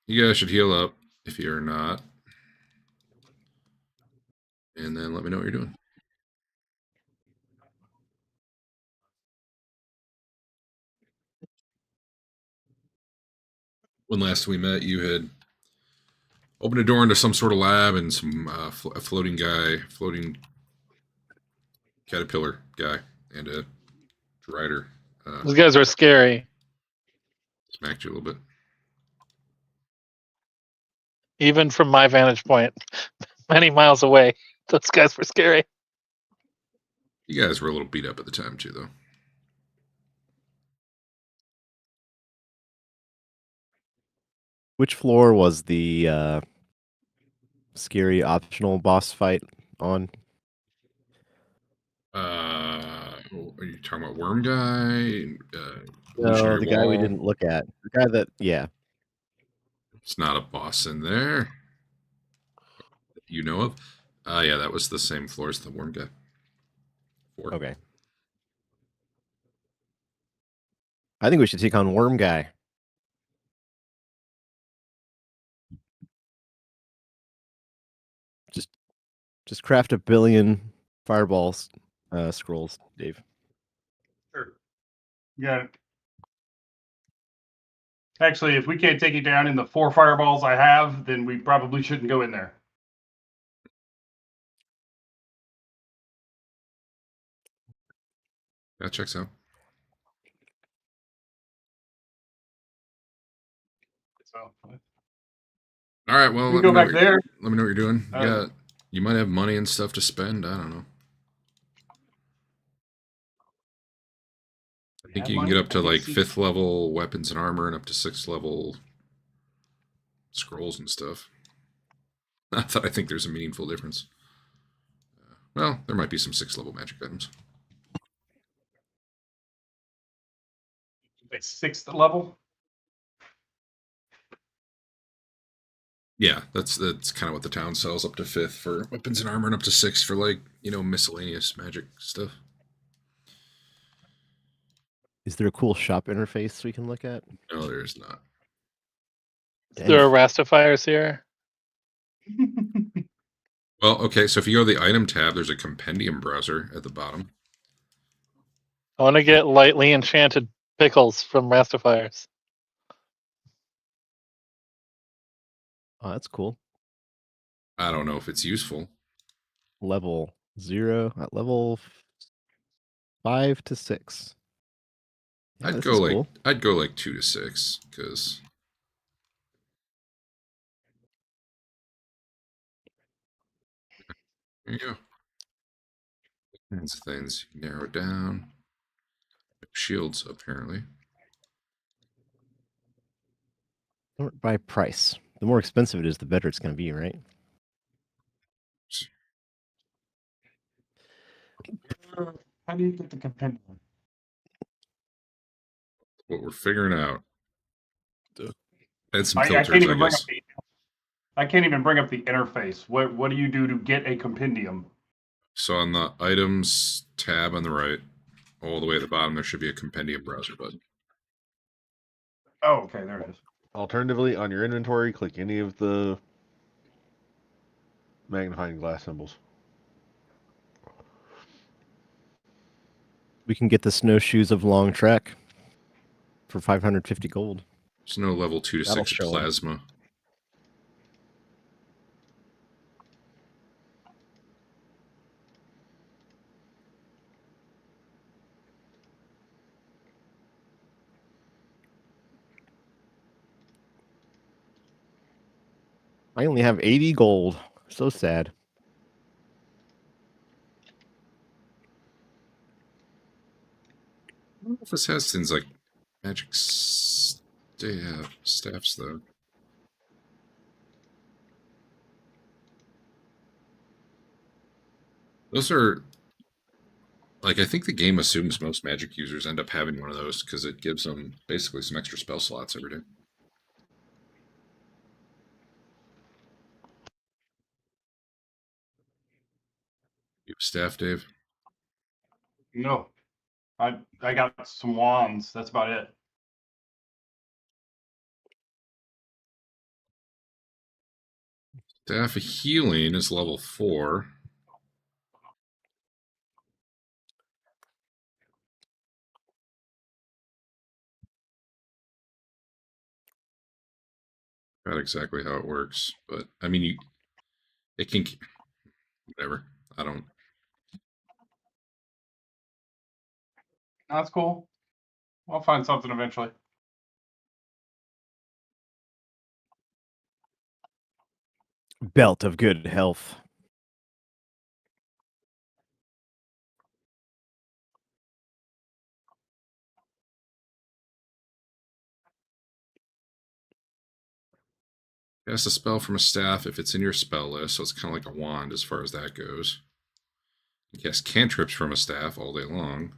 You guys should heal up if you're not. And then let me know what you're doing. When last we met, you had opened a door into some sort of lab and some a floating caterpillar guy, and a drider Those guys are scary. smacked you a little bit. Even from my vantage point, many miles away, those guys were scary. You guys were a little beat up at the time too, though. Which floor was the scary optional boss fight on? Are you talking about Worm Guy? No, the guy we didn't look at. The guy that, yeah. It's not a boss in there. You know of? Yeah, that was the same floor as the Worm Guy. 4. Okay. I think we should take on Worm Guy. Just craft 1 billion fireballs scrolls, Dave. Sure. Yeah. Actually, if we can't take it down in the 4 fireballs I have, then we probably shouldn't go in there. That checks out. So, all right, well, we go back there. Let me know what you're doing. You might have money and stuff to spend. I don't know. I think you can get up to like 5th level weapons and armor and up to 6th level scrolls and stuff. Not that I think there's a meaningful difference. Well, there might be some 6th level magic items. Like 6th level? Yeah, that's kind of what the town sells, up to 5th for weapons and armor and up to 6th for, like, miscellaneous magic stuff. Is there a cool shop interface we can look at? No, there's not. There are Rastifiers here. Well, okay, so if you go to the item tab, there's a compendium browser at the bottom. I want to get lightly enchanted pickles from Rastifiers. Oh, that's cool. I don't know if it's useful. Level 0 at level 5 to 6. Yeah, I'd go like 2 to 6 because there you go. Kinds of things narrow down. Shields apparently. Sort by price. The more expensive it is, the better it's going to be, right? How do you get the compendium? What we're figuring out. Add some I filters, can't even I guess. I can't even bring up the interface. What do you do to get a compendium? So on the items tab on the right, all the way at the bottom, there should be a compendium browser button. Oh, okay, there it is. Alternatively, on your inventory, click any of the magnifying glass symbols. We can get the snowshoes of Long Trek for 550 gold. There's no level 2 to 6 plasma. I only have 80 gold. So sad. I don't know if this has things like magic staffs, though. Those are, like, I think the game assumes most magic users end up having one of those because it gives them basically some extra spell slots every day. You have staff, Dave? No. I got some wands. That's about it. Staff of Healing is level 4. Not exactly how it works, but I mean, it can, whatever. I don't. That's cool. I'll find something eventually. Belt of good health. Cast a spell from a staff if it's in your spell list, so it's kind of like a wand as far as that goes. You cast cantrips from a staff all day long.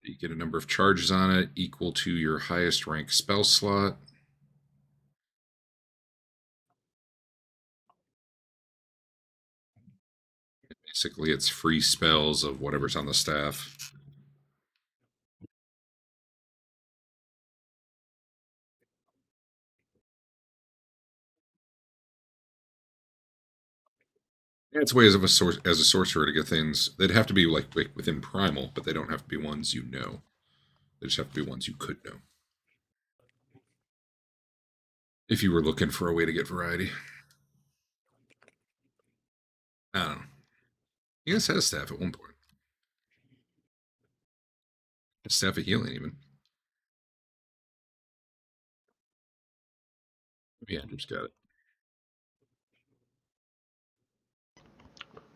You get a number of charges on it equal to your highest rank spell slot. Basically, it's free spells of whatever's on the staff. Yeah, it's ways of as a sorcerer to get things. They'd have to be like within primal, but they don't have to be ones you know. They just have to be ones you could know. If you were looking for a way to get variety. I don't know. You guys had a staff at one point. A staff of healing, even. Maybe Andrew's got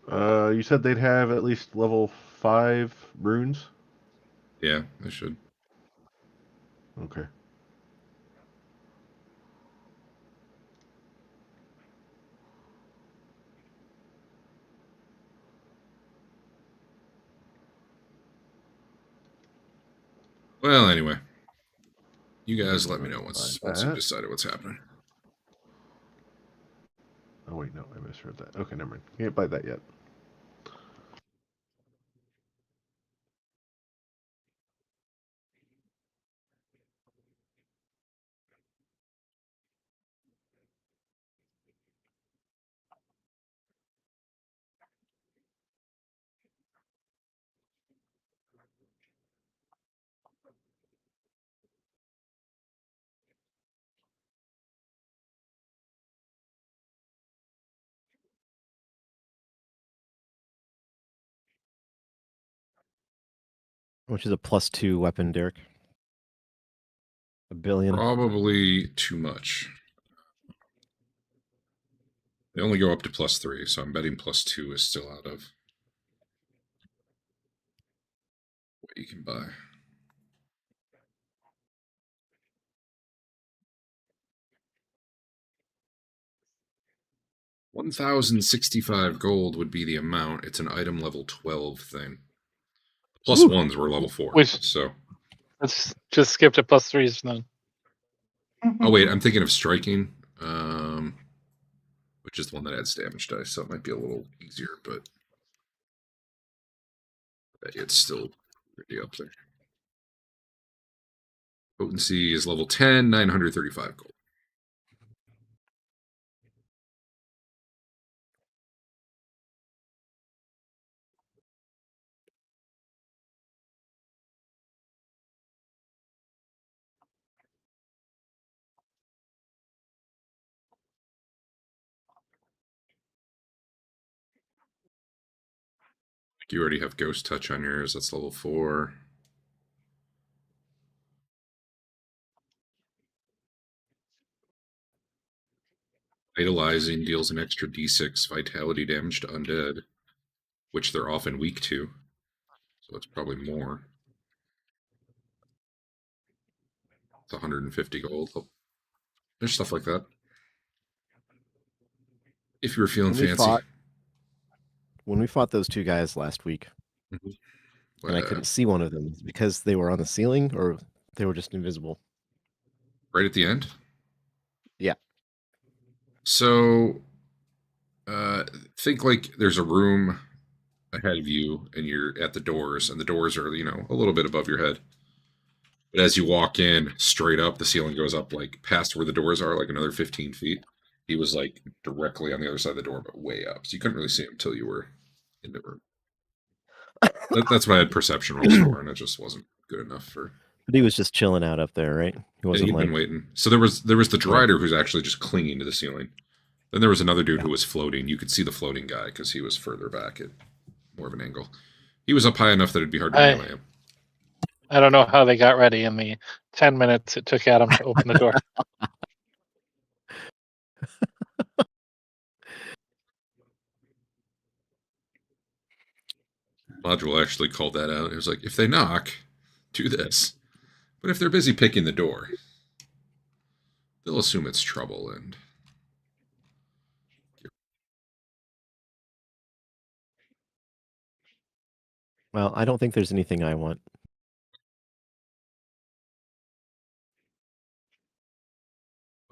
it. You said they'd have at least level 5 runes? Yeah, they should. Okay. Well, anyway. You guys let me know once Like you've that. decided what's happening. Oh, wait, no, I misread that. Okay, never mind. Can't buy that yet. Which is a +2 weapon, Derek. $1 billion. Probably too much. They only go up to +3, so I'm betting +2 is still out of what you can buy. $1,065 gold would be the amount. It's an item level 12 thing. +1s were level 4. So Let's just skip to +3s then. oh wait, I'm thinking of striking, which is the one that adds damage dice, so it might be a little easier, but I bet it's still pretty up there. Potency is level 10, 935 gold. You already have Ghost Touch on yours. That's level 4. Vitalizing deals an extra d6 vitality damage to undead, which they're often weak to. So it's probably more. It's 150 gold. Oh, there's stuff like that. If you were feeling fancy. When we fought those two guys last week, and I couldn't see one of them because they were on the ceiling or they were just invisible. Right at the end? Yeah. So think like there's a room ahead of you and you're at the doors, and the doors are, a little bit above your head. But as you walk in straight up, the ceiling goes up like past where the doors are, like another 15 feet. He was like directly on the other side of the door, but way up, so you couldn't really see him until you were in the room. That's what I had perception rolls for, and it just wasn't good enough for. But he was just chilling out up there, right? He wasn't He'd been waiting. So there was the Drider who's actually just clinging to the ceiling. Then there was another dude who was floating. You could see the floating guy because he was further back at more of an angle. He was up high enough that it'd be hard to melee him. I don't know how they got ready in the 10 minutes it took Adam to open the door. Module actually called that out. It was like, if they knock, do this. But if they're busy picking the door, they'll assume it's trouble. And well, I don't think there's anything I want.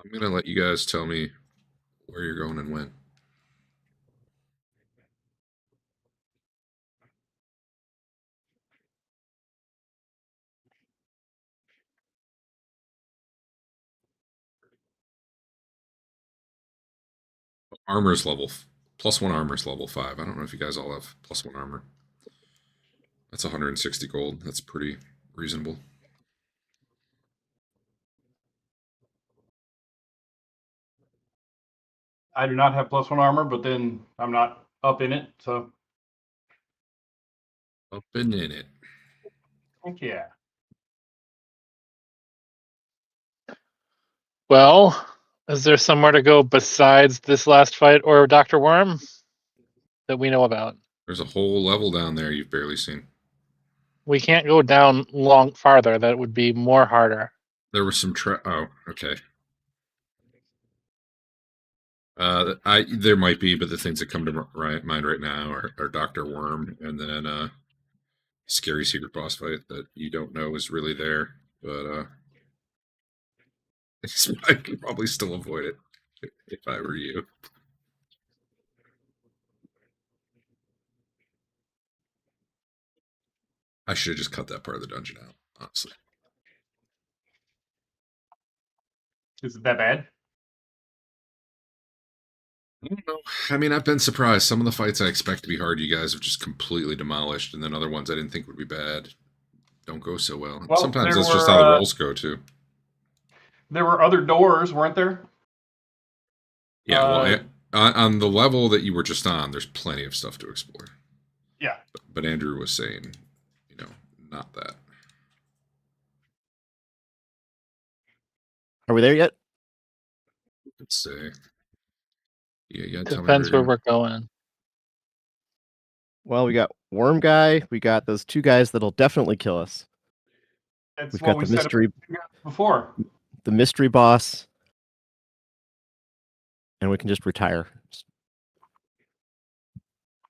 I'm going to let you guys tell me where you're going and when. Armor's level +1 armor's level 5. I don't know if you guys all have +1 armor. That's 160 gold. That's pretty reasonable. I do not have +1 armor, but then I'm not up in it, so. Up and in it. Heck yeah. Well, is there somewhere to go besides this last fight or Dr. Worm that we know about? There's a whole level down there you've barely seen. We can't go down farther. That would be more harder. There was some oh, okay. There might be, but the things that come to mind right now are Dr. Worm, and then scary secret boss fight that you don't know is really there, but I could probably still avoid it if I were you. I should have just cut that part of the dungeon out, honestly. Is it that bad? I don't know. I mean, I've been surprised. Some of the fights I expect to be hard, you guys have just completely demolished, and then other ones I didn't think would be bad don't go so well. Sometimes that's just how the rolls go, too. There were other doors, weren't there? Yeah, well, on the level that you were just on, there's plenty of stuff to explore. Yeah. But Andrew was saying, not that. Are we there yet? Let's say. Yeah, Depends where we're going. Well, we got Worm Guy. We got those two guys that'll definitely kill us. We've got the mystery before. The mystery boss. And we can just retire.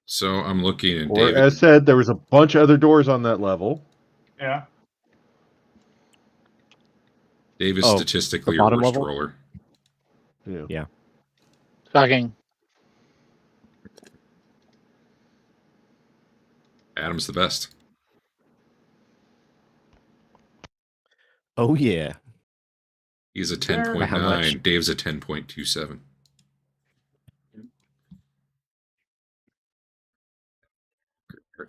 So I'm looking and David, as said, there was a bunch of other doors on that level. Yeah. Dave is statistically your worst roller. Yeah. Shocking. Adam's the best. Oh, yeah. He's a 10.9. Dave's a 10.27.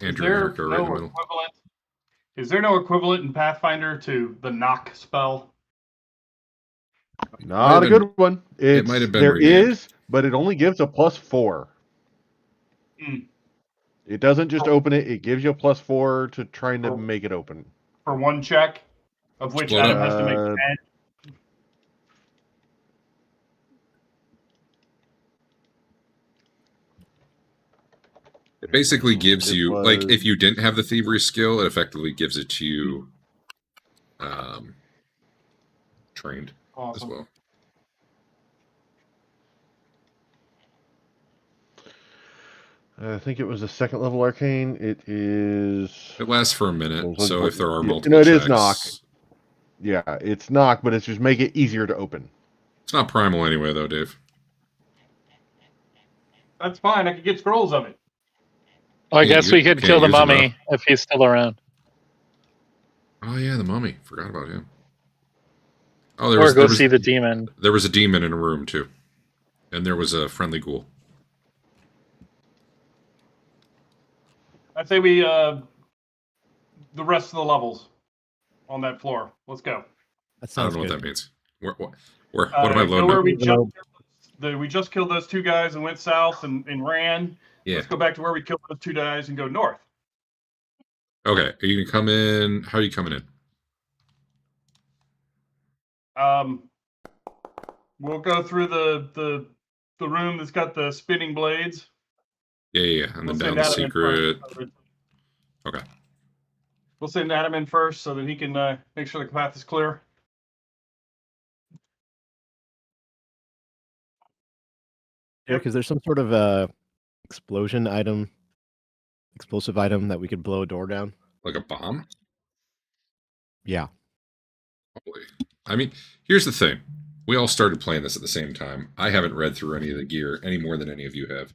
Andrew and Eric are right in the middle. Is there no equivalent in Pathfinder to the knock spell? Not a good one. It might have been. There is, but it only gives a +4. Mm. It doesn't just open it; it gives you a +4 to trying to make it open. For one check, of which Adam has to make 10. It basically gives you, like, if you didn't have the thievery skill, it effectively gives it to you trained as well. I think it was a 2nd level arcane. It lasts for a minute, so if there are multiple checks, it is knock. Yeah, it's knock, but it's just make it easier to open. It's not primal anyway, though, Dave. That's fine. I could get scrolls of it. Well, I guess we could kill the mummy if he's still around. Oh yeah, the mummy. Forgot about him. Oh, or go see the demon. There was a demon in a room too. And there was a friendly ghoul. I'd say we the rest of the levels on that floor. Let's go. That I don't sounds know good. what that means. What am I Go loading where up? we just killed those two guys and went south and ran. Yeah. Let's go back to where we killed those two guys and go north. Okay. Are you gonna come in? How are you coming in? We'll go through the room that's got the spinning blades. Yeah. And We'll then down send the Adam in secret. first. Okay. We'll send Adam in first so that he can make sure the path is clear. Derek, is there some sort of explosive item that we could blow a door down? Like a bomb? Yeah. Probably. I mean, here's the thing. We all started playing this at the same time. I haven't read through any of the gear any more than any of you have.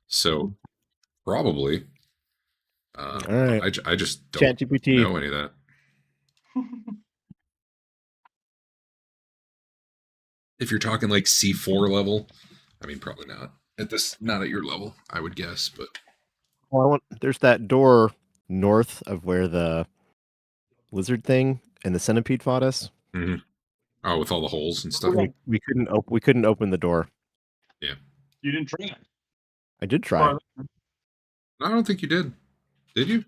So, probably. All right. I just don't ChatGPT. know any of that. If you're talking like C4 level, I mean, probably not. Not at your level, I would guess, but Well, there's that door north of where the lizard thing and the centipede fought us. mm-hmm. Oh, with all the holes and stuff. We couldn't open the door. Yeah. You didn't try it. I did try. I don't think you did. Did you?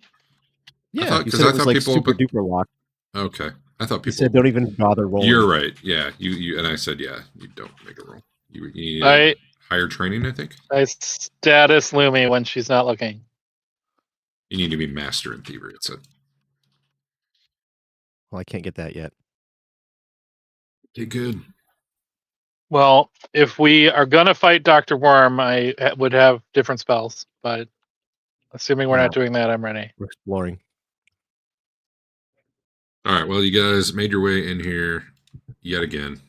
Yeah, you said it was like super duper locked. Okay. I thought people You said don't even bother rolling. You're right. Yeah. You and I said, yeah, you don't make a roll. You need higher training, I think. I status Loomy when she's not looking. You need to be master in thievery, it said. Well, I can't get that yet. Okay, good. Well, if we are gonna fight Dr. Worm, I would have different spells, but assuming we're not doing that, I'm ready. We're exploring. All right. Well, you guys made your way in here yet again.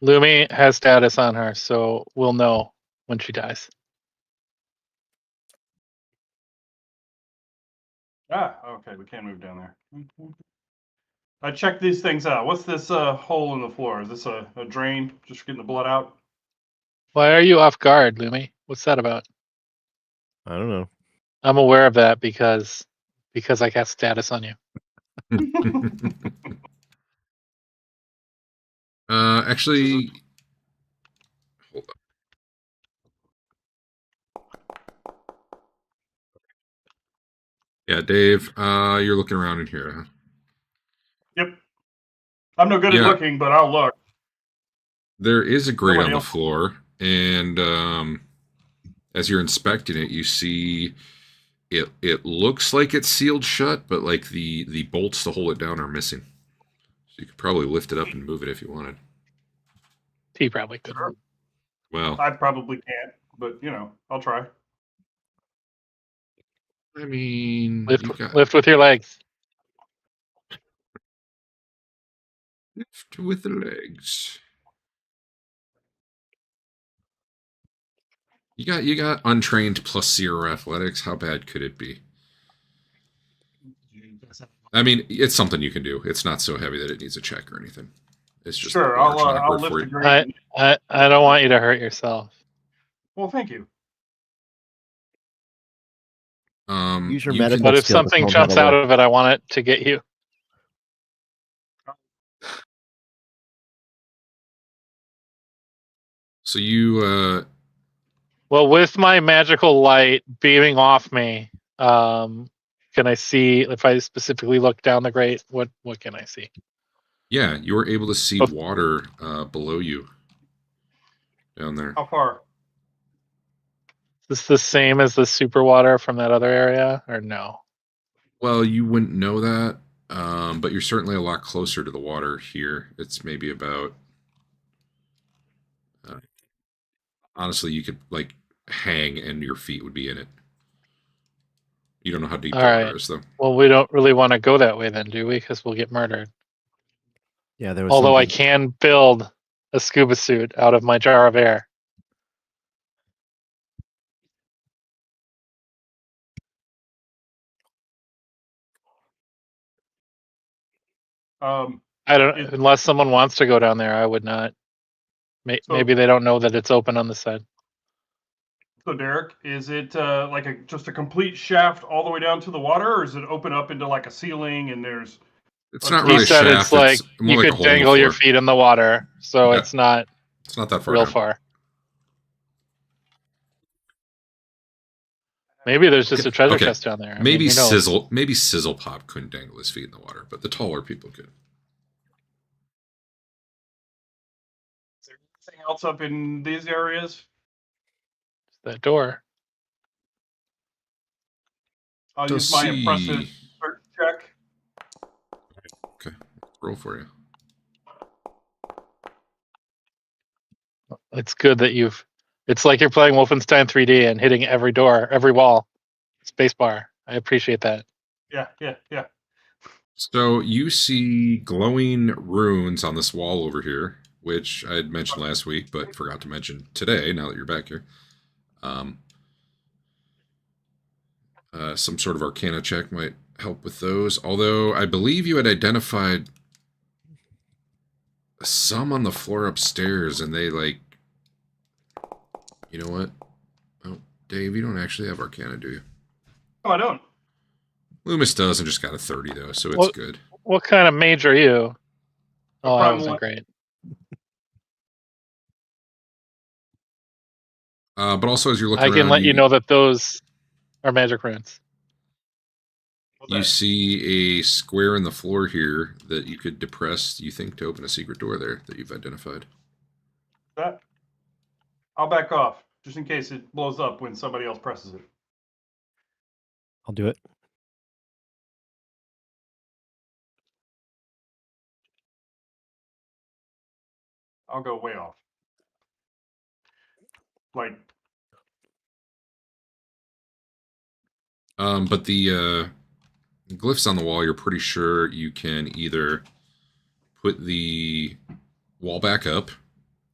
Loomy has status on her, so we'll know when she dies. Okay. We can move down there. I checked these things out. What's this hole in the floor? Is this a drain just for getting the blood out? Why are you off guard, Loomy? What's that about? I don't know. I'm aware of that because I cast status on you. Actually, hold on. Yeah, Dave, you're looking around in here, huh? Yep. I'm no good at looking, but I'll look. There is a grate on the floor, and as you're inspecting it, you see it looks like it's sealed shut, but like the bolts to hold it down are missing. So you could probably lift it up and move it if you wanted. He probably could. Sure. Well, I probably can't, but I'll try. I mean, lift with your legs. Lift with the legs. You got untrained plus 0 athletics. How bad could it be? I mean, it's something you can do. It's not so heavy that it needs a check or anything. It's just sure. I'll lift the grate. I don't want you to hurt yourself. Well, thank you. Use your medical but if skills something jumps out of it, I want it to get you. So you well, with my magical light beaming off me, can I see if I specifically look down the grate? What can I see? Yeah, you were able to see water below you down there. How far? Is this the same as the super water from that other area, or no? Well, you wouldn't know that, but you're certainly a lot closer to the water here. It's maybe about. Honestly, you could like hang and your feet would be in it. You don't know how deep the water is, though. Well, we don't really want to go that way then, do we? Because we'll get murdered. Yeah, there was. Although I can build a scuba suit out of my jar of air. I don't. Unless someone wants to go down there, I would not. Maybe they don't know that it's open on the side. So Derek, is it like just a complete shaft all the way down to the water, or is it open up into like a ceiling and there's? It's not He really He a said shaft. it's like more you like a could hole in the dangle your floor. feet in the water, so Yeah. it's not It's not that far real down. far. Maybe there's just a treasure Okay. chest down there. I Maybe mean, who knows? Sizzlepop couldn't dangle his feet in the water, but the taller people could. Is there anything else up in these areas? That door. I'll Let's use my see. impressive search check. Okay, roll for you. It's good that you've. It's like you're playing Wolfenstein 3D and hitting every door, every wall. Spacebar. I appreciate that. Yeah. So you see glowing runes on this wall over here, which I had mentioned last week, but forgot to mention today. Now that you're back here, some sort of Arcana check might help with those. Although I believe you had identified some on the floor upstairs, and they like. You know what? Oh, Dave, you don't actually have Arcana, do you? Oh, I don't. Loomis does, and just got a 30 though, so it's good. What kind of mage are you? Oh, that wasn't great. But also, as you're looking I around, can let you know that those are magic runes. You see a square in the floor here that you could depress, you think, to open a secret door there that you've identified. That I'll back off just in case it blows up when somebody else presses it. I'll do it. I'll go way off. Like, But the glyphs on the wall, you're pretty sure you can either put the wall back up,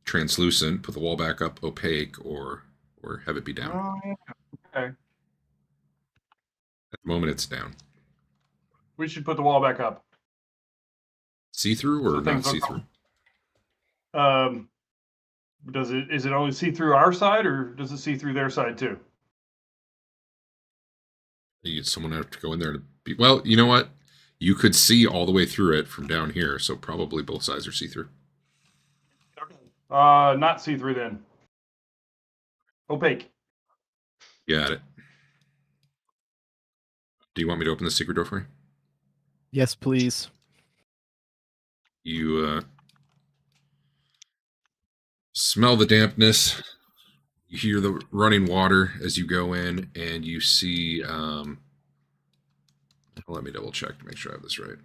translucent, put the wall back up, opaque, or have it be down. oh, yeah. Okay. At the moment, it's down. We should put the wall back up. See-through or not see-through? Is it only see through our side, or does it see through their side too? Someone have to go in there to be. Well, you know what? You could see all the way through it from down here, so probably both sides are see-through. Not see through then. Opaque. Got it. Do you want me to open the secret door for you? Yes, please. You smell the dampness. You hear the running water as you go in, and you see. Let me double check to make sure I have this right.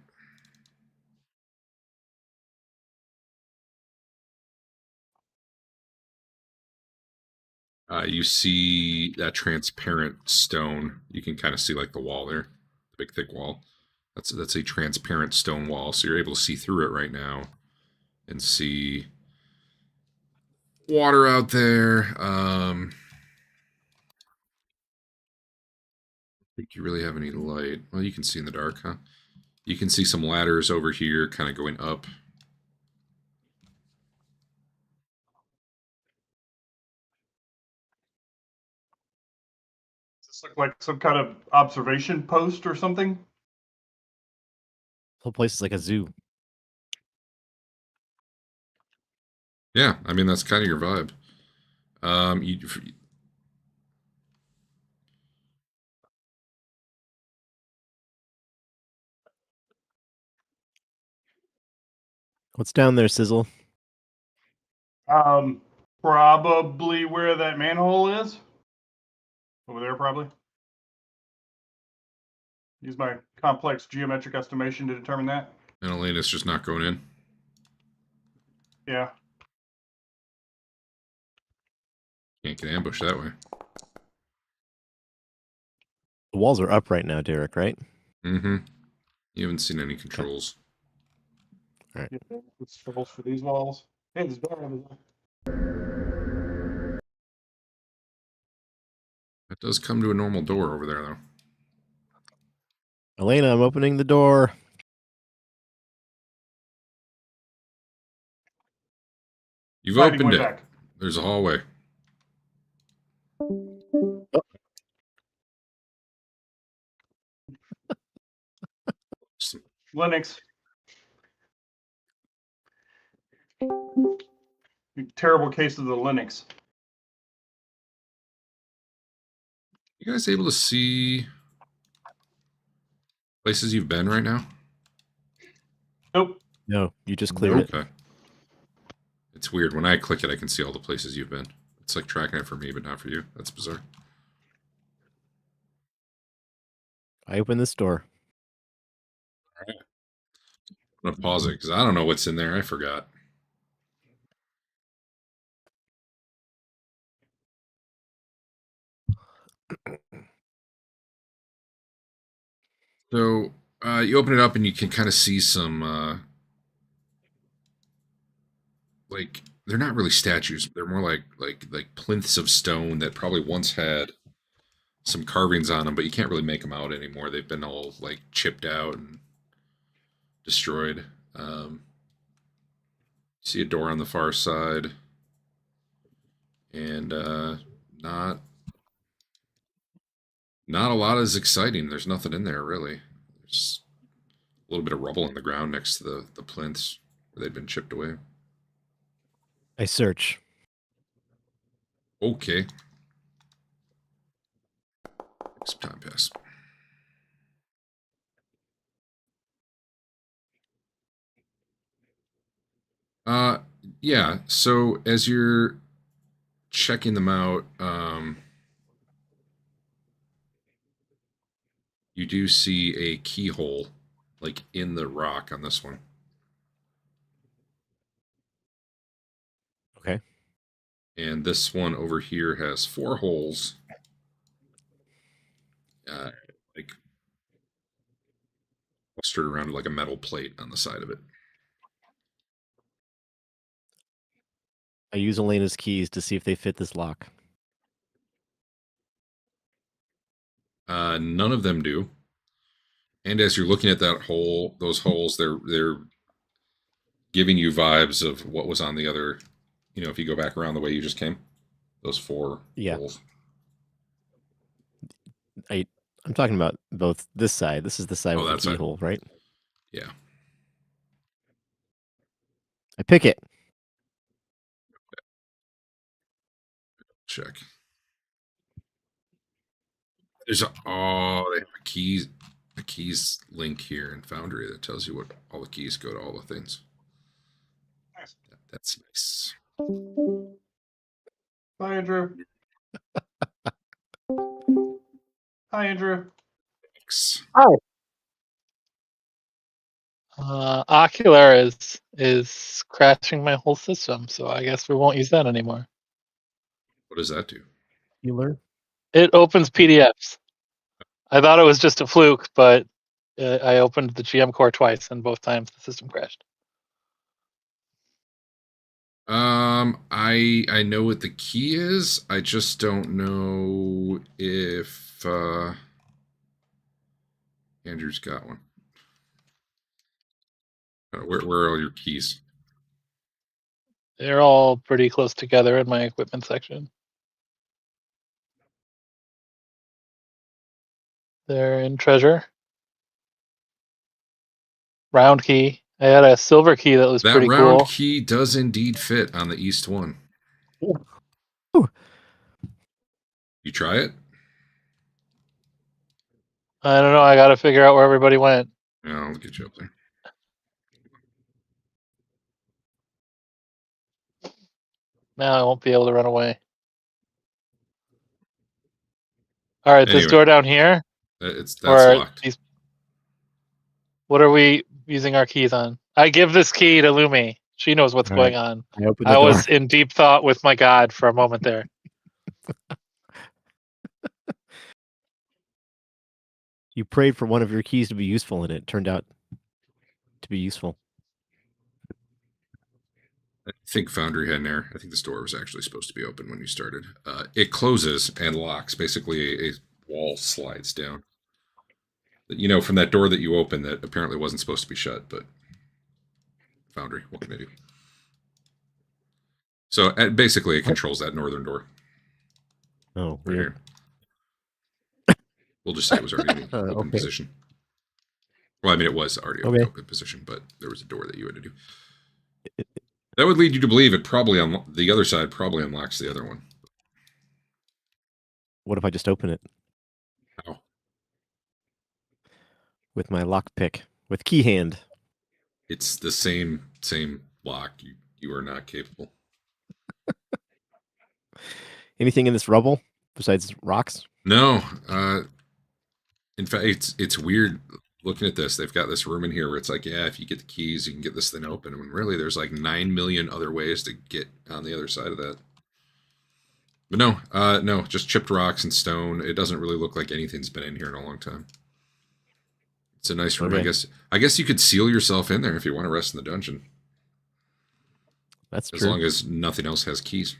You see that transparent stone. You can kind of see like the wall there, the big thick wall. That's a transparent stone wall, so you're able to see through it right now, and see water out there. I think you really have any light. Well, you can see in the dark, huh? You can see some ladders over here, kind of going up. Does this look like some kind of observation post or something? The whole place is like a zoo. Yeah, I mean that's kind of your vibe. What's down there, Sizzle? Probably where that manhole is. Over there, probably. Use my complex geometric estimation to determine that. And Elena's just not going in. Yeah. Can't get ambushed that way. The walls are up right now, Derek, right? Mm-hmm. You haven't seen any controls. Controls for these walls. Hey, there's door over there. It does come to a normal door over there, though. Elena, I'm opening the door. You've Finding opened way it. back. There's a hallway. Linux. Terrible case of the Linux. You guys able to see places you've been right now? Nope. No, you just cleared it. Okay. It's weird. When I click it, I can see all the places you've been. It's like tracking it for me, but not for you. That's bizarre. I opened this door. I'm going to pause it because I don't know what's in there. I forgot. So you open it up and you can kind of see some, like, they're not really statues. They're more like plinths of stone that probably once had some carvings on them, but you can't really make them out anymore. They've been all like chipped out and destroyed. See a door on the far side, and not a lot is exciting. There's nothing in there really. There's a little bit of rubble in the ground next to the plinths where they'd been chipped away. I search. Okay. Some time pass. Yeah. So as you're checking them out, you do see a keyhole, like in the rock on this one. Okay. And this one over here has 4 holes. Like clustered around like a metal plate on the side of it. I use Elena's keys to see if they fit this lock. None of them do. And as you're looking at that hole, those holes, they're giving you vibes of what was on the other. You know, if you go back around the way you just came, those 4 holes. I'm talking about both this side. This is the side with the that side. keyhole, right? Yeah. I pick it. Check. There's they have a keys link here in Foundry that tells you what all the keys go to all the things. Nice. That's nice. Bye, Andrew. Hi, Andrew. Thanks. Ocular is crashing my whole system, so I guess we won't use that anymore. What does that do? Healer. It opens PDFs. I thought it was just a fluke, but I opened the GM core twice, and both times the system crashed. I know what the key is. I just don't know if Andrew's got one. Where are all your keys? They're all pretty close together in my equipment section. They're in treasure. Round key. I had a silver key that was That pretty round cool. key does indeed fit on the east one. Ooh. You try it? I don't know. I got to figure out where everybody went. Yeah, I'll get you up there. Now I won't be able to run away. All right, this Anyway. door down here. That's Or locked. what are we using our keys on? I give this key to Loomy. She knows what's All going right. on. I open the I door. was in deep thought with my God for a moment there. You prayed for one of your keys to be useful, and it turned out to be useful. I think Foundry had an error. I think this door was actually supposed to be open when you started. It closes and locks. Basically, a wall slides down. You know, from that door that you opened that apparently wasn't supposed to be shut, but Foundry, what can I do? So basically, it controls that northern door Oh, right weird. here. We'll just say it was already in the open Okay. position. Well, I mean, it was already in Okay. the open position, but there was a door that you had to do. That would lead you to believe it probably the other side probably unlocks the other one. What if I just open it How? with my lockpick with key hand? It's the same lock. You are not capable. Anything in this rubble besides rocks? No. In fact, it's weird looking at this. They've got this room in here where it's like, yeah, if you get the keys, you can get this thing open. When really, there's like 9 million other ways to get on the other side of that. But no, just chipped rocks and stone. It doesn't really look like anything's been in here in a long time. It's a nice room, Okay. I guess you could seal yourself in there if you want to rest in the dungeon. That's As true. long as nothing else has keys.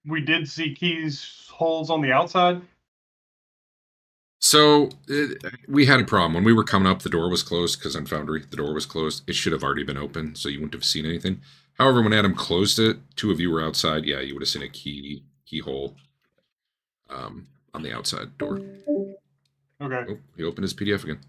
We did see keys holes on the outside? So we had a problem. When we were coming up, the door was closed because on Foundry, the door was closed. It should have already been open, so you wouldn't have seen anything. However, when Adam closed it, 2 of you were outside. Yeah, you would have seen a keyhole on the outside door. Okay. Oh, he opened his PDF again.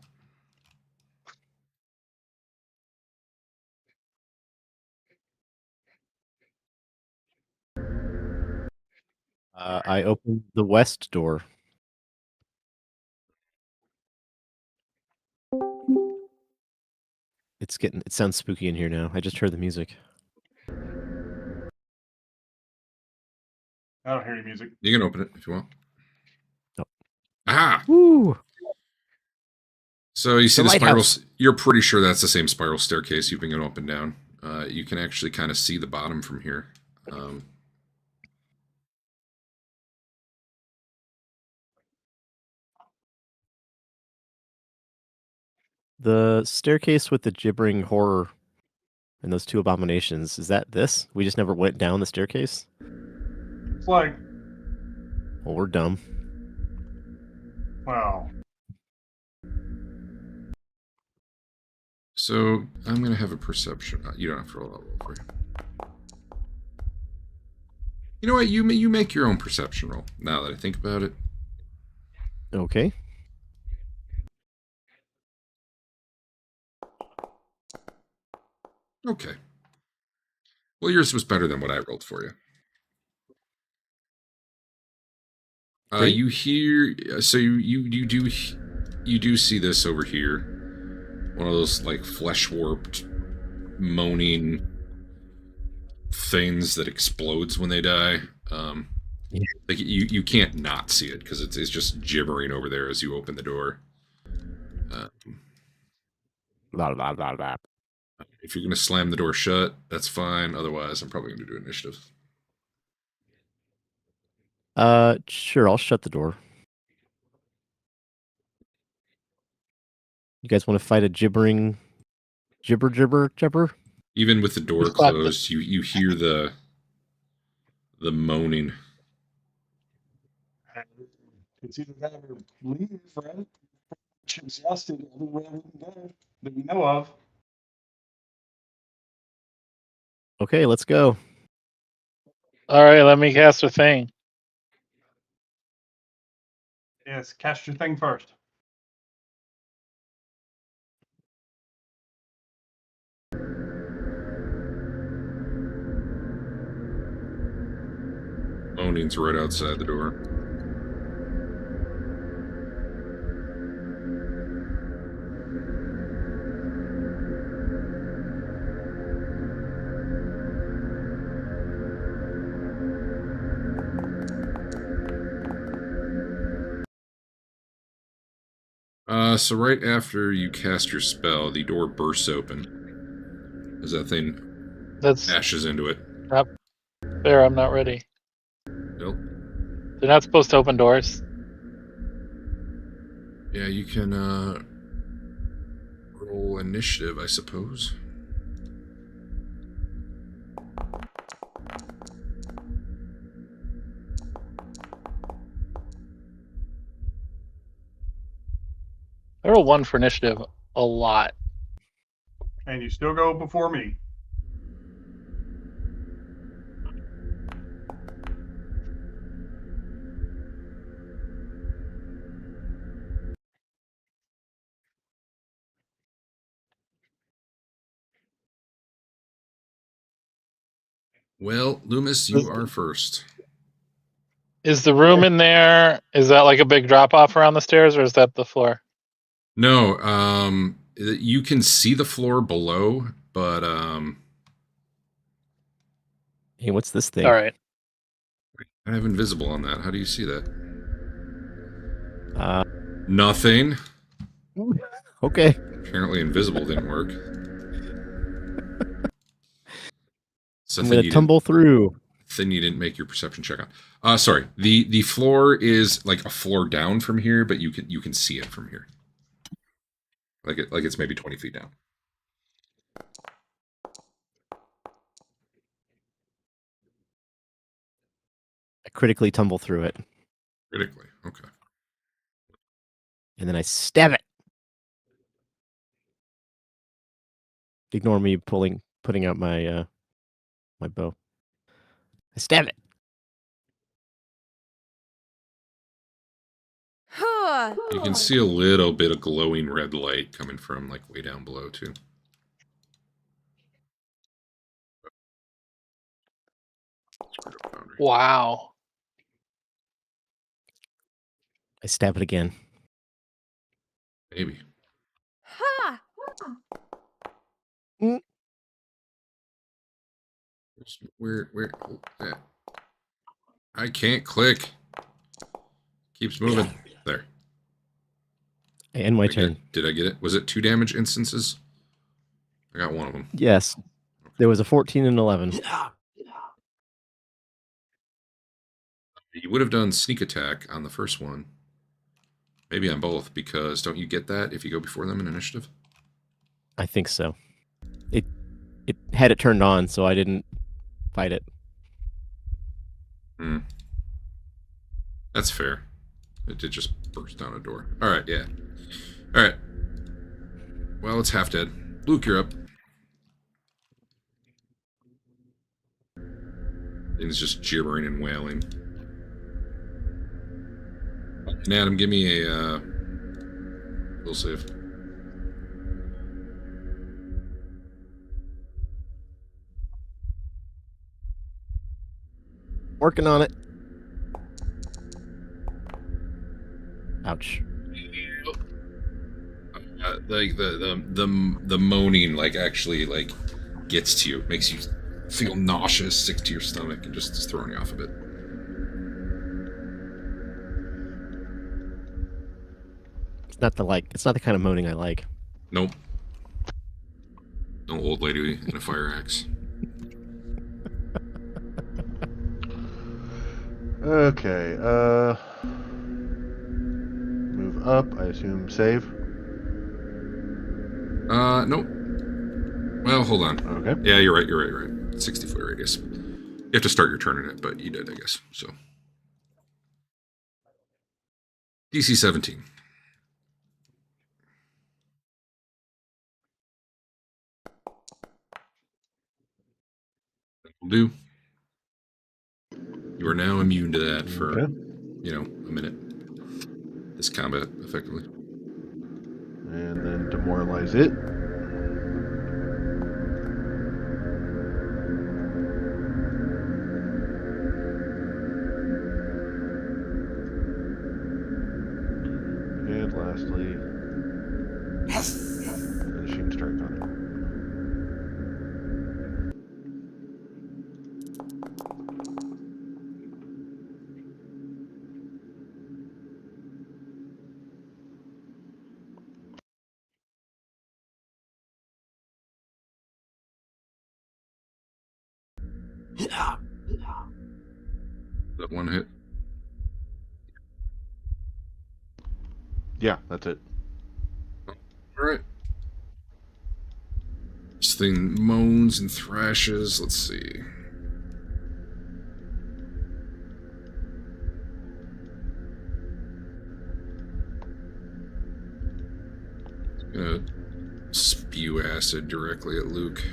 I opened the west door. It sounds spooky in here now. I just heard the music. I don't hear any music. You can open it if you want. No. Ah! Woo! So you see The the spiral. lighthouse. You're pretty sure that's the same spiral staircase you've been going up and down. You can actually kind of see the bottom from here. The staircase with the gibbering horror and those 2 abominations, is that this? We just never went down the staircase? It's like, Well, we're dumb. wow. So I'm going to have a perception. You don't have to roll that roll for you. You know what? You make your own perception roll. Now that I think about it. Okay. Okay. Well, yours was better than what I rolled for you. Great. You hear. So you do see this over here. One of those like flesh warped, moaning things that explodes when they die. Yeah. Like you can't not see it because it's just gibbering over there as you open the door. Blah, blah, blah, blah. If you're gonna slam the door shut, that's fine. Otherwise, I'm probably gonna do initiative. Sure, I'll shut the door. You guys want to fight a gibbering jibber? Even with the door Just clap closed, you hear the moaning. It's either that or leave, right? Exhausted everywhere we can go that we know of. Okay, let's go. All right, let me cast a thing. Yes, cast your thing first. Moaning's right outside the door. So right after you cast your spell, the door bursts open. As that thing That's ashes into it. fair. I'm not ready. Nope. They're not supposed to open doors. Yeah, you can roll initiative, I suppose. I roll 1 for initiative a lot. And you still go before me. Well, Loomis, you are first. Is the room in there? Is that like a big drop off around the stairs, or is that the floor? No, you can see the floor below, but Hey, what's this thing? All right. I have invisible on that. How do you see that? Uh, Nothing. okay. Apparently, invisible didn't work. I'm gonna tumble through. Thing you didn't make your perception check on. Sorry. The floor is like a floor down from here, but you can see it from here. Like it's maybe 20 feet down. I critically tumble through it, Critically, okay. and then I stab it. Ignore me putting out my my bow. I stab it. You can see a little bit of glowing red light coming from like way down below too. Wow. I stab it again. Maybe. Where I can't click. Keeps moving. There. And my turn. Did I get it? Was it 2 damage instances? I got one of them. Yes. There was a 14 and 11. You would have done sneak attack on the first one. Maybe on both, because don't you get that if you go before them in initiative? I think so. It had it turned on, so I didn't fight it. That's fair. It did just burst down a door. Alright, yeah. Alright. Well, it's half dead. Luke, you're up. Things just gibbering and wailing. And Adam, give me a will save. Working on it. Ouch. Like the moaning like actually like gets to you, makes you feel nauseous, sick to your stomach, and just is throwing you off a bit. It's not the kind of moaning I like. Nope. No old lady in a fire axe. Okay, move up, I assume save. Nope. Well, hold on. Okay. Yeah, you're right. 60-foot radius. You have to start your turn in it, but you did, I guess. So. DC 17. Will do. You are now immune to that for, Okay. A minute. This combat, effectively. And then demoralize it. And lastly, finishing strike on it. That one hit. Yeah, that's it. Alright. This thing moans and thrashes. Let's see. It's gonna spew acid directly at Luke.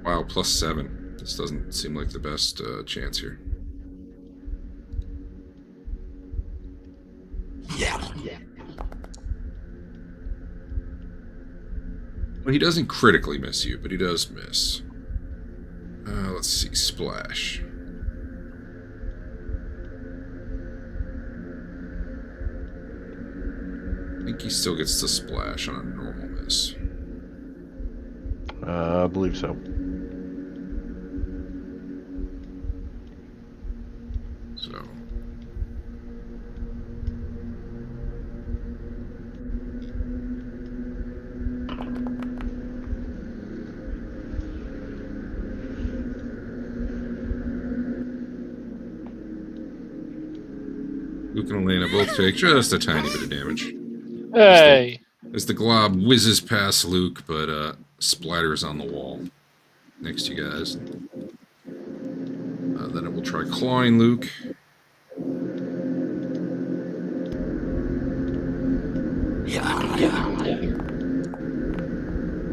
Wow, +7. This doesn't seem like the best chance here. Well, he doesn't critically miss you, but he does miss. let's see. Splash. I think he still gets to splash on a normal miss. I believe so. So. Luke and Elena both take just a tiny bit of damage. Hey. As the glob whizzes past Luke, but splatters on the wall next to you guys. Then it will try clawing Luke.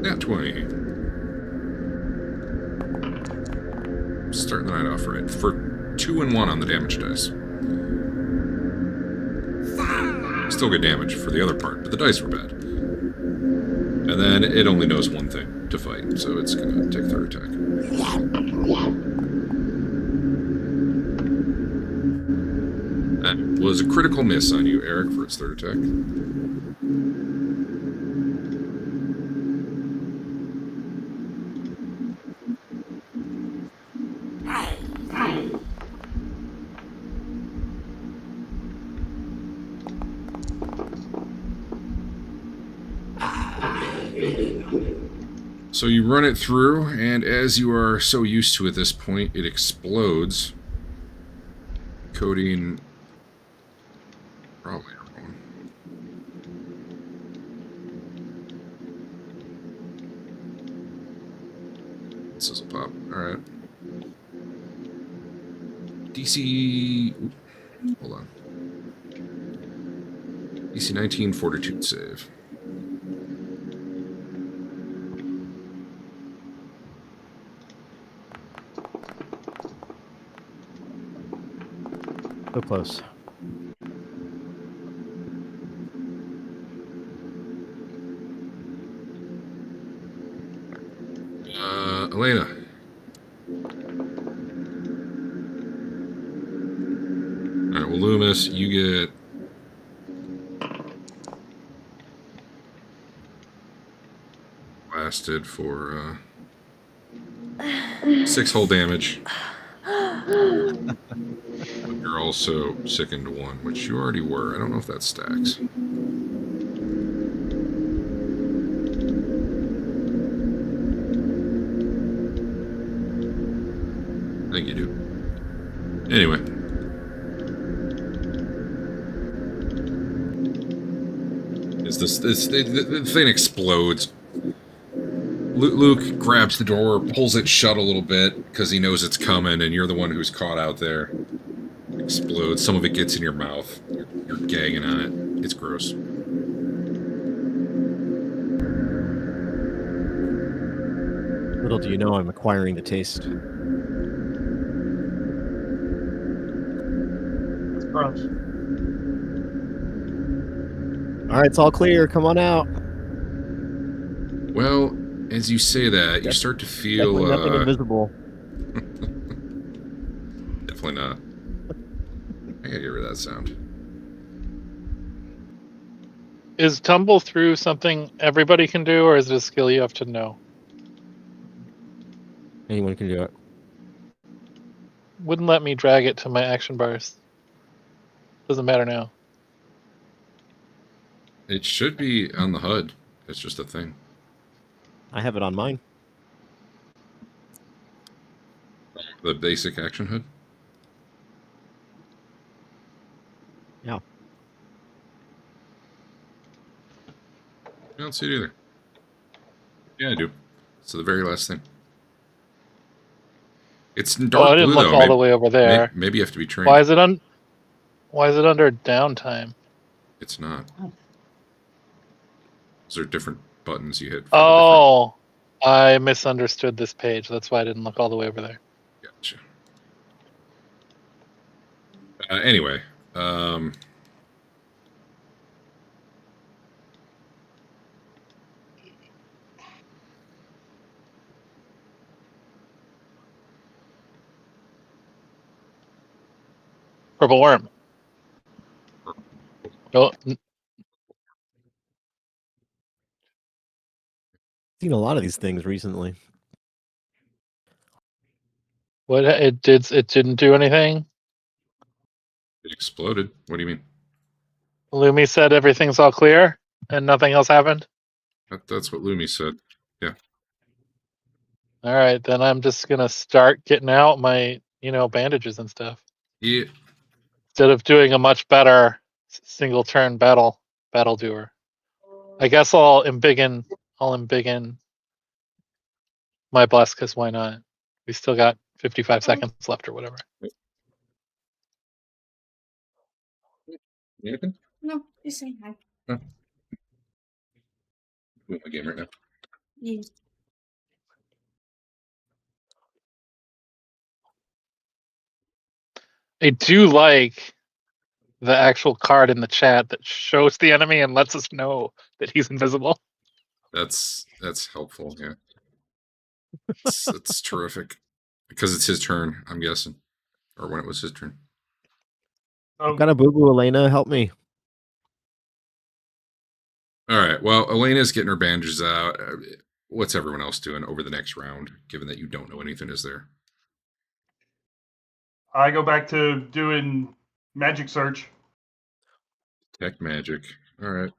Nat 20. Starting the night off right. For 2 and 1 on the damage dice. Still good damage for the other part, but the dice were bad. And then it only knows one thing to fight, so it's gonna take third attack. That was a critical miss on you, Eric, for its third attack. So you run it through, and as you are so used to at this point, it explodes, coating probably everyone. Sizzlepop. Alright. DC... Hold on. DC 19 Fortitude save. So close. Elena. Alright, well, Loomys, you get... blasted for 6 whole damage. But you're also sickened to 1, which you already were. I don't know if that stacks. I think you do. Anyway. The thing explodes. Luke grabs the door, pulls it shut a little bit, because he knows it's coming, and you're the one who's caught out there. Explodes. Some of it gets in your mouth. You're gagging on it. It's gross. Little do you know, I'm acquiring the taste. It's gross. All right, it's all clear. Come on out. Well, as you say that, you start to feel... Definitely nothing invisible. Definitely not. I gotta get rid of that sound. Is tumble through something everybody can do, or is it a skill you have to know? Anyone can do it. Wouldn't let me drag it to my action bars. Doesn't matter now. It should be on the HUD. It's just a thing. I have it on mine. The basic action HUD? Yeah. I don't see it either. Yeah, I do. It's the very last thing. It's in dark Oh, I didn't blue, look though. all the way over there. Maybe you have to be trained. Why is it under downtime? It's not. Those are different buttons you hit. For Oh, I misunderstood this page. That's why I didn't look all the way over there. Gotcha. Anyway, Purple worm. Oh, Seen a lot of these things recently. what it did? It didn't do anything. It exploded. What do you mean? Loomy said everything's all clear and nothing else happened. That's what Loomys said. Yeah. All right, then I'm just gonna start getting out my, bandages and stuff Yeah. instead of doing a much better single turn battle doer. I guess I'll embiggen my bless, because why not? We still got 55 seconds left or whatever. Anything? No, just saying hi. I'm doing my game right now. Yeah. I do like the actual card in the chat that shows the enemy and lets us know that he's invisible. That's helpful. Yeah. It's terrific because it's his turn. I'm guessing, or when it was his turn. I've got a boo-boo, Elena. Help me. All right. Well, Elena's getting her bandages out. What's everyone else doing over the next round, given that you don't know anything is there? I go back to doing magic search. Tech magic. All right.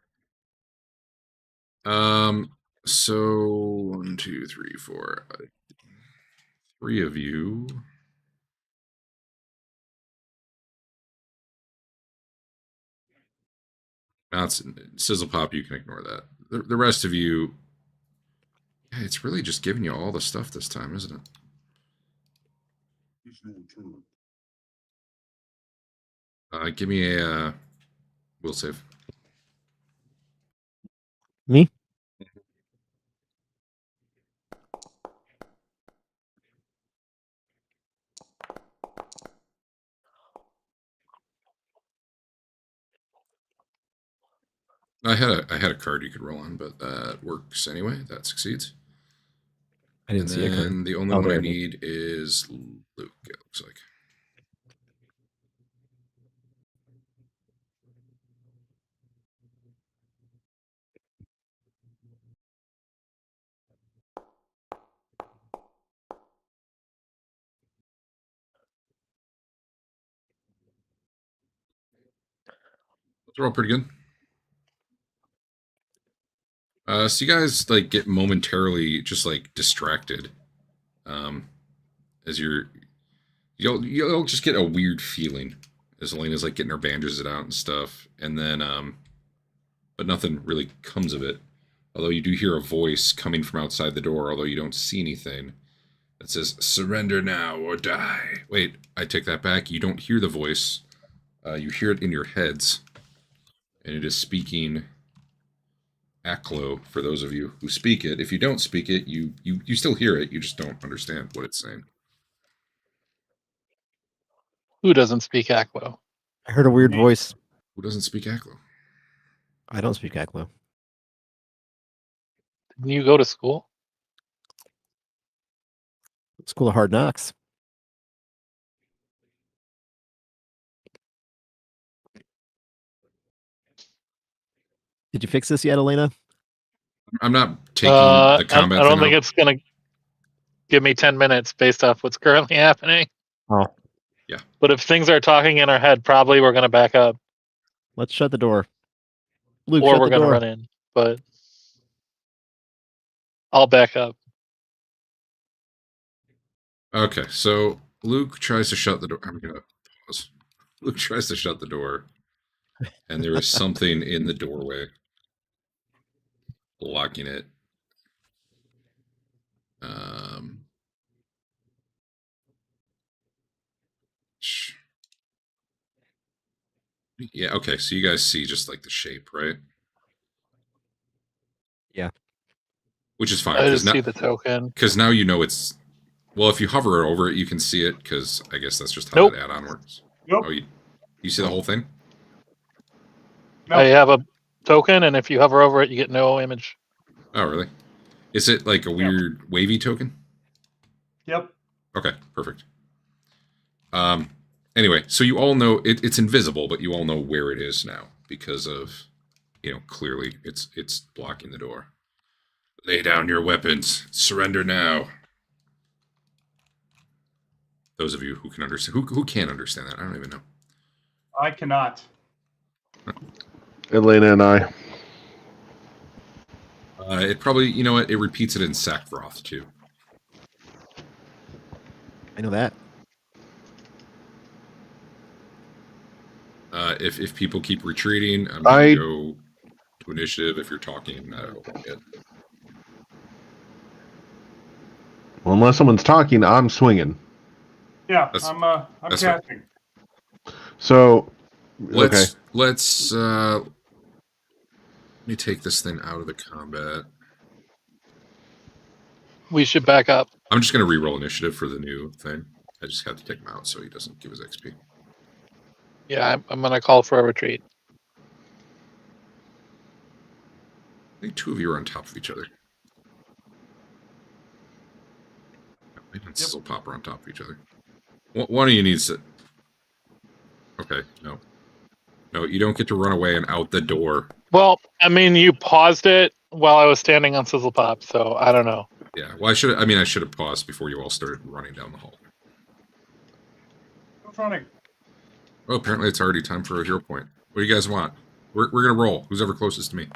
So 1, 2, 3, 4. 3 of you. That's Sizzlepop. You can ignore that. The rest of you. Yeah, it's really just giving you all the stuff this time, isn't it? Give me a will save. Me? I had a card you could roll on, but that works anyway. That succeeds. I didn't see a card. And the only one I need is Luke, it looks like. They're all pretty good. So you guys get momentarily just distracted. As you'll just get a weird feeling as Elena's getting her bandages out and stuff, and then but nothing really comes of it. Although you do hear a voice coming from outside the door, although you don't see anything. It says, "Surrender now or die." Wait, I take that back. You don't hear the voice. You hear it in your heads. And it is speaking Aklo for those of you who speak it. If you don't speak it, you still hear it. You just don't understand what it's saying. Who doesn't speak Aklo? I heard a weird voice. Who doesn't speak Aklo? I don't speak Aklo. Didn't you go to school? School of Hard Knocks. Did you fix this yet, Elena? I'm not taking the combat I don't thing think out. it's going to give me 10 minutes based off what's currently happening. Oh. Yeah. But if things are talking in our head, probably we're going to back up. Let's shut the door. Luke, Or shut we're the going to door. run in. But I'll back up. Okay, so Luke tries to shut the door. I'm going to pause. Luke tries to shut the door, and there is something in the doorway blocking it. Yeah, okay, so you guys see just the shape, right? Yeah. Which is fine. I just see the token. Because now you know it's... Well, if you hover over it, you can see it, because I guess that's just how Nope. that add-on works. Nope. Oh, you see the whole thing? No. I have a token, and if you hover over it, you get no image. Oh, really? Is it a weird wavy token? Yep. Okay, perfect. Anyway, so you all know it's invisible, but you all know where it is now because of, clearly it's blocking the door. Lay down your weapons. Surrender now. Those of you who can understand, who can't understand that, I don't even know. I cannot. Elena and I. It probably, you know what? It repeats it in Sackroth too. I know that. If people keep retreating, I'm gonna go to initiative. If you're talking, I don't get. Well, unless someone's talking, I'm swinging. Yeah, That's- I'm that's right. casting. So, Let's let me take this thing out of the combat. We should back up. I'm just gonna re-roll initiative for the new thing. I just had to take him out so he doesn't give his XP. Yeah, I'm gonna call for a retreat. I think two of you are on top of each other. Wait, and Sizzlepop are on top of each other. One of you needs to. Okay, no, you don't get to run away and out the door. Well, I mean, you paused it while I was standing on Sizzlepop, so I don't know. Yeah, well, I should have paused before you all started running down the hall. Who's running? Oh, apparently it's already time for a hero point. What do you guys want? We're gonna roll. Who's ever closest to me?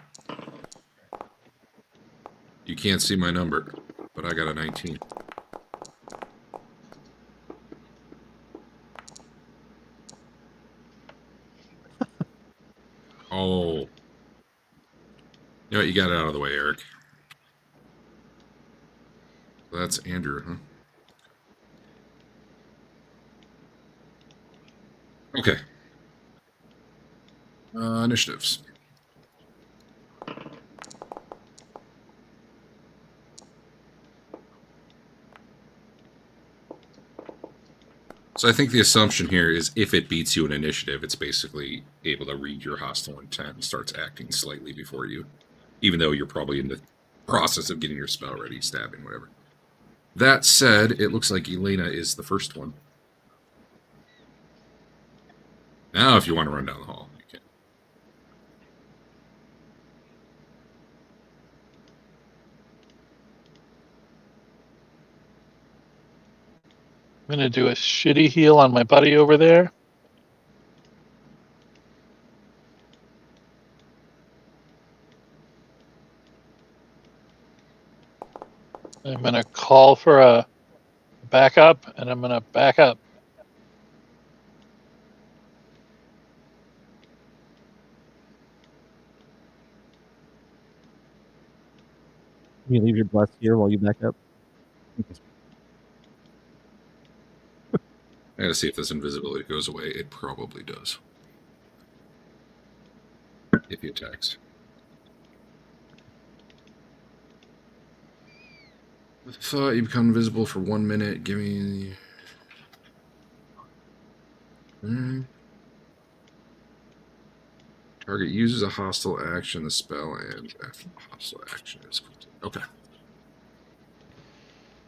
You can't see my number, but I got a 19. Oh. You know what? You got it out of the way, Eric. That's Andrew, huh? Okay. Initiatives. So I think the assumption here is if it beats you in initiative, it's basically able to read your hostile intent and starts acting slightly before you, even though you're probably in the process of getting your spell ready, stabbing, whatever. That said, it looks like Elena is the first one. Now, if you want to run down the hall, you can. I'm gonna do a shitty heal on my buddy over there. I'm gonna call for a backup, and I'm gonna back up. Can you leave your bless here while you back up? I gotta see if this invisibility goes away. It probably does. If he attacks. With thought, you become invisible for 1 minute. Give me. Target uses a hostile action, the spell, and after the hostile action is complete. Okay.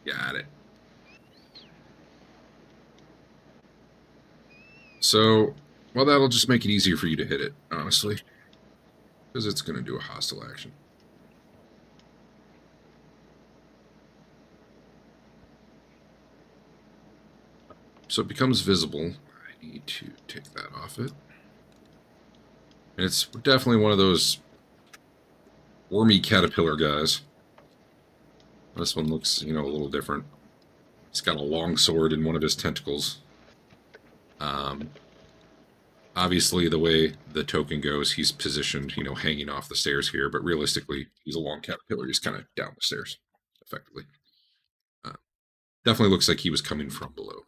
Got it. So, well, that'll just make it easier for you to hit it, honestly. Because it's going to do a hostile action. So it becomes visible. I need to take that off it. And it's definitely one of those wormy caterpillar guys. This one looks, a little different. He's got a long sword in one of his tentacles. Obviously, the way the token goes, he's positioned, hanging off the stairs here. But realistically, he's a long caterpillar. He's kind of down the stairs, effectively. Definitely looks like he was coming from below.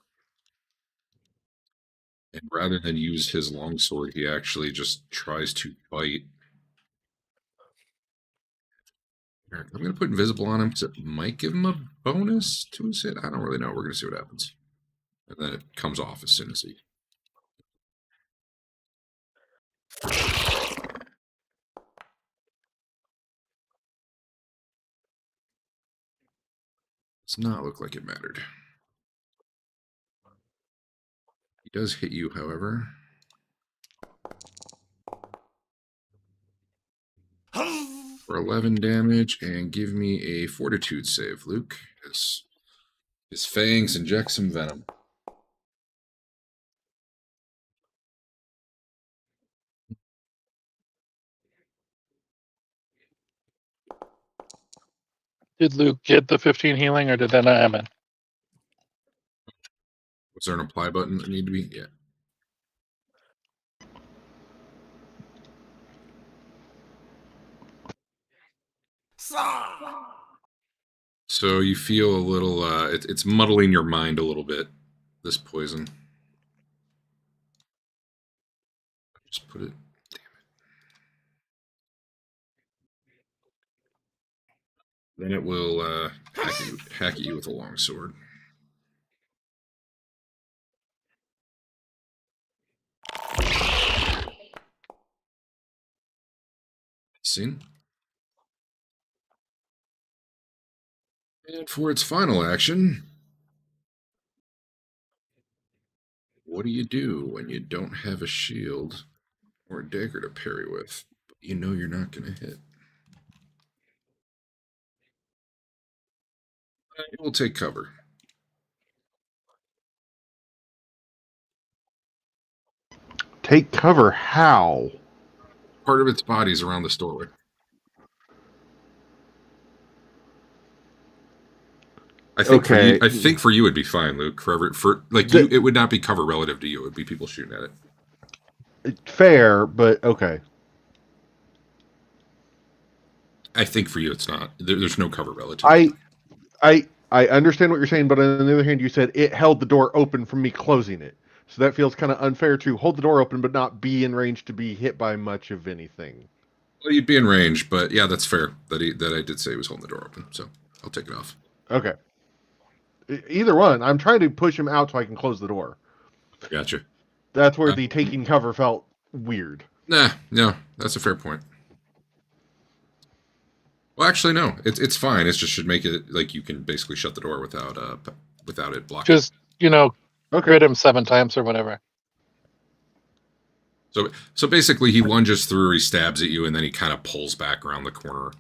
And rather than use his longsword, he actually just tries to bite. I'm going to put invisible on him because it might give him a bonus to his hit. I don't really know. We're going to see what happens. And then it comes off as soon as he... Does not look like it mattered. He does hit you, however. For 11 damage, and give me a fortitude save, Luke. His fangs inject some venom. Did Luke get the 15 healing, or did that not happen? Was there an apply button that need to be? Yeah. So you feel a little, it's muddling your mind a little bit, this poison. Just put it, then it will hack at you with a long sword. Seen? And for its final action, what do you do when you don't have a shield or a dagger to parry with, but you know you're not going to hit? It will take cover. Take cover? How? Part of its body's around this doorway. I think for you it'd be fine, Luke. It would not be cover relative to you. It would be people shooting at it. Fair, but okay. I think for you it's not. There's no cover relative. I understand what you're saying, but on the other hand, you said it held the door open from me closing it. So that feels kind of unfair to hold the door open but not be in range to be hit by much of anything. Well, you'd be in range, but yeah, that's fair. That I did say he was holding the door open, so I'll take it off. Okay. Either one. I'm trying to push him out so I can close the door. Gotcha. That's where the taking cover felt weird. No, that's a fair point. Well, actually, no. It's fine. It just should make it like you can basically shut the door without it blocking. Just, crit him 7 times or whatever. So basically, he lunges through, he stabs at you, and then he kind of pulls back around the corner,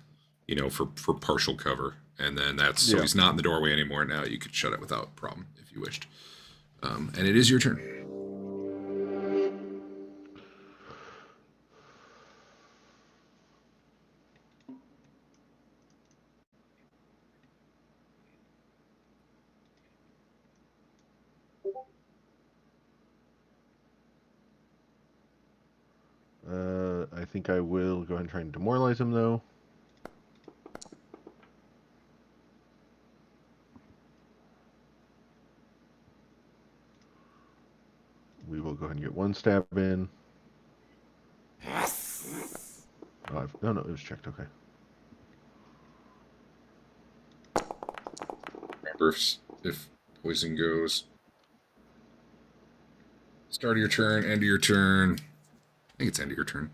for partial cover. And then so he's not in the doorway anymore. Now you could shut it without problem if you wished. And it is your turn. I think I will go ahead and try and demoralize him, though. We will go ahead and get 1 stab in. No, it was checked. Okay. Remember, if poison goes, start of your turn, end of your turn. I think it's end of your turn.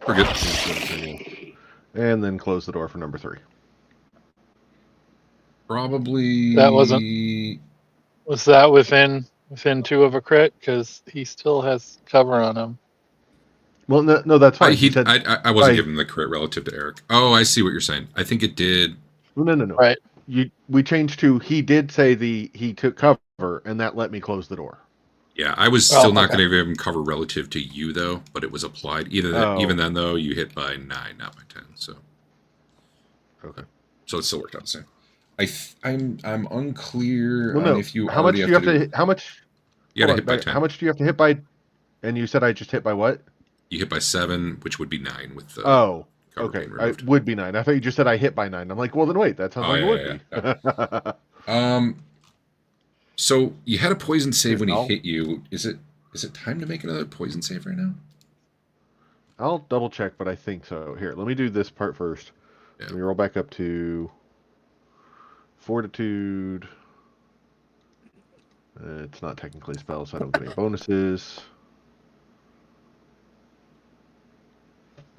We're good. And then close the door for number 3. Probably. That wasn't. Was that within 2 of a crit? Because he still has cover on him. Well, no, that's fine. I wasn't giving the crit relative to Eric. Oh, I see what you're saying. I think it did. No. Right. We changed to he did say he took cover, and that let me close the door. Yeah, I was still not going to give him cover relative to you, though, but it was applied. Even then, though, you hit by 9, not by 10. So. Okay. So it still worked out the same. I'm unclear on if you how much do you have to how much you got to hit by 10. How much do you have to hit by? And you said I just hit by what? You hit by 7, which would be 9 with the. Oh, okay. I would be 9. I thought you just said I hit by 9. I'm like, well, then wait. That sounds like it would be. So you had a poison save when he hit you. Is it time to make another poison save right now? I'll double check, but I think so. Here, let me do this part first. Yeah. Let me roll back up to Fortitude. It's not technically a spell, so I don't get any bonuses.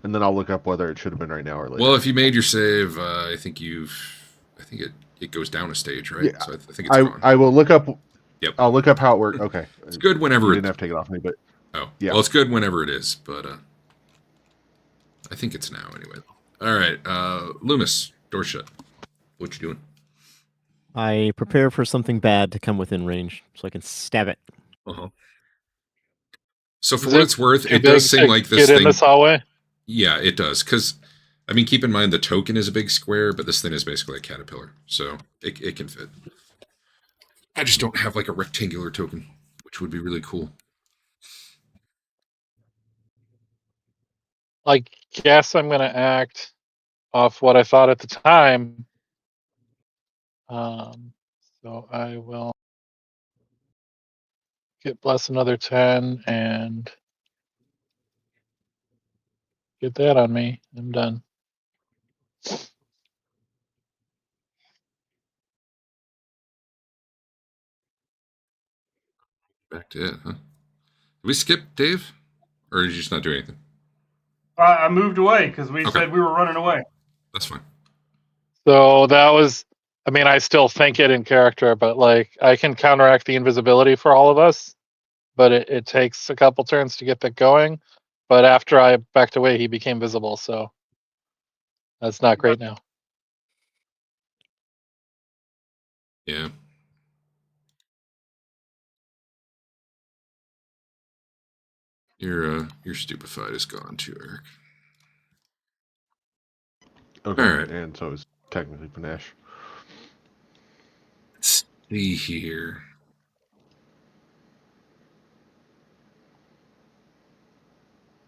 And then I'll look up whether it should have been right now or later. Well, if you made your save, I think it it goes down a stage, right? Yeah, So I think it's gone. I will look up. Yep. I'll look up how it worked. Okay. It's good whenever You it didn't have to take it off me, but Oh, yeah. well, it's good whenever it is, but I think it's now anyway. All right, Loomis, door shut. What you doing? I prepare for something bad to come within range so I can stab it. Uh-huh. So for Is what it it's worth, too it does big seem to like this get thing. in this hallway? Yeah, it does. Because, I mean, keep in mind the token is a big square, but this thing is basically a caterpillar, so it can fit. I just don't have like a rectangular token, which would be really cool. I guess I'm gonna act off what I thought at the time. So I will get bless another 10 and get that on me. I'm done. Back to it, huh? Did we skip Dave, or did you just not do anything? I moved away because we Okay. said we were running away. That's fine. So that was, I mean, I still think it in character, but like I can counteract the invisibility for all of us, but it takes a couple turns to get that going. But after I backed away, he became visible, so that's not great now. Yeah. Your stupefied is gone too, Eric. Okay. All right. And so is technically Panache. Let's see here.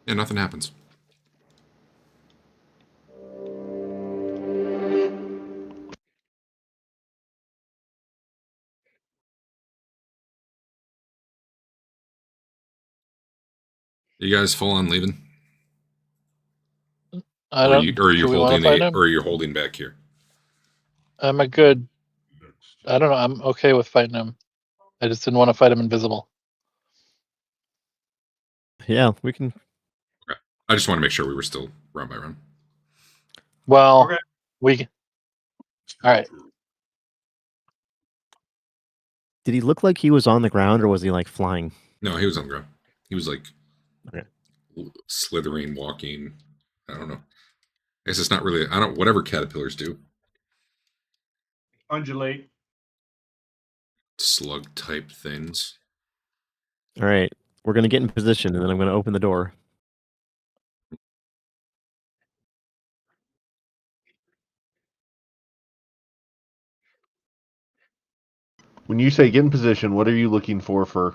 Yeah, nothing happens. You guys full on leaving? I Or don't. are you Do we want to holding fight him? or are you holding back here? I'm a good. I don't know. I'm okay with fighting him. I just didn't want to fight him invisible. Yeah, we can. Okay. I just want to make sure we were still round by round. Well, Okay. we. All right. Did he look like he was on the ground or was he like flying? No, he was on the ground. He was like Okay. slithering, walking. I don't know. I guess it's not really. I don't. Whatever caterpillars do. Undulate. Slug type things. All right. We're going to get in position and then I'm going to open the door. When you say get in position, what are you looking for?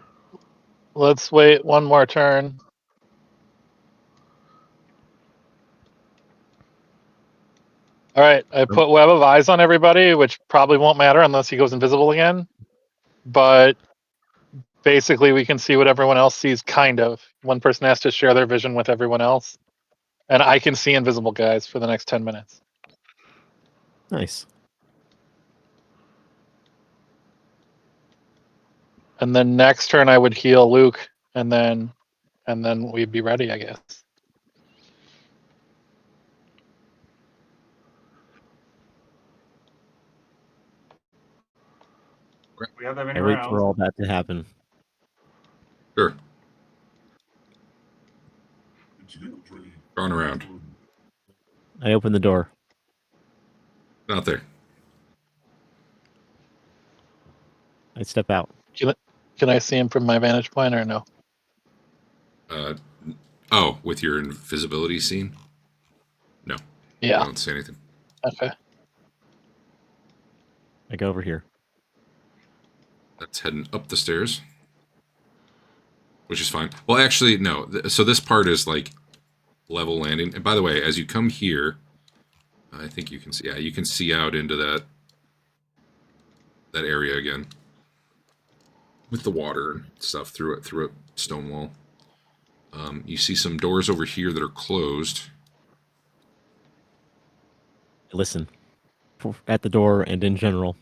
Let's wait one more turn. All right. I put web of eyes on everybody, which probably won't matter unless he goes invisible again. But basically, we can see what everyone else sees. Kind of. One person has to share their vision with everyone else, and I can see invisible guys for the next 10 minutes. Nice. And then next turn, I would heal Luke, and then we'd be ready, I guess. We have that many I wait for rounds. all that to happen. Sure. Going around. I open the door. Not there. I step out. Can I see him from my vantage point or no? Oh, with your invisibility scene? No. Yeah. I don't see anything. Okay. I go over here. That's heading up the stairs. Which is fine. Well, actually, no. So this part is like level landing. And by the way, as you come here, I think you can see. Yeah, you can see out into that area again with the water and stuff through a stone wall. You see some doors over here that are closed. I listen. At the door and in general.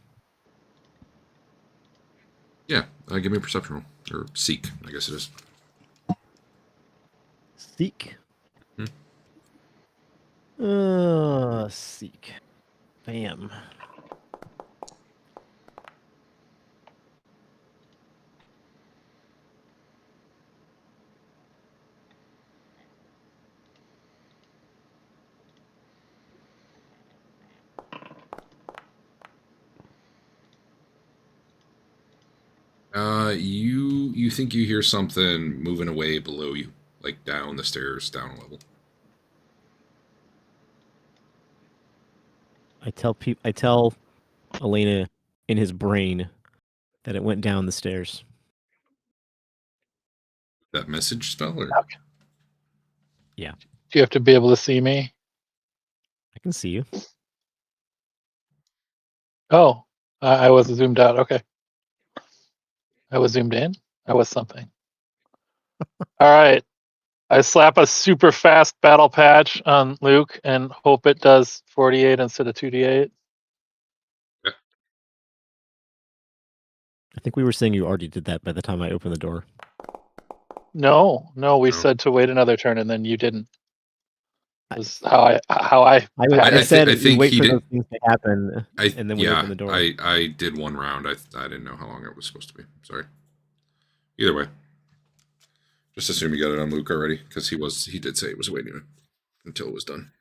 Yeah, give me a perception roll or seek. I guess it is. Seek. Hmm. Seek. Bam. You think you hear something moving away below you, like down the stairs, down a level. I tell Elena in his brain that it went down the stairs. That message spell, or Yeah, Do you have to be able to see me? I can see you. Oh, I was zoomed out. Okay. I was zoomed in. I was something. All right. I slap a super fast battle patch on Luke and hope it does 48 instead of 2d8. I think we were saying you already did that by the time I opened the door. No, we No. said to wait another turn and then you didn't. Was how I I said I you think wait he for did- those things to happen, I and then we open the door. I did one round. I didn't know how long it was supposed to be. Sorry. Either way, just assume you got it on Luke already, because he did say he was waiting until it was done.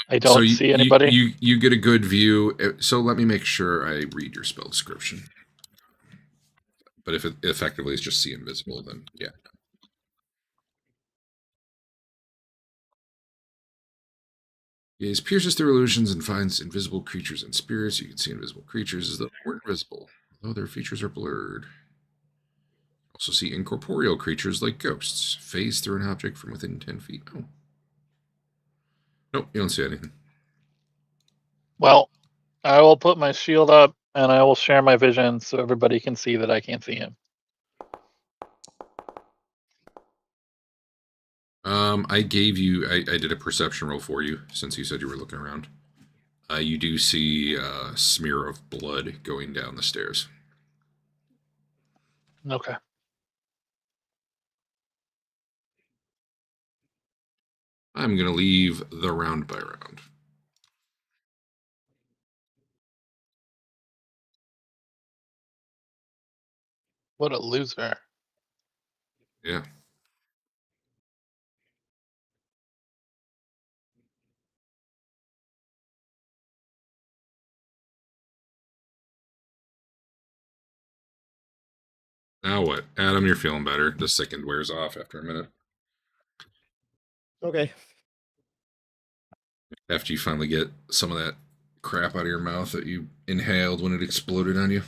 I don't see anybody. You get a good view. So let me make sure I read your spell description. But if it effectively is just see invisible, then yeah. It pierces through illusions and finds invisible creatures and spirits. You can see invisible creatures as though they weren't visible, although their features are blurred. Also see incorporeal creatures like ghosts phase through an object from within 10 feet. Oh. Nope, you don't see anything. Well, I will put my shield up and I will share my vision so everybody can see that I can't see him. I did a perception roll for you since you said you were looking around. You do see a smear of blood going down the stairs. Okay. I'm going to leave the round by round. What a loser. Yeah. Now what? Adam, you're feeling better. The sickened wears off after a minute. Okay. After you finally get some of that crap out of your mouth that you inhaled when it exploded on you.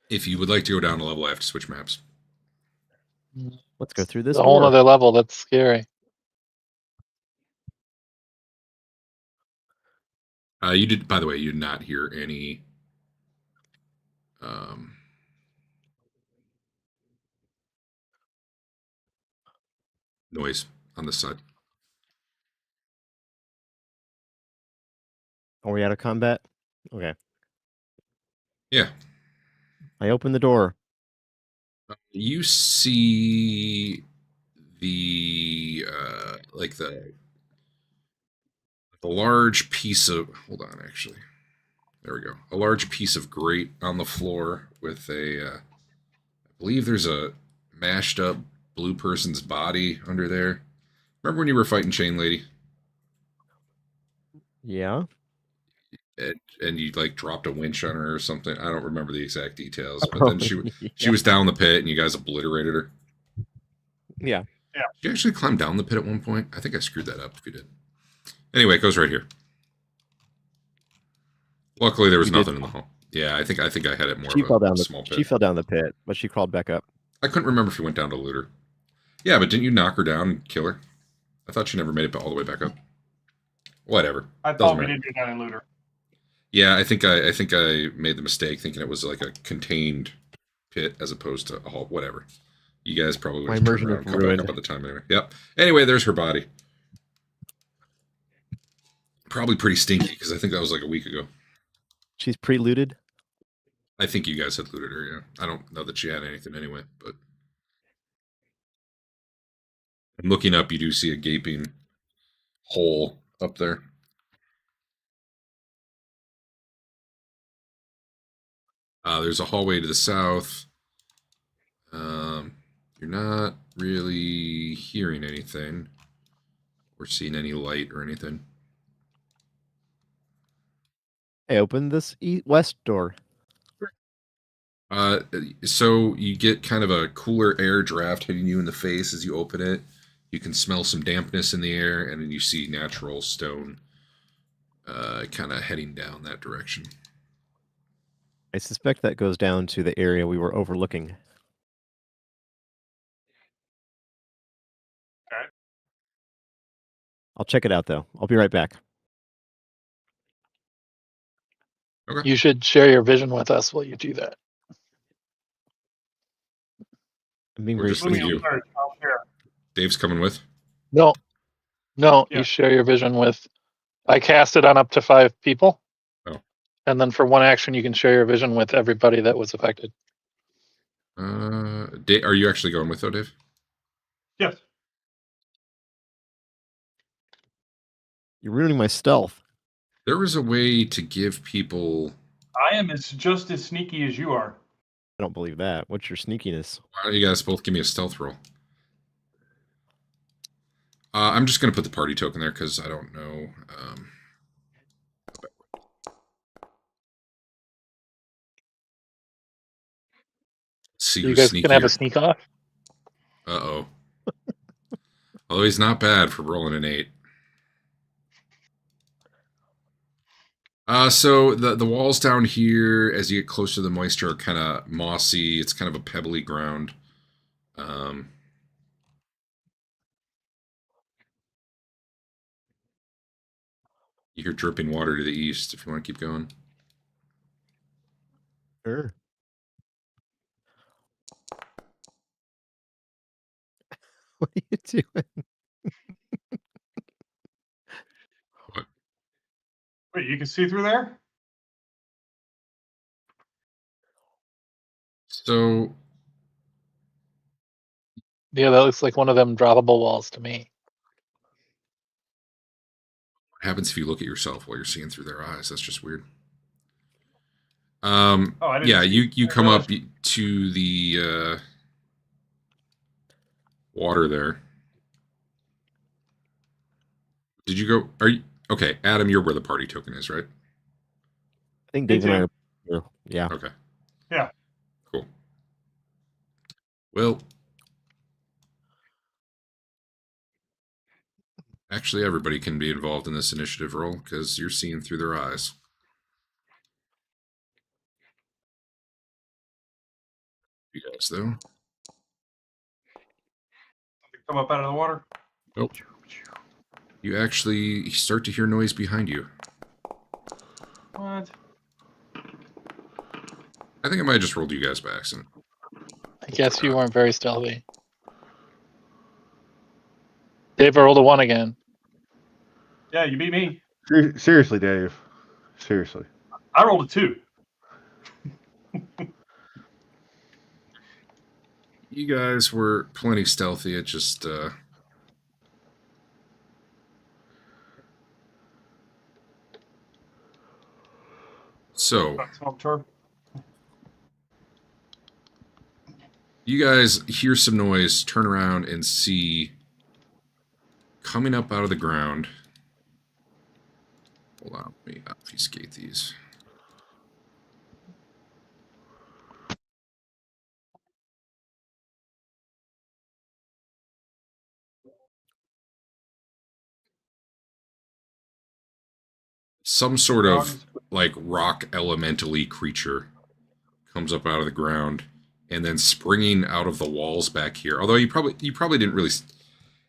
If you would like to go down a level, I have to switch maps. Let's go through this The whole door. other level. That's scary. You did, by the way, you did not hear any noise on this side. Are we out of combat? Okay. Yeah. I open the door. You see the like the large piece of, hold on, actually, there we go, a large piece of grate on the floor with I believe there's a mashed up blue person's body under there. Remember when you were fighting Chain Lady Yeah. and you like dropped a winch on her or something? I don't remember the exact details, but then she was down the pit and you guys obliterated her. Yeah. Yeah. Did you actually climb down the pit at one point? I think I screwed that up if you did. Anyway, it goes right here. Luckily, there was nothing in the hole. Yeah, I think I had it more She fell of down a the small pit. She fell down the pit, but she crawled back up. I couldn't remember if you went down to loot her. Yeah, but didn't you knock her down and kill her? I thought she never made it all the way back up. Whatever. I thought we did do that in Looter. Yeah, I think I made the mistake thinking it was like a contained pit as opposed to a hole. Whatever. You guys probably would My have turned immersion around of and come back ruined. up at the time anyway. Yep. Anyway, there's her body. Probably pretty stinky because I think that was like a week ago. She's pre-looted. I think you guys had looted her, yeah. I don't know that she had anything anyway, but I'm looking up, you do see a gaping hole up there. There's a hallway to the south. You're not really hearing anything or seeing any light or anything. I opened this west door. So you get kind of a cooler air draft hitting you in the face as you open it. You can smell some dampness in the air, and then you see natural stone kind of heading down that direction. I suspect that goes down to the area we were overlooking. Okay. I'll check it out, though. I'll be right back. Okay. You should share your vision with us while you do that. I'm being Or very just with Loomys, you. I'll share. Dave's coming with. No, Yeah. you share your vision with. I cast it on up to 5 people. Oh. And then for one action, you can share your vision with everybody that was affected. Are you actually going with though, Dave? Yes. You're ruining my stealth. There was a way to give people. I am just as sneaky as you are. I don't believe that. What's your sneakiness? Why don't you guys both give me a stealth roll? I'm just going to put the party token there because I don't know. See You who's guys can have a sneakier. sneak off. Uh-oh. Although he's not bad for rolling an 8. So the walls down here, as you get closer to the moisture, are kind of mossy. It's kind of a pebbly ground. You hear dripping water to the east if you want to keep going. Sure. What are you doing? What? Wait, you can see through there? So Yeah, that looks like one of them droppable walls to me. what happens if you look at yourself while you're seeing through their eyes? That's just weird. I didn't Yeah, see- you I come up realized- to the water there. Did you go? Are you okay, Adam? You're where the party token is, right? I think Me Dave and I too. are. Yeah. Okay. Yeah. Cool. Well, actually, everybody can be involved in this initiative roll because you're seeing through their eyes. You guys, though. Come up out of the water. Nope. You actually start to hear noise behind you. What? I think I might have just rolled you guys by accident. I guess you weren't very stealthy. Dave, I rolled a 1 again. Yeah, you beat me. Seriously, Dave. Seriously. I rolled a 2. You guys were plenty stealthy. It just so you guys hear some noise, turn around and see coming up out of the ground. Hold on, let me obfuscate these. Some sort of like rock elementally creature comes up out of the ground and then springing out of the walls back here. Although you probably didn't really,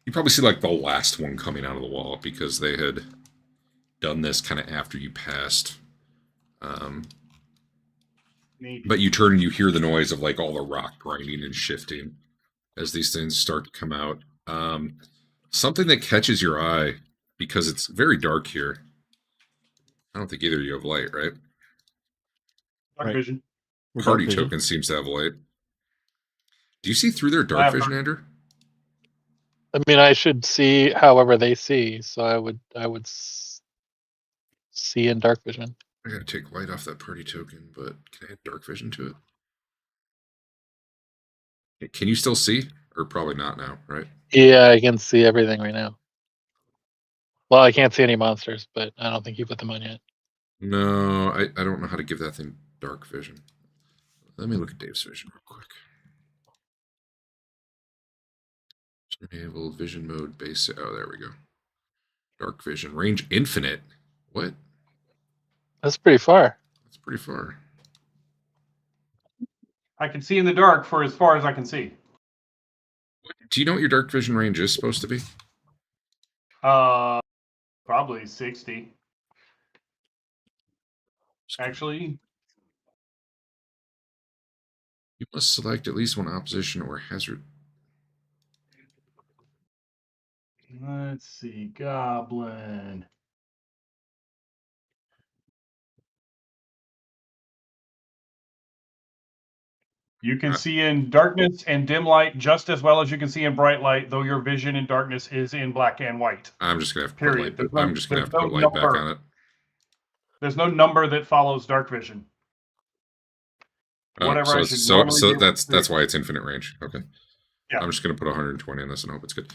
you probably see like the last one coming out of the wall because they had done this kind of after you passed. But you turn and you hear the noise of like all the rock grinding and shifting as these things start to come out. Something that catches your eye because it's very dark here. I don't think either of you have light, right? Dark Right. vision. Party token seems to have light. Do you see through their dark vision, Andrew? I mean, I should see however they see, so I would see in dark vision. I gotta take light off that party token, but can I add dark vision to it? Can you still see? Or probably not now, right? Yeah, I can see everything right now. Well, I can't see any monsters, but I don't think you put them on yet. No, I don't know how to give that thing dark vision. Let me look at Dave's vision real quick. Enable vision mode base. Oh, there we go. Dark vision range infinite. What? That's pretty far. That's pretty far. I can see in the dark for as far as I can see. Do you know what your dark vision range is supposed to be? Probably 60. Actually, You must select at least one opposition or hazard. let's see. Goblin. You can see in darkness and dim light just as well as you can see in bright light, though your vision in darkness is in black and white. I'm just gonna have to put Period. light. I'm just gonna have to put light back number. on it. There's no number that follows dark vision. Whatever so I it's- should so normally so be able that's to do. that's why it's infinite range. Okay. Yeah. I'm just gonna put 120 on this and hope it's good.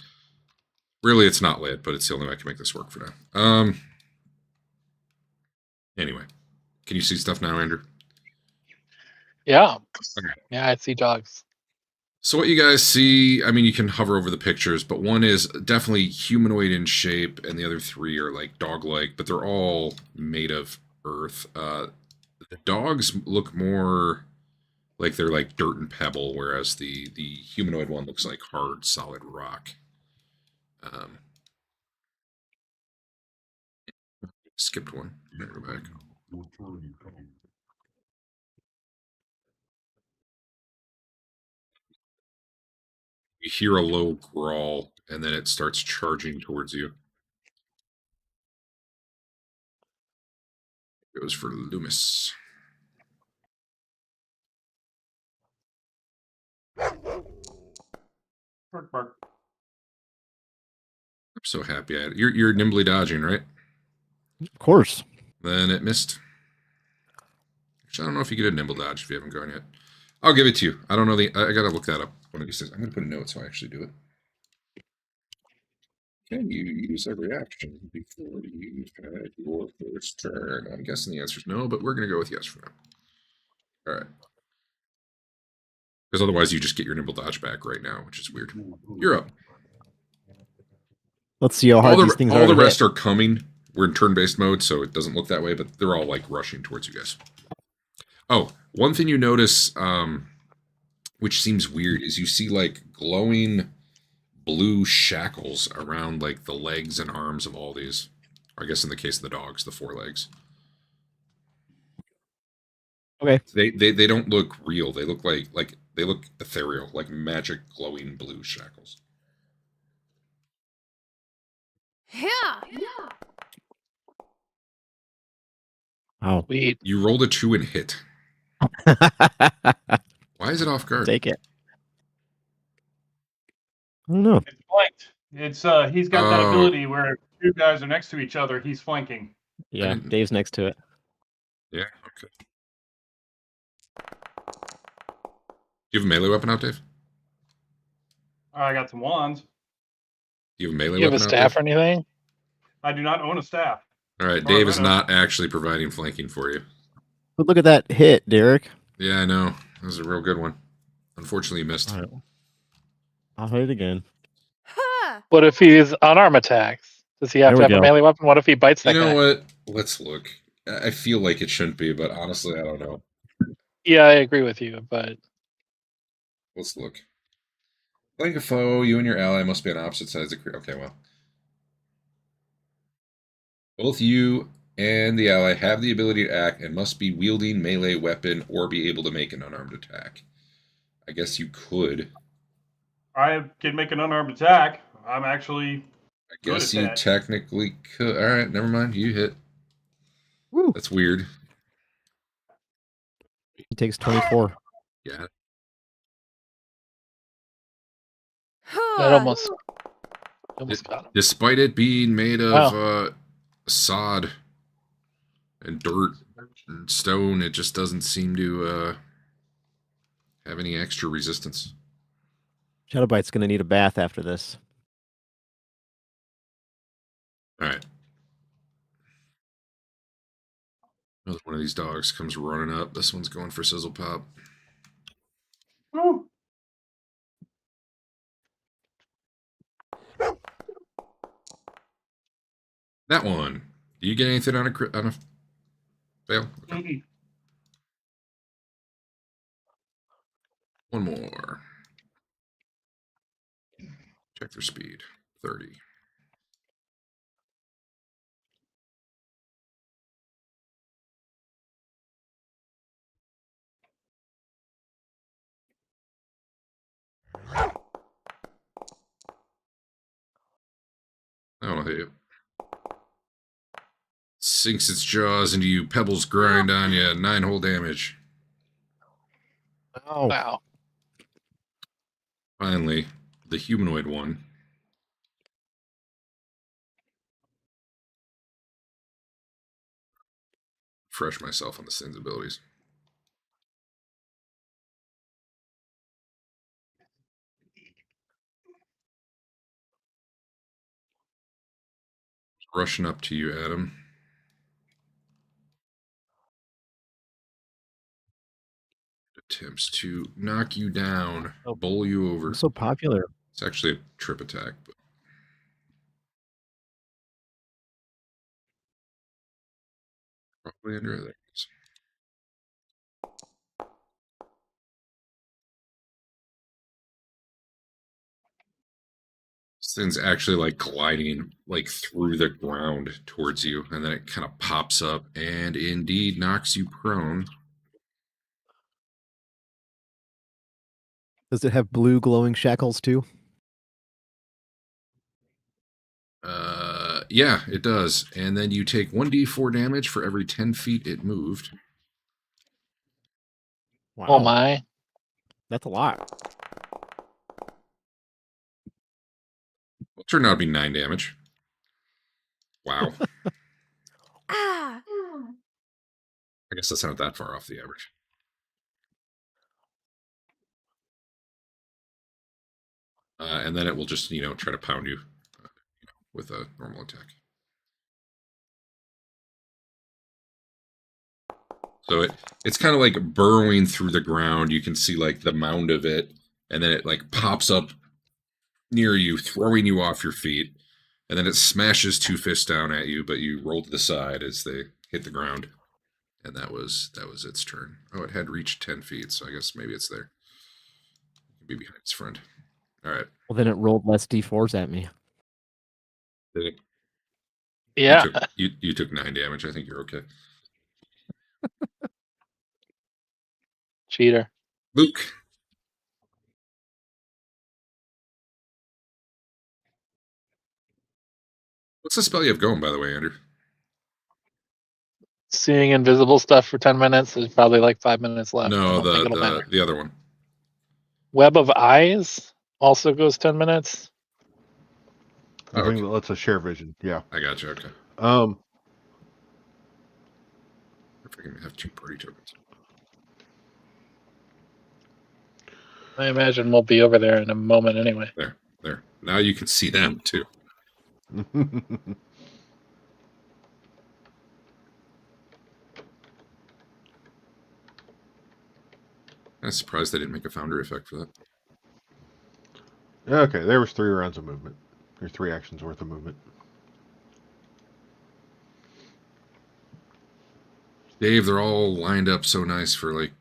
Really, it's not lit, but it's the only way I can make this work for now. Anyway, can you see stuff now, Andrew? Yeah. Okay. Yeah, I see dogs. So what you guys see, I mean, you can hover over the pictures, but one is definitely humanoid in shape, and the other three are like dog-like, but they're all made of earth. The dogs look more like they're like dirt and pebble, whereas the humanoid one looks like hard, solid rock. Skipped one. Go back. You hear a low growl, and then it starts charging towards you. It goes for Loomys. Bark, bark. I'm so happy. You're nimbly dodging, right? Of course. Then it missed. Actually, I don't know if you get a nimble dodge if you haven't gone yet. I'll give it to you. I don't know I gotta look that up one of these days. I'm gonna put a note so I actually do it. Can you use a reaction before you've had your first turn? I'm guessing the answer is no, but we're gonna go with yes for now. Alright. Because otherwise you just get your nimble dodge back right now, which is weird. You're up. Let's see how hard these things are. All the to rest hit. are coming. We're in turn-based mode, so it doesn't look that way, but they're all like rushing towards you guys. Oh, one thing you notice, which seems weird, is you see like glowing blue shackles around like the legs and arms of all these. I guess in the case of the dogs, the forelegs. Okay. They don't look real. They look like they look ethereal, like magic glowing blue shackles. Yeah. Wow. Sweet. You rolled a 2 and hit. Why is it off guard? Take it. I don't know. It's flanked. It's he's got that ability where if two guys are next to each other, he's flanking. Yeah, Dave's next to it. Yeah, okay. Do you have a melee weapon out, Dave? I got some wands. Do you have a melee You have weapon a out, staff Dave? or anything? I do not own a staff. All right, Dave is not actually providing flanking for you. But look at that hit, Derek. Yeah, I know. That was a real good one. Unfortunately, you missed. All right. I'll hit it again. What if he's unarmed attacks? Does he have to There we have a go. melee weapon? What if he bites You that know guy? what? Let's look. I feel like it shouldn't be, but honestly, I don't know. Yeah, I agree with you, but Let's look. Flank a foe, you and your ally must be on opposite sides of... Okay, well. Both you and the ally have the ability to act and must be wielding melee weapon or be able to make an unarmed attack. I guess you could. I can make an unarmed attack. I'm actually I good guess at you that. technically could. All right, never mind. You hit. Woo. That's weird. He takes 24. Yeah. that almost got him. Despite it being made of sod and dirt and stone, it just doesn't seem to have any extra resistance. Shadowbite's going to need a bath after this. All right. Another one of these dogs comes running up. This one's going for Sizzlepop. Woo. That one. Do you get anything on a fail? Okay. Mhm. One more. Check their speed. 30. That'll hit you. Sinks its jaws into you. Pebbles grind on you. 9 whole damage. Oh, Wow. Finally, the humanoid one. Refresh myself on the Sin's abilities. Rushing up to you, Adam. Attempts to knock you down, Oh. bowl you over. I'm so popular. It's actually a trip attack, but probably under there. This thing's actually like gliding like through the ground towards you, and then it kind of pops up and indeed knocks you prone. Does it have blue glowing shackles too? Yeah, it does. And then you take 1d4 damage for every 10 feet it moved. Wow, Oh my. that's a lot. Well, it turned out to be 9 damage. Wow. Ah! I guess that's not that far off the average. And then it will just, try to pound you with a normal attack. So it's kind of like burrowing through the ground. You can see like the mound of it, and then it like pops up near you, throwing you off your feet, and then it smashes 2 fists down at you, but you roll to the side as they hit the ground. And that was its turn. Oh, it had reached 10 feet, so I guess maybe it's there. Be behind its friend. All right. Well, then it rolled less d4s at me. Did it? Yeah. You took 9 damage. I think you're okay. Cheater. Luke. What's the spell you have going, by the way, Andrew? Seeing invisible stuff for 10 minutes. There's probably like 5 minutes left. I No, don't think it'll matter. the other one. Web of Eyes also goes 10 minutes. The Oh, thing okay. that lets us share vision. Yeah. I got you. Okay. If I can have 2 party tokens. I imagine we'll be over there in a moment anyway. There. Now you can see them too. I'm surprised they didn't make a founder effect for that. Okay, there was 3 rounds of movement. Or 3 actions worth of movement. Dave, they're all lined up so nice for like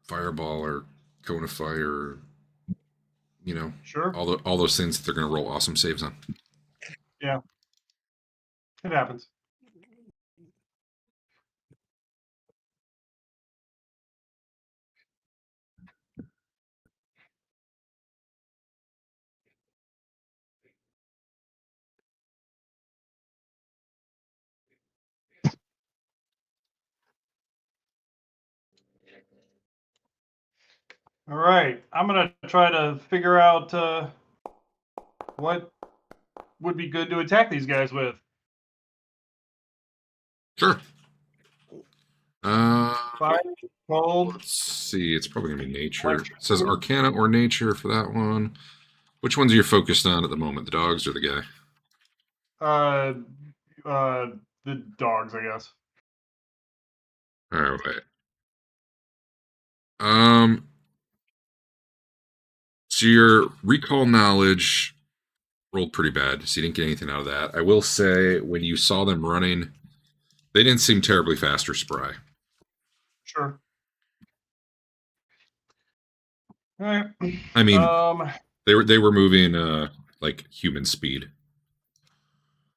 fireball or cone of fire, or, Sure. all those things that they're going to roll awesome saves on. Yeah. It happens. All right. I'm going to try to figure out what would be good to attack these guys with. Sure. Fire, cold. Let's see. It's probably going to be nature. It says Arcana or nature for that one. Which ones are you focused on at the moment? The dogs or the guy? The dogs, I guess. All right. So your recall knowledge rolled pretty bad, so you didn't get anything out of that. I will say, when you saw them running, they didn't seem terribly fast or spry. Sure. All right. I mean, they were moving like human speed,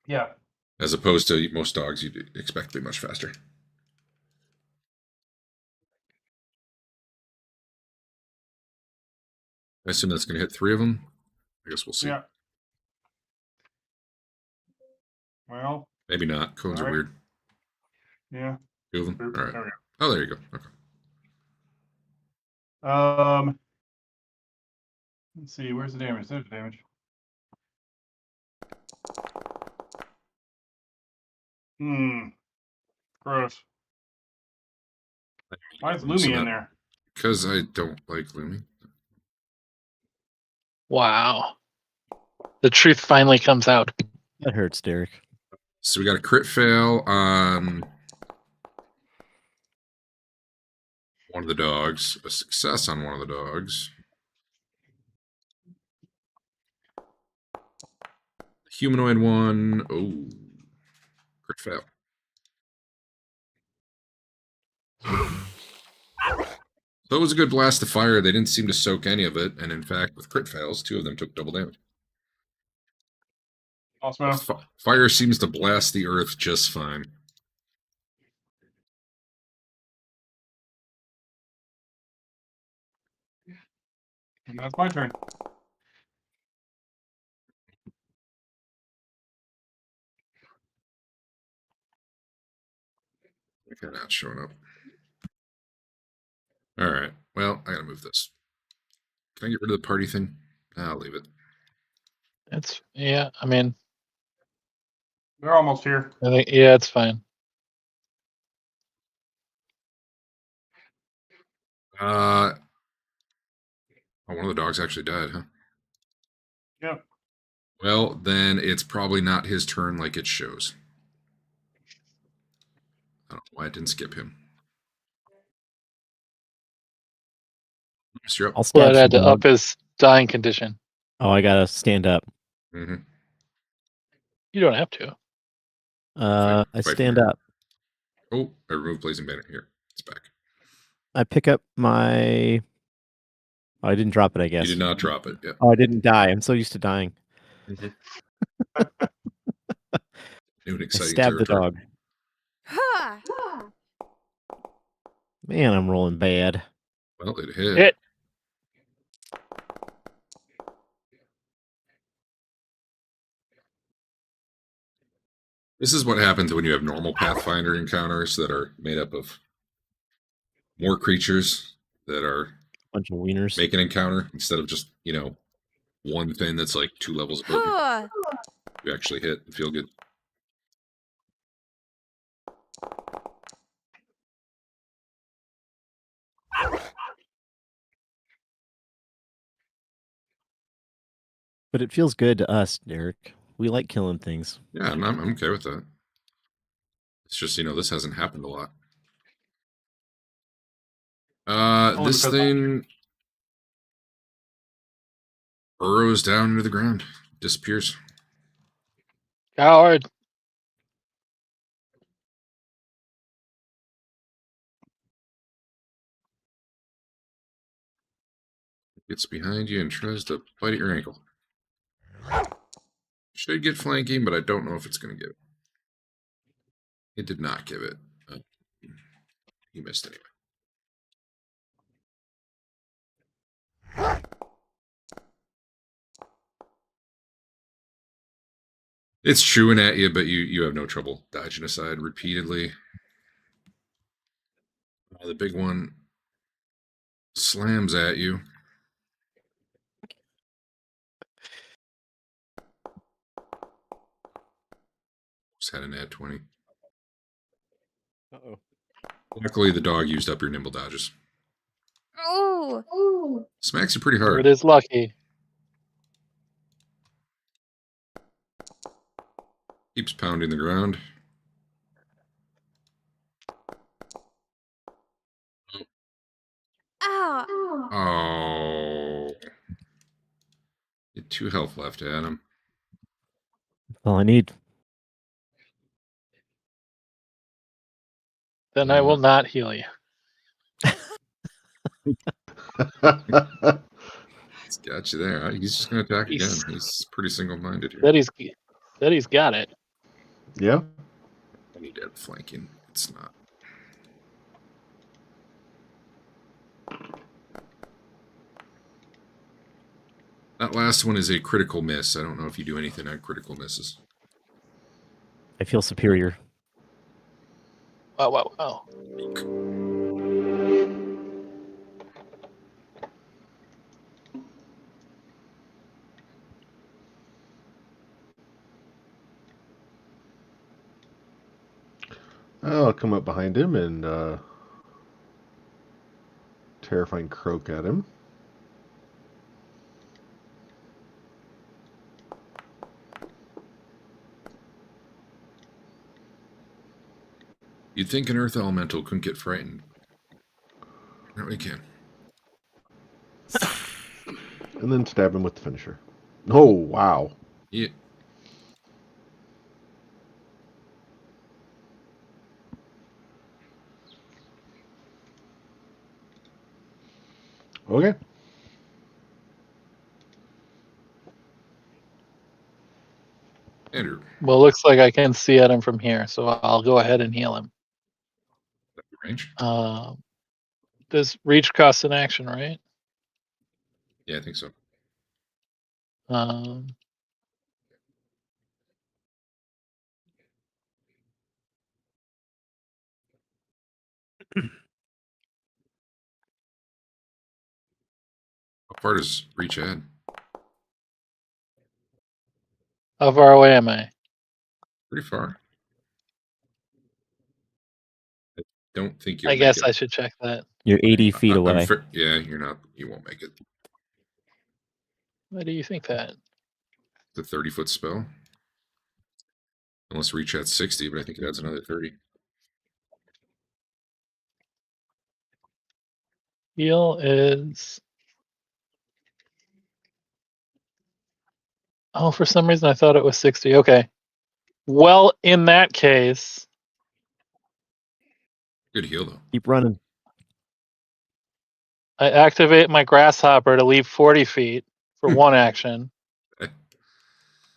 Yeah. as opposed to most dogs you'd expect to be much faster. I assume that's going to hit 3 of them. I guess we'll see. Yeah. Well, Maybe not. Cones are Alright. weird. yeah. 2 of them. There All right. we go. Oh, there you go. Okay. Let's see. Where's the damage? There's the damage. Gross. Why is Loomy in there? Because I don't like Loomy. Wow. The truth finally comes out. That hurts, Derek. So we got a crit fail on one of the dogs, a success on one of the dogs. The humanoid one, oh, crit fail. So it was a good blast of fire. They didn't seem to soak any of it, and in fact, with crit fails, 2 of them took double damage. Awesome. Fire seems to blast the earth just fine. And that's my turn. Okay, not showing up. All right. Well, I gotta move this. Can I get rid of the party thing? I'll leave it. It's yeah. I mean, They're almost here. I think yeah, it's fine. Oh, one of the dogs actually died, huh? Yep. Well, then it's probably not his turn like it shows. I don't know why it didn't skip him. You're up. I'll stab Blood had to some up dog. his dying condition. Oh, I gotta stand up. Mm-hmm. You don't have to. I Fight stand fire. up. Oh, I removed Blazing Banner. Here, it's back. I pick up my. Oh, I didn't drop it, I guess. You did not drop it. Yeah. Oh, I didn't die. I'm so used to dying. New and I exciting stabbed the territory. dog. Ha! Man, I'm rolling bad. Well, it hit. Hit. This is what happens when you have normal Pathfinder encounters that are made up of more creatures that are Bunch of wieners. make an encounter instead of just, one thing that's like 2 levels above you. Ha! You actually hit and feel good. But it feels good to us, Derek. We like killing things. Yeah, I'm okay with that. It's just, this hasn't happened a lot. This because- thing burrows down into the ground, disappears. Coward. Gets behind you and tries to bite at your ankle. Should get flanking, but I don't know if it's going to give it. It did not give it. He missed anyway. It's chewing at you, but you have no trouble dodging aside repeatedly. The big one slams at you. Just had an ad 20. Uh-oh. Luckily, the dog used up your nimble dodges. Oh! Smacks you pretty It hard. is lucky. Keeps pounding the ground. Ah. Oh. You had 2 health left, Adam. That's all I need. Then I will not heal you. He's got you there. He's just going to attack again. He's- He's pretty single-minded here. That he's got it. Yeah. I need to add flanking. It's not. That last one is a critical miss. I don't know if you do anything on critical misses. I feel superior. Wow. I'll come up behind him and terrifying croak at him. You'd think an earth elemental couldn't get frightened. Apparently can. And then stab him with the finisher. Oh, wow. Yeah. Okay. Andrew. Well, looks like I can see at him from here, so I'll go ahead and heal him. Range? Does reach cost an action, right? Yeah, I think so. How far does reach add? How far away am I? Pretty far. I don't think you'll I make guess it. I should check that. You're 80 feet away. Yeah, you're not. You won't make it. Why do you think that? The 30-foot spell. Unless reach at 60, but I think it adds another 30. Heal is... Oh, for some reason I thought it was 60. Okay. Well, in that case, Good heal, though. Keep running. I activate my grasshopper to leave 40 feet for one action. Okay.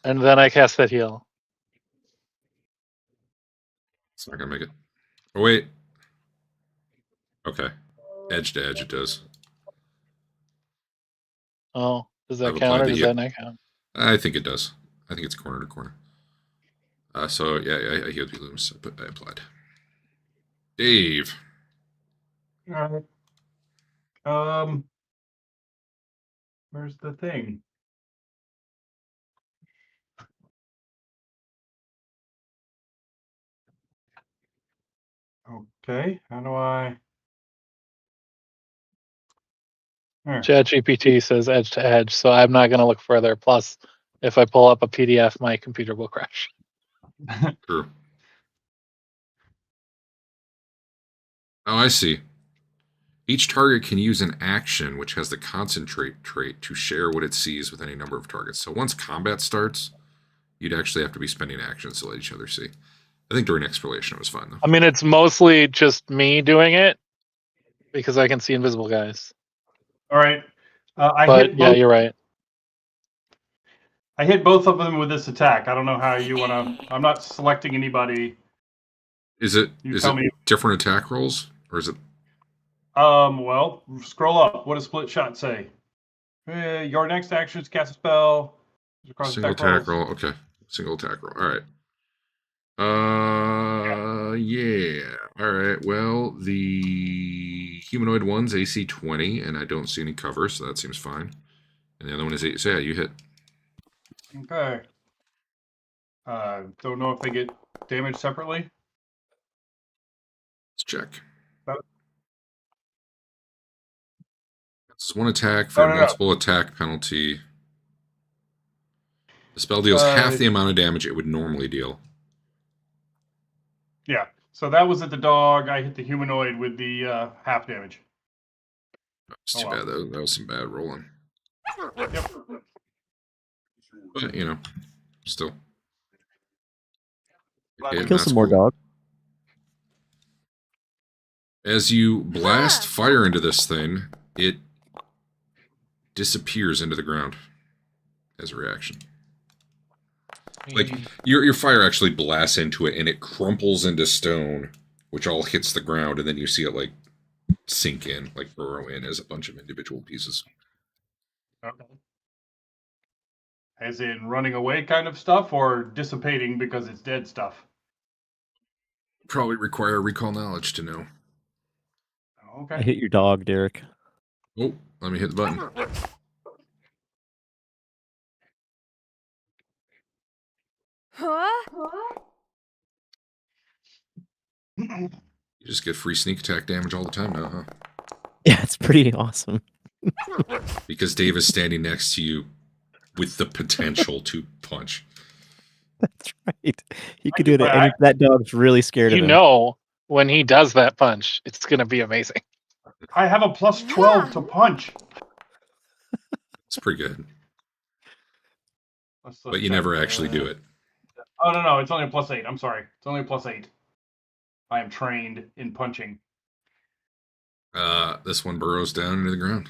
And then I cast that heal. It's not going to make it. Oh, wait. Okay. Edge to edge, it does. Oh, does that I've count applied or the does heal. that not count? I think it does. I think it's corner to corner. So, yeah, I healed you, Loomys. I applied. Dave. All right. Where's the thing? Okay, how do I? There. ChatGPT says edge to edge, so I'm not going to look further. Plus, if I pull up a PDF, my computer will crash. True. Oh, I see. Each target can use an action which has the concentrate trait to share what it sees with any number of targets. So once combat starts, you'd actually have to be spending actions to let each other see. I think during exploration it was fine, though. I mean, it's mostly just me doing it because I can see invisible guys. All right. I But hit yeah, both, you're right. I hit both of them with this attack. I don't know how you want to. I'm not selecting anybody. Is it tell me. different attack rolls, or is it? Well, scroll up. What does split shot say? Your next action is cast a spell. Single attack roll. Okay. Single attack roll. All right. Yeah. All right. Well, the humanoid one's AC 20, and I don't see any cover, so that seems fine. And the other one is 8. So yeah, you hit. Okay. Don't know if they get damaged separately. Let's check. Oh. It's one attack for multiple attack penalty. The spell deals half the amount of damage it would normally deal. Yeah. So that was at the dog. I hit the humanoid with the half damage. It's too bad though. That was some bad rolling. Yep. But you know, still. Kill some more dog. As you blast fire into this thing, it disappears into the ground as a reaction. Like your fire actually blasts into it and it crumples into stone, which all hits the ground, and then you see it like sink in, like burrow in as a bunch of individual pieces. Okay. As in running away kind of stuff, or dissipating because it's dead stuff? Probably require recall knowledge to know. I Okay. hit your dog, Derek. Oh, let me hit the button. Huh? You just get free sneak attack damage all the time now, huh? Yeah, it's pretty awesome. Because Dave is standing next to you with the potential to punch. That's right. He could do it. And that dog's really scared of You him. know, when he does that punch, it's going to be amazing. I have a plus 12 to punch. It's pretty good. Let's But you check. never actually do it. Oh, no, it's only a plus 8. I'm sorry. It's only a plus 8. I am trained in punching. This one burrows down into the ground.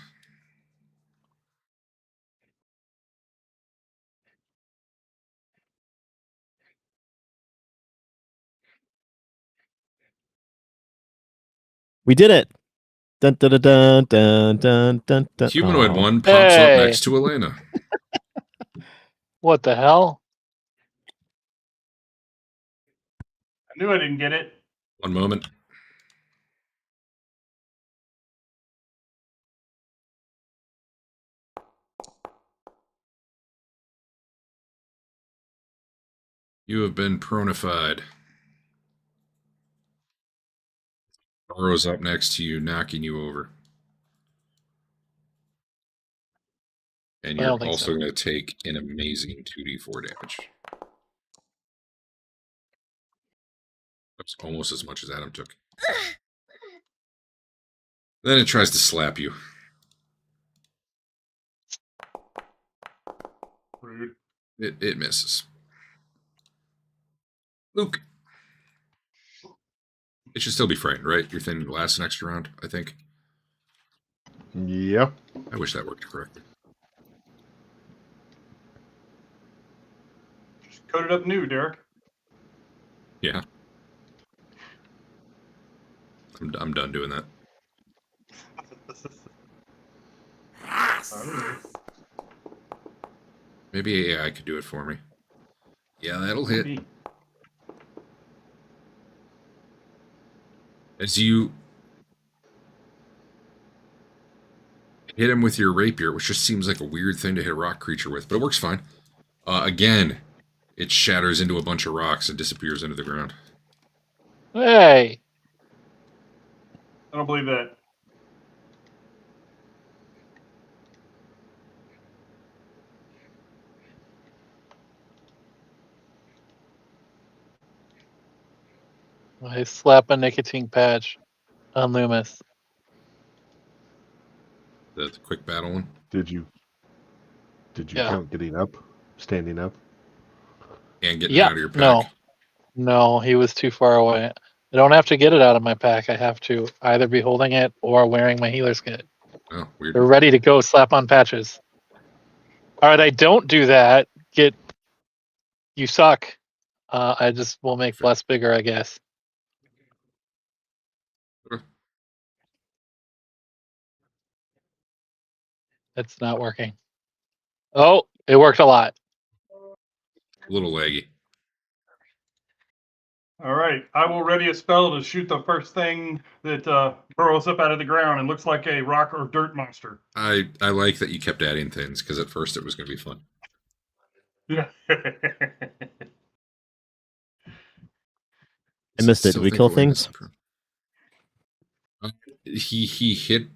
We did it. Dun, dun, dun, dun, dun, dun, dun, dun. Humanoid Oh. one pops up Hey. next to Elena. What the hell? I knew I didn't get it. One moment. You have been pronified. Burrows up next to you, knocking you over. And I you're don't think also so. going to take an amazing 2d4 damage. That's almost as much as Adam took. Then it tries to slap you. Rude. It misses. Luke. It should still be frightened, right? Your thing lasts an extra round, I think. Yeah. I wish that worked correctly. Just coded up new, Derek. Yeah. I'm done doing that. Maybe AI could do it for me. Yeah, that'll hit. Maybe. As you hit him with your rapier, which just seems like a weird thing to hit a rock creature with, but it works fine. Again, it shatters into a bunch of rocks and disappears into the ground. Hey. I don't believe that. I slap a nicotine patch on Loomys. The quick battle one. Did you Yeah. count getting up, standing up? And getting Yeah, out of your pack. No, he was too far away. I don't have to get it out of my pack. I have to either be holding it or wearing my healer's kit. Oh, weird. They're ready to go slap on patches. All right, I don't do that. You suck. I just will make Fair. less bigger, I guess. Okay. It's not working. Oh, it worked a lot. A little laggy. All right. I will ready a spell to shoot the first thing that burrows up out of the ground and looks like a rock or dirt monster. I like that you kept adding things, because at first it was going to be fun. Yeah. I missed it. Still Did we think kill Elena's things? He hit.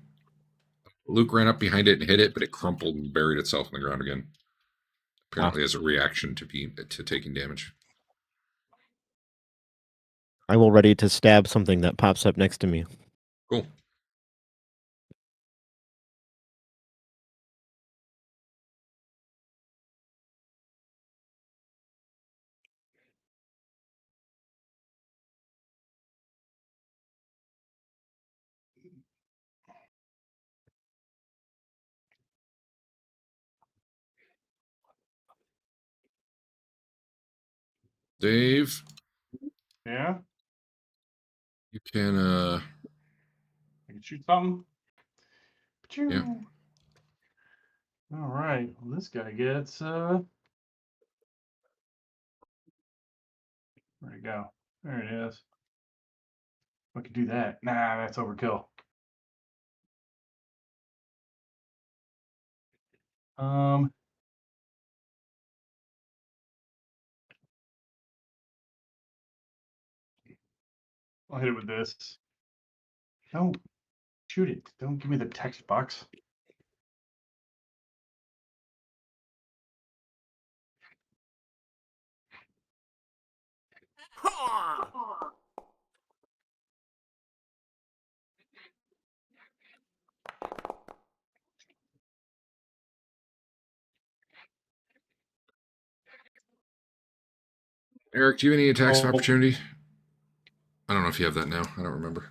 Luke ran up behind it and hit it, but it crumpled and buried itself in the ground again. Apparently, as a reaction to taking damage. I will ready to stab something that pops up next to me. Cool. Dave, Yeah, you can I can shoot something. Yeah. All right. Well, this guy gets where'd it go? There it is. I could do that. Nah, that's overkill. Um, I'll hit it with this. No, shoot it. Don't give me the text box. Eric, do you have any attacks of Oh. opportunity? I don't know if you have that now. I don't remember.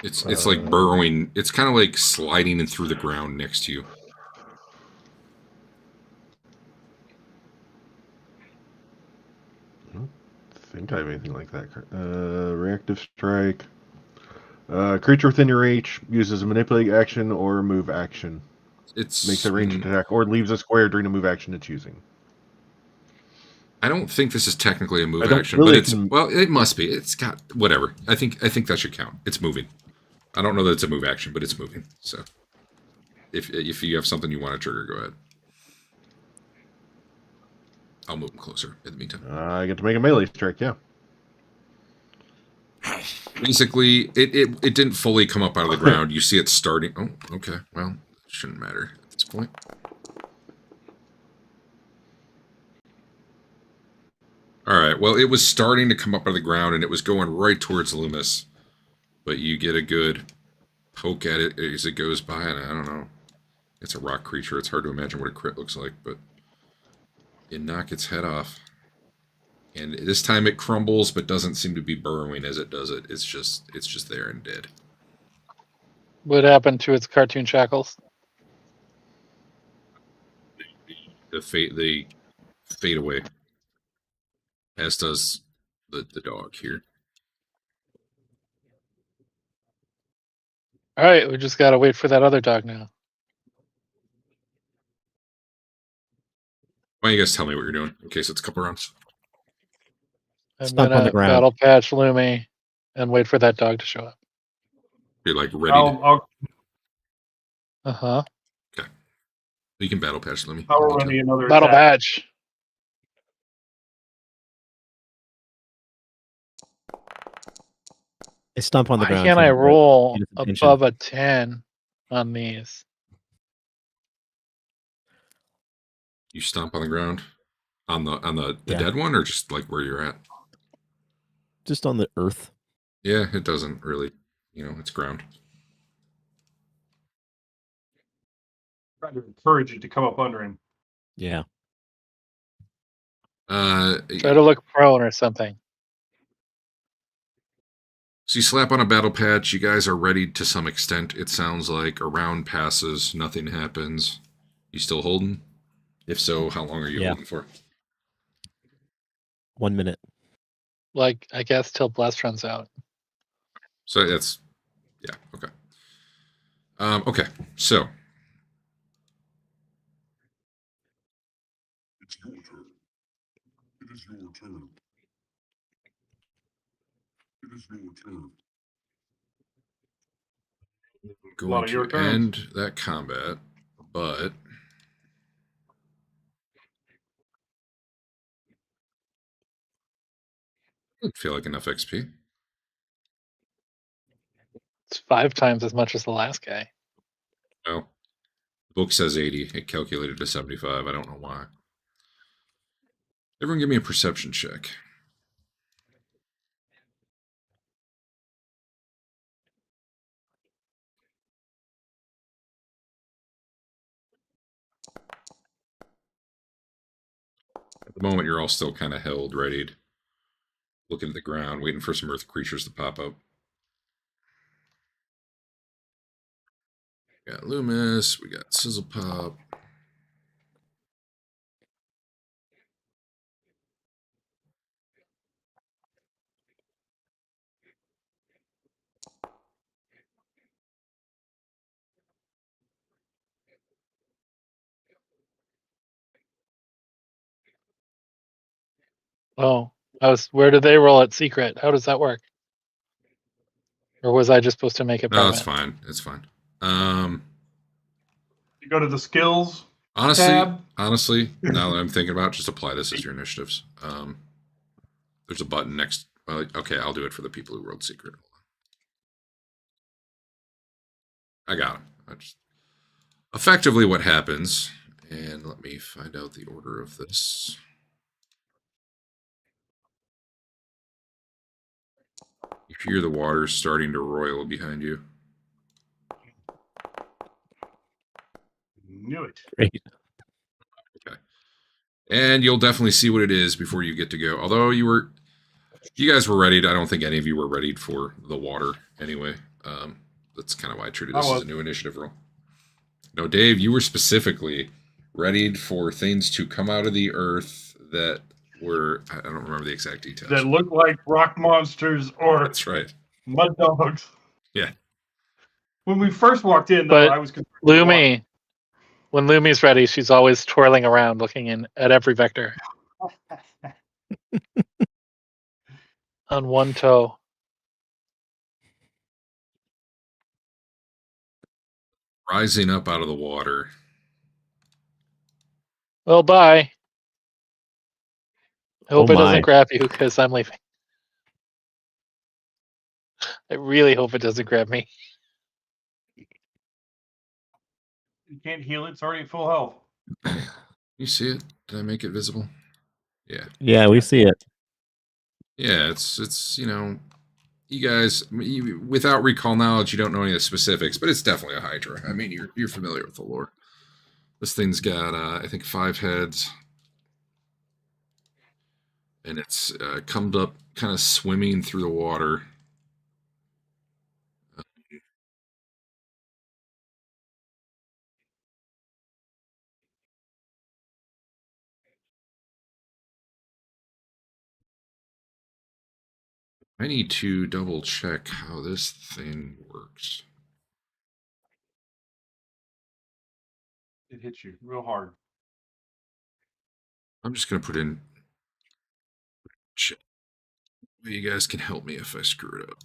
It's like burrowing. It's kind of like sliding in through the ground next to you. I don't think I have anything like that. Reactive strike. Creature within your reach uses a manipulate action or move action. It's Makes a ranged attack or leaves a square during a move action it's using. I don't think this is technically a move I don't action, really but it's can- well, it must be. It's got whatever. I think that should count. It's moving. I don't know that it's a move action, but it's moving. So if you have something you want to trigger, go ahead. I'll move him closer in the meantime. I get to make a melee strike, yeah. Basically, it didn't fully come up out of the ground. You see it starting. Oh, okay. Well, it shouldn't matter at this point. All right. Well, it was starting to come up out of the ground, and it was going right towards Loomys. But you get a good poke at it as it goes by, and I don't know. It's a rock creature. It's hard to imagine what a crit looks like, but you knock its head off. And this time it crumbles, but doesn't seem to be burrowing as it does it. It's just there and dead. What happened to its cartoon shackles? They fade away, as does the dog here. All right, we just gotta wait for that other dog now. Why don't you guys tell me what you're doing in case it's a couple rounds? I'm Stomp on gonna the ground. battle patch Loomy and wait for that dog to show up. You're like ready to. I'll Uh huh. You can battle patch. Let me. power ready another Battle attack. patch. I stomp on the Why ground. can't trying I to roll get his attention. above a 10 on these? You stomp on the ground on the Yeah. dead one, or just like where you're at. Just on the earth. Yeah, it doesn't really. It's ground. Trying to encourage it to come up under him. Yeah. Try to look prone or something. So you slap on a battle patch. You guys are ready to some extent. It sounds like a round passes, nothing happens. You still holding? If so, how long are you Yeah. holding for? 1 minute. Like, I guess till Blast runs out. So that's, yeah, okay. Okay, so. It's your turn. It is your turn. It is your turn. Going of your to turns. end that combat, but doesn't feel like enough XP. It's 5 times as much as the last guy. No. The book says 80. It calculated to 75. I don't know why. Everyone give me a perception check. At the moment, you're all still kind of held, readied, looking at the ground, waiting for some earth creatures to pop up. We got Loomys, we got Sizzlepop. Oh, where did they roll at secret? How does that work? Or was I just supposed to make it No, it's permanent? fine. It's fine. You go to the skills. Honestly, Tab. now that I'm thinking about it, just apply this as your initiatives. There's a button next. Okay, I'll do it for the people who rolled secret. I got him. Effectively what happens, and let me find out the order of this. You hear the water starting to roil behind you. Knew it. Great. Okay. And you'll definitely see what it is before you get to go. Although you guys were ready. I don't think any of you were ready for the water anyway. That's kind of why I treated this as a new initiative roll. No, Dave, you were specifically readied for things to come out of the earth that were, I don't remember the exact details. That look like rock monsters or That's right. mud dogs. Yeah. When we first walked in, though, But I was concerned. Loomy, when Loomy's ready, she's always twirling around, looking in at every vector on one toe. Rising up out of the water. Well, bye. I hope Oh it doesn't my. grab you because I'm leaving. I really hope it doesn't grab me. You can't heal it. It's already at full health. You see it? Did I make it visible? Yeah. Yeah, we see it. Yeah, it's you guys, without recall knowledge, you don't know any of the specifics, but it's definitely a Hydra. I mean, you're familiar with the lore. This thing's got, I think, 5 heads. And it's come up kind of swimming through the water. I need to double check how this thing works. It hits you real hard. I'm just going to put in chat. You guys can help me if I screw it up.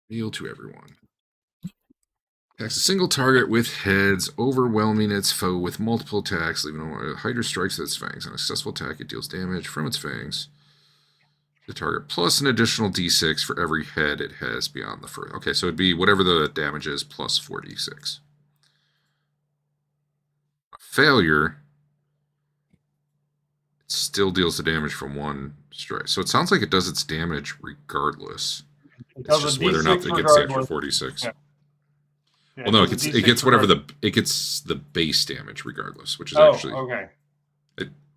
Heal to everyone. Attacks a single target with heads, overwhelming its foe with multiple attacks, leaving a Hydra strikes with its fangs. On a successful attack, it deals damage from its fangs. The target plus an additional d6 for every head it has beyond the first. Okay, so it'd be whatever the damage is plus 4d6. A failure, it still deals the damage from one strike. So it sounds like it does its damage regardless. It's just whether or not it gets the extra 46. Yeah. Yeah, Well, no, it it gets whatever it gets the base damage regardless, which is actually okay.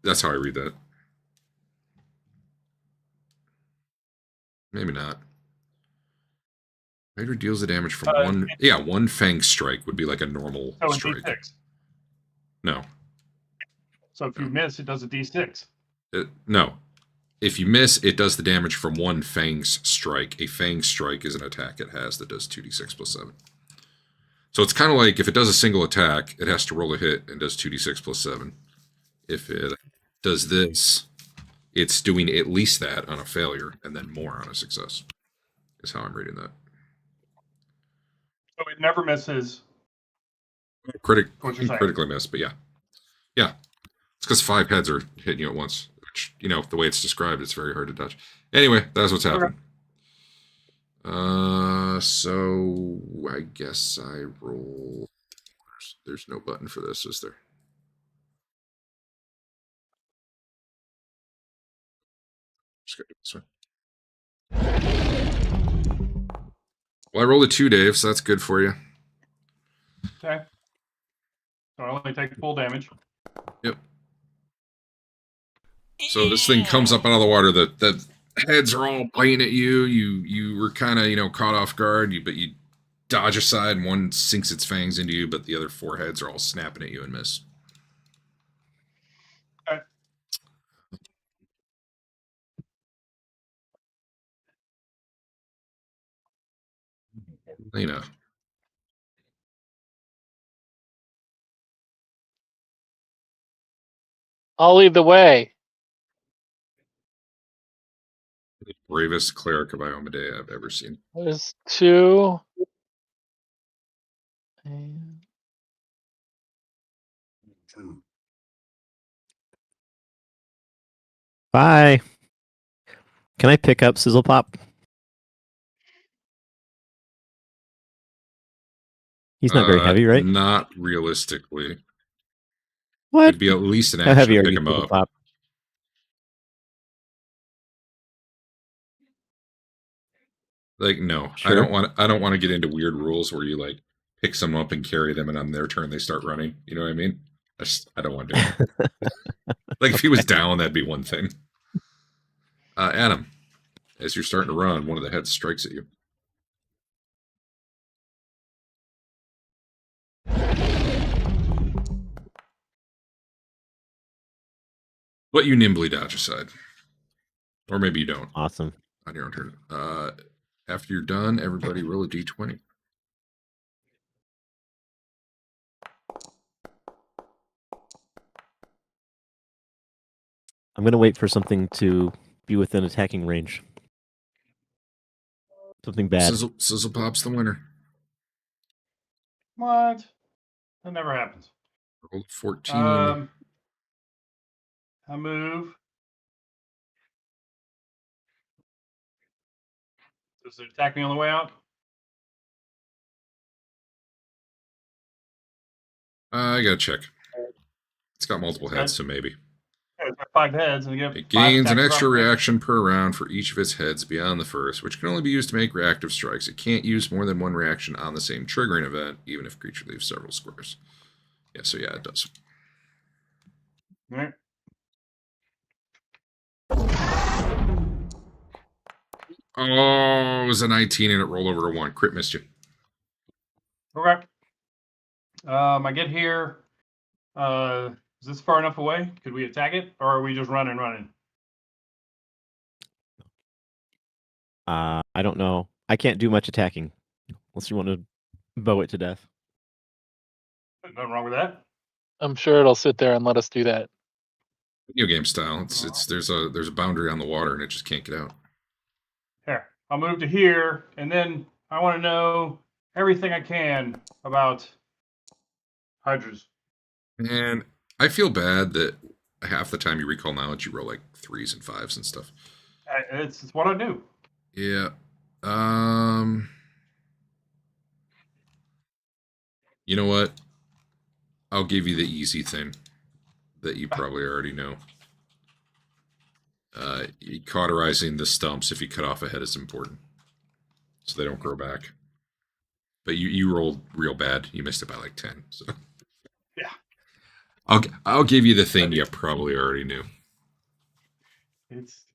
That's how I read that. Maybe not. Hydra deals the damage from one. Yeah, one fang strike would be like a normal strike. D6. No. So if you miss, it does a D6. No. If you miss, it does the damage from one fang's strike. A fang strike is an attack it has that does 2d6 plus 7. So it's kind of like if it does a single attack, it has to roll a hit and does 2d6 plus 7. If it does this, it's doing at least that on a failure and then more on a success. Is how I'm reading that. So it never misses. Critically missed, but yeah. Yeah. It's because 5 heads are hitting you at once. Which, the way it's described, it's very hard to dodge. Anyway, that's what's happening. So I guess I roll. There's no button for this, is there? Just gotta do this one. Well, I rolled a 2, Dave, so that's good for you. Okay. So I only take full damage. Yep. So this thing comes up out of the water. The heads are all biting at you. You were kind of caught off guard. But you dodge aside, and one sinks its fangs into you. But the other 4 heads are all snapping at you and miss. Okay. Elena. I'll lead the way. bravest cleric of Iomedae I've ever seen. There's 2. And Turn. Bye. Can I pick up Sizzlepop? He's not very heavy, right? Not realistically. What? It'd be at least an How action heavy to are pick you, him up. Sizzlepop? Like, no, Sure. I don't want to get into weird rules where you like pick someone up and carry them, and on their turn they start running. You know what I mean? I don't want to do it. Like if he was down, that'd be one thing. Adam, as you're starting to run, one of the heads strikes at you. But you nimbly dodge aside. Or maybe you don't. Awesome. On your own turn. After you're done, everybody roll a d20. I'm going to wait for something to be within attacking range. Something bad. Sizzlepop's the winner. What? That never happens. Roll 14. I move. Does it attack me on the way out? I gotta check. It's got multiple heads, so maybe. Yeah, it's got 5 heads, and you get It 5 gains an attacks extra per opportunity. reaction per round for each of its heads beyond the first, which can only be used to make reactive strikes. It can't use more than one reaction on the same triggering event, even if creature leaves several squares. Yeah, so yeah, it does. All right. Oh, it was a 19 and it rolled over to 1. Crit missed you. Okay. I get here. Is this far enough away? Could we attack it, or are we just running? I don't know. I can't do much attacking unless you want to bow it to death. Nothing wrong with that. I'm sure it'll sit there and let us do that. Video game style. It's there's a boundary on the water and it just can't get out. Here, I'll move to here, and then I want to know everything I can about hydras. And I feel bad that half the time you recall knowledge, you roll like 3s and 5s and stuff. It's what I do. Yeah. You know what? I'll give you the easy thing that you probably already know. Cauterizing the stumps if you cut off a head is important, so they don't grow back. But you rolled real bad. You missed it by like 10. So Yeah. I'll give you the thing you probably already knew. It's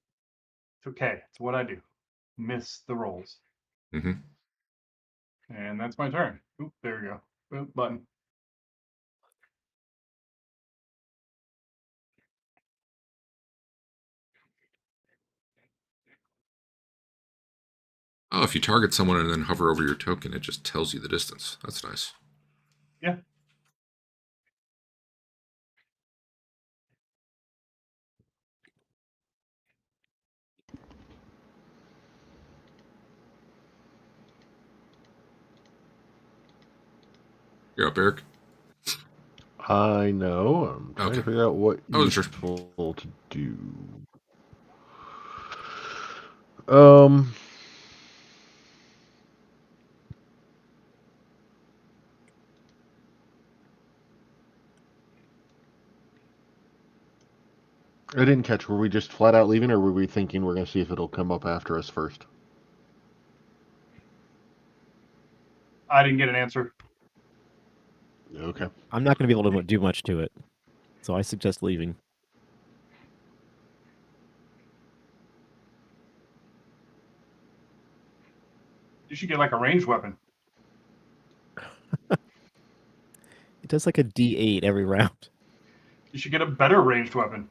okay. It's what I do. Miss the rolls. Mm-hmm. And that's my turn. Oop, there we go. Oop, button. Oh, if you target someone and then hover over your token, it just tells you the distance. That's nice. Yeah. You're up, Eric. I know. I'm trying Okay. to figure out what Oh, sure. useful to do. I didn't catch. Were we just flat out leaving, or were we thinking we're going to see if it'll come up after us first? I didn't get an answer. Okay. I'm not going to be able to do much to it, so I suggest leaving. You should get like a ranged weapon. It does like a D8 every round. You should get a better ranged weapon.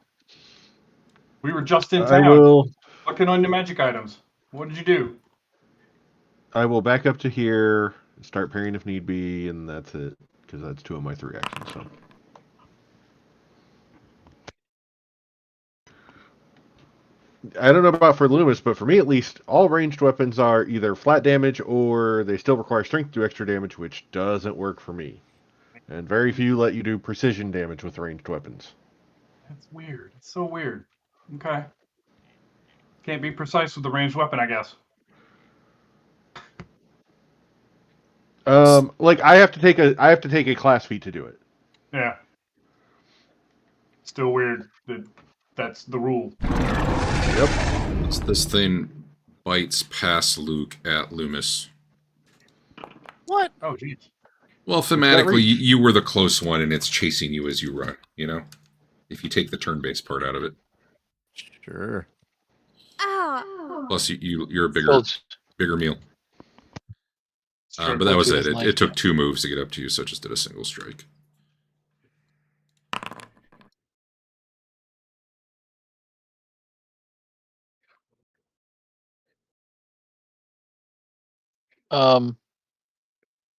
We were just in I town will. looking on the magic items. What did you do? I will back up to here, start parrying if need be, and that's it. Because that's 2 of my 3 actions. So. I don't know about for Loomis, but for me at least, all ranged weapons are either flat damage or they still require strength to do extra damage, which doesn't work for me. And very few let you do precision damage with ranged weapons. That's weird. It's so weird. Okay. Can't be precise with the ranged weapon, I guess. Like I have to take a class feat to do it. Yeah. Still weird that that's the rule. Yep. This thing bites past Luke at Loomis. What? Oh, jeez. Well, got thematically, reach. you were the close one, and it's chasing you as you run. You know, if you take the turn-based part out of it. Sure. Ah. Plus, you're a Still, bigger meal. It's true. But that was She it. doesn't like It took 2 moves to get up to you, so it just did a single strike.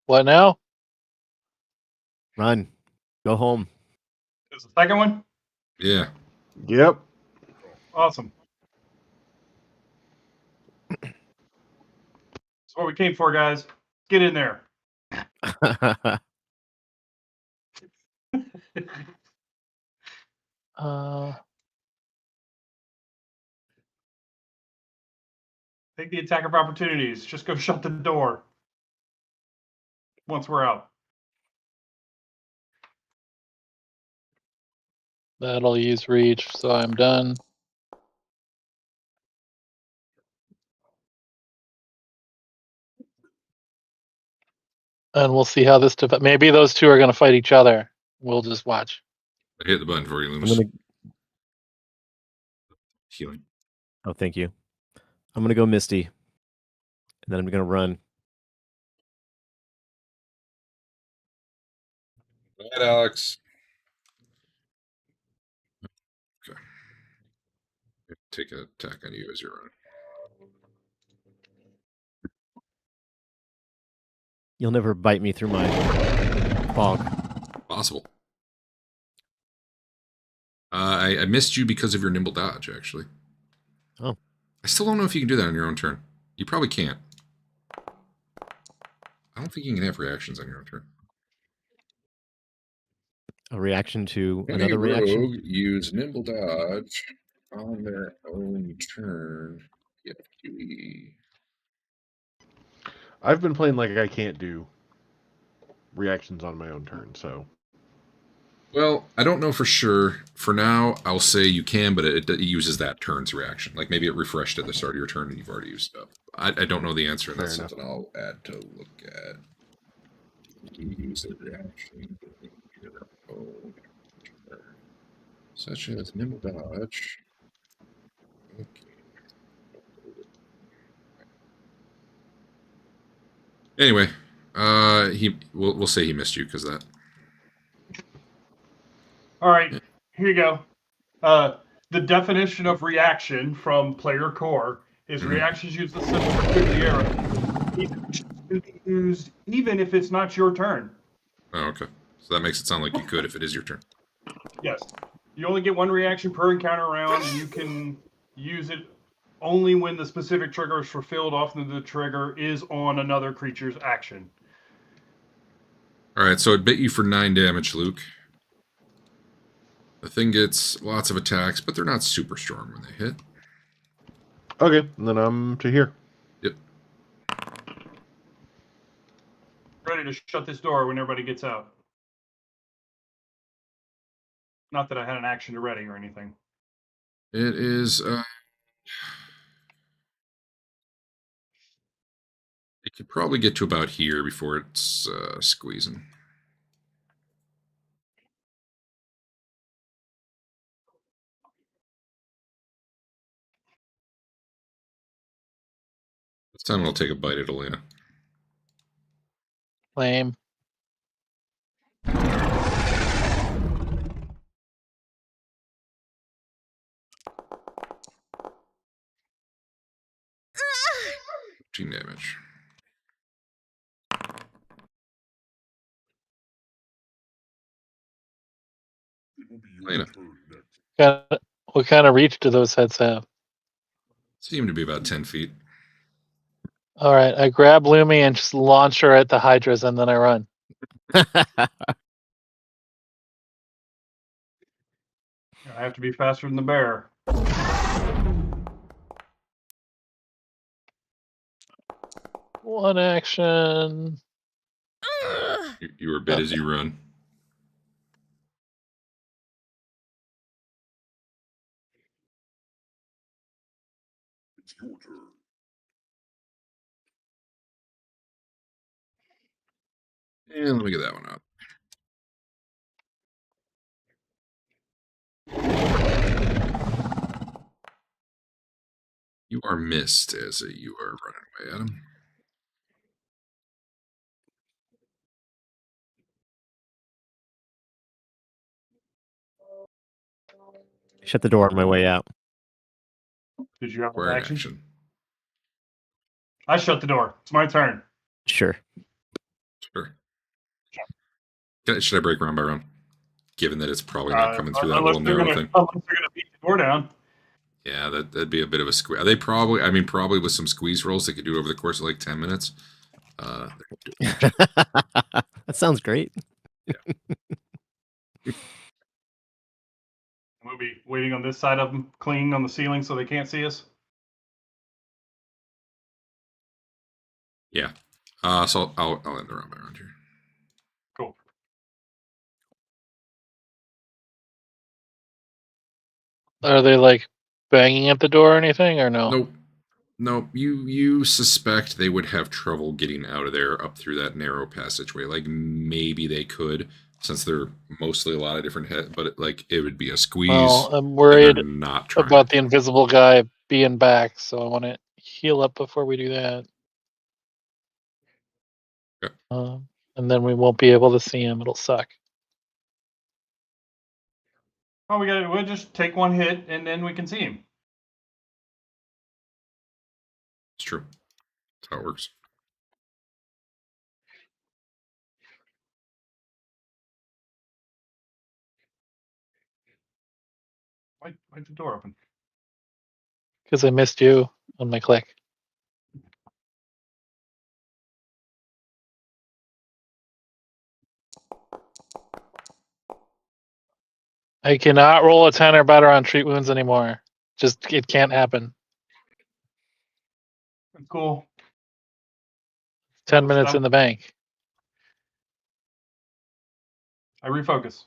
What now? Run. Go home. There's the second one. Yeah. Yep. Awesome. That's what we came for, guys. Get in there. Take the attack of opportunities. Just go shut the door once we're out. That'll use reach, so I'm done. And we'll see how this maybe those two are going to fight each other. We'll just watch. I hit the button for you, I'm Loomis. gonna. Healing. Oh, thank you. I'm gonna go Misty, and then I'm gonna run. Go ahead, Alex. Okay. Take an attack on you as you run. You'll never bite me through my fog. Possible. I missed you because of your nimble dodge, actually. Oh. I still don't know if you can do that on your own turn. You probably can't. I don't think you can have reactions on your own turn. A reaction to Any another reaction. rogue use nimble dodge on their own turn. Yep. I've been playing like I can't do reactions on my own turn, so. Well, I don't know for sure. For now, I'll say you can, but it uses that turn's reaction. Like maybe it refreshed at the start of your turn and you've already used it up. I don't know the answer, and that's Fair enough. something I'll add to look at. Use a reaction. Such as nimble dodge. Okay. Anyway, we'll say he missed you because of that. All right, here you go. The definition of reaction from player core is reactions use the symbol for the arrow. It can be used even if it's not your turn. Oh, okay. So that makes it sound like you could if it is your turn. Yes. You only get one reaction per encounter round, and you can use it only when the specific trigger is fulfilled. Often the trigger is on another creature's action. All right, so it bit you for 9 damage, Luke. The thing gets lots of attacks, but they're not super strong when they hit. Okay, and then I'm to here. Yep. Ready to shut this door when everybody gets out. Not that I had an action to ready or anything. It is. It could probably get to about here before it's squeezing. This time it'll take a bite at Elena. Lame. Team damage. It will be your Elena. turn next. What kind of reach do those heads have? Seem to be about 10 feet. All right, I grab Loomy and just launch her at the Hydras, and then I run. I have to be faster than the bear. One action. You are bit as you run. It's your turn. And let me get that one up. You are missed as you are running away at him. Shut the door on my way out. Did you have Square an in action? action. I shut the door. It's my turn. Sure. Sure. Should I break round by round? Given that it's probably not coming through that Unless little they're narrow gonna, thing. unless they're gonna beat the door down. Yeah, that'd be a bit of a squeeze. They probably, I mean, probably with some squeeze rolls, they could do it over the course of like 10 minutes. That sounds great. We'll be waiting on this side of them, clinging on the ceiling so they can't see us. Yeah. So I'll end the round by round here. Cool. Are they like banging at the door or anything, or no? Nope. Nope. You suspect they would have trouble getting out of there up through that narrow passageway. Like maybe they could, since they're mostly a lot of different heads, but it would be a squeeze. Well, I'm and worried they're not trying. about the invisible guy being back, so I want to heal up before we do that. Okay. And then we won't be able to see him. It'll suck. Oh, we'll just take one hit and then we can see him. It's true. That's how it works. Why'd the door open? Because I missed you on my click. I cannot roll a 10 or better on treat wounds anymore. Just, it can't happen. Cool. 10 minutes in the bank. I refocus.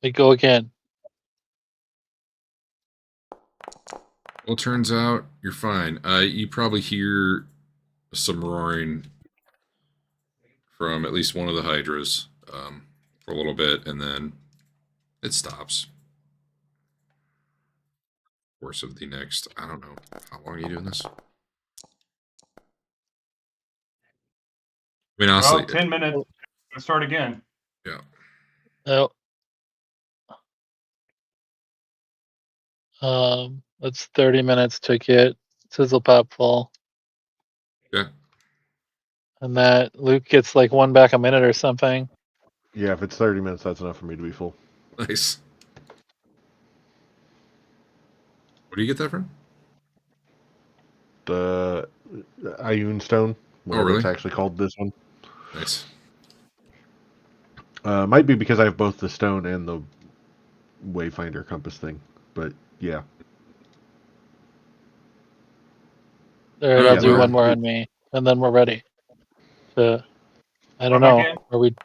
We go again. Well, it turns out you're fine. You probably hear some roaring from at least one of the hydras for a little bit, and then it stops. Course of the next, I don't know, how long are you doing this? I mean, honestly, 10 minutes. Let's start again. Yeah. That's 30 minutes to get Sizzlepop full. Yeah. And that Luke gets like one back a minute or something. Yeah, if it's 30 minutes, that's enough for me to be full. Nice. Where do you get that from? The Ioun Stone, whatever really? it's actually called, this one. Nice. Might be because I have both the stone and the Wayfinder compass thing, but yeah. All right, Oh, I'll yeah, do we're- one more on me, and then we're ready. I don't Run know. back in? Are we?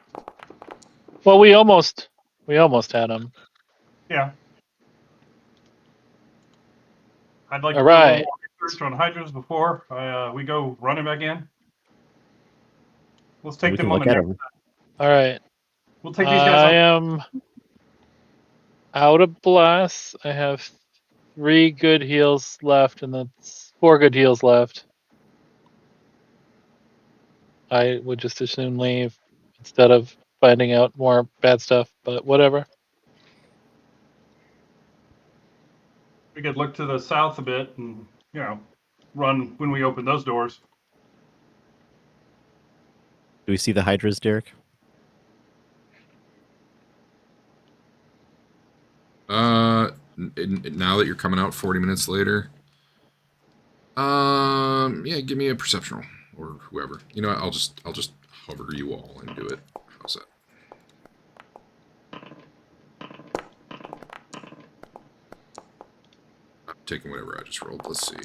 Well, we almost had him. Yeah. I'd like All to do a right. little more research on hydras before we go running back in. Let's take We them can on look the at next. them. All right. We'll take these I guys am out of blasts. I have 3 good heals left, and that's 4 good heals left. I would just as soon leave instead of finding out more bad stuff, but whatever. We could look to the south a bit and, run when we open those doors. Do we see the hydras, Derek? Now that you're coming out 40 minutes later, yeah, give me a perception roll or whoever. You know what, I'll just hover you all and do it. How's that? I'm taking whatever I just rolled. Let's see.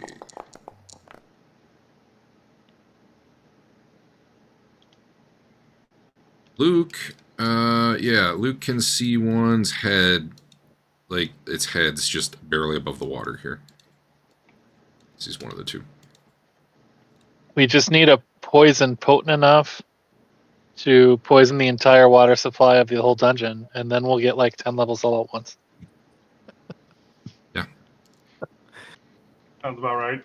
Luke, yeah, Luke can see one's head, like its head's just barely above the water here. Sees one of the two. We just need a poison potent enough to poison the entire water supply of the whole dungeon, and then we'll get like 10 levels all at once. Yeah. Sounds about right.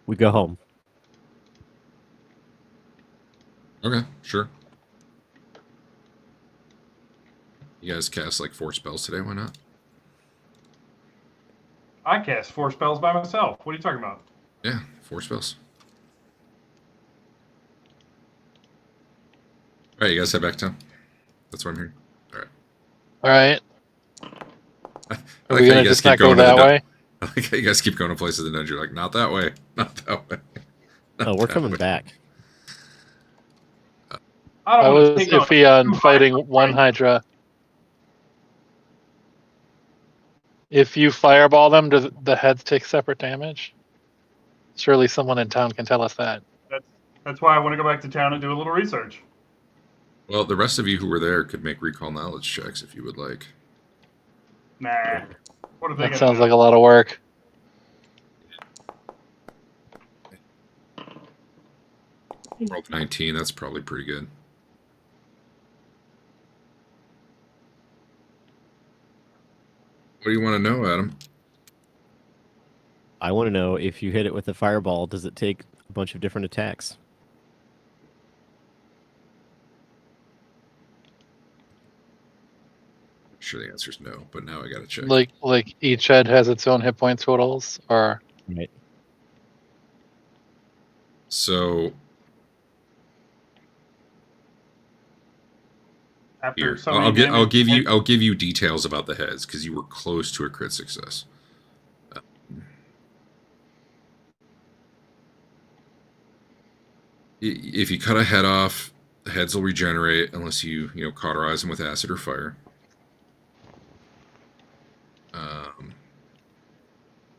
We go home. Okay, sure. You guys cast like 4 spells today, why not? I cast 4 spells by myself. What are you talking about? Yeah, 4 spells. Alright, you guys head back to town. That's what I'm hearing. Alright. Alright. I Are like we how gonna you guys just keep not go going to the that way? I like how you guys keep going to places in the dungeon. You're like, not that way. Not that way. Not Oh, we're that coming way. back. I I don't want to was take on iffy on two fighting Hydra one fights. Hydra. If you fireball them, do the heads take separate damage? Surely someone in town can tell us that. That's why I want to go back to town and do a little research. Well, the rest of you who were there could make recall knowledge checks if you would like. Nah. What are they That gonna sounds do? like a lot of work. Rolled 19, that's probably pretty good. What do you want to know, Adam? I want to know if you hit it with a fireball, does it take a bunch of different attacks? I'm sure the answer is no, but now I gotta check. Like each head has its own hit point totals, or Right. So After here, so many I'll damage, give you details about the heads because you were close to a crit success. If you cut a head off, the heads will regenerate unless you cauterize them with acid or fire.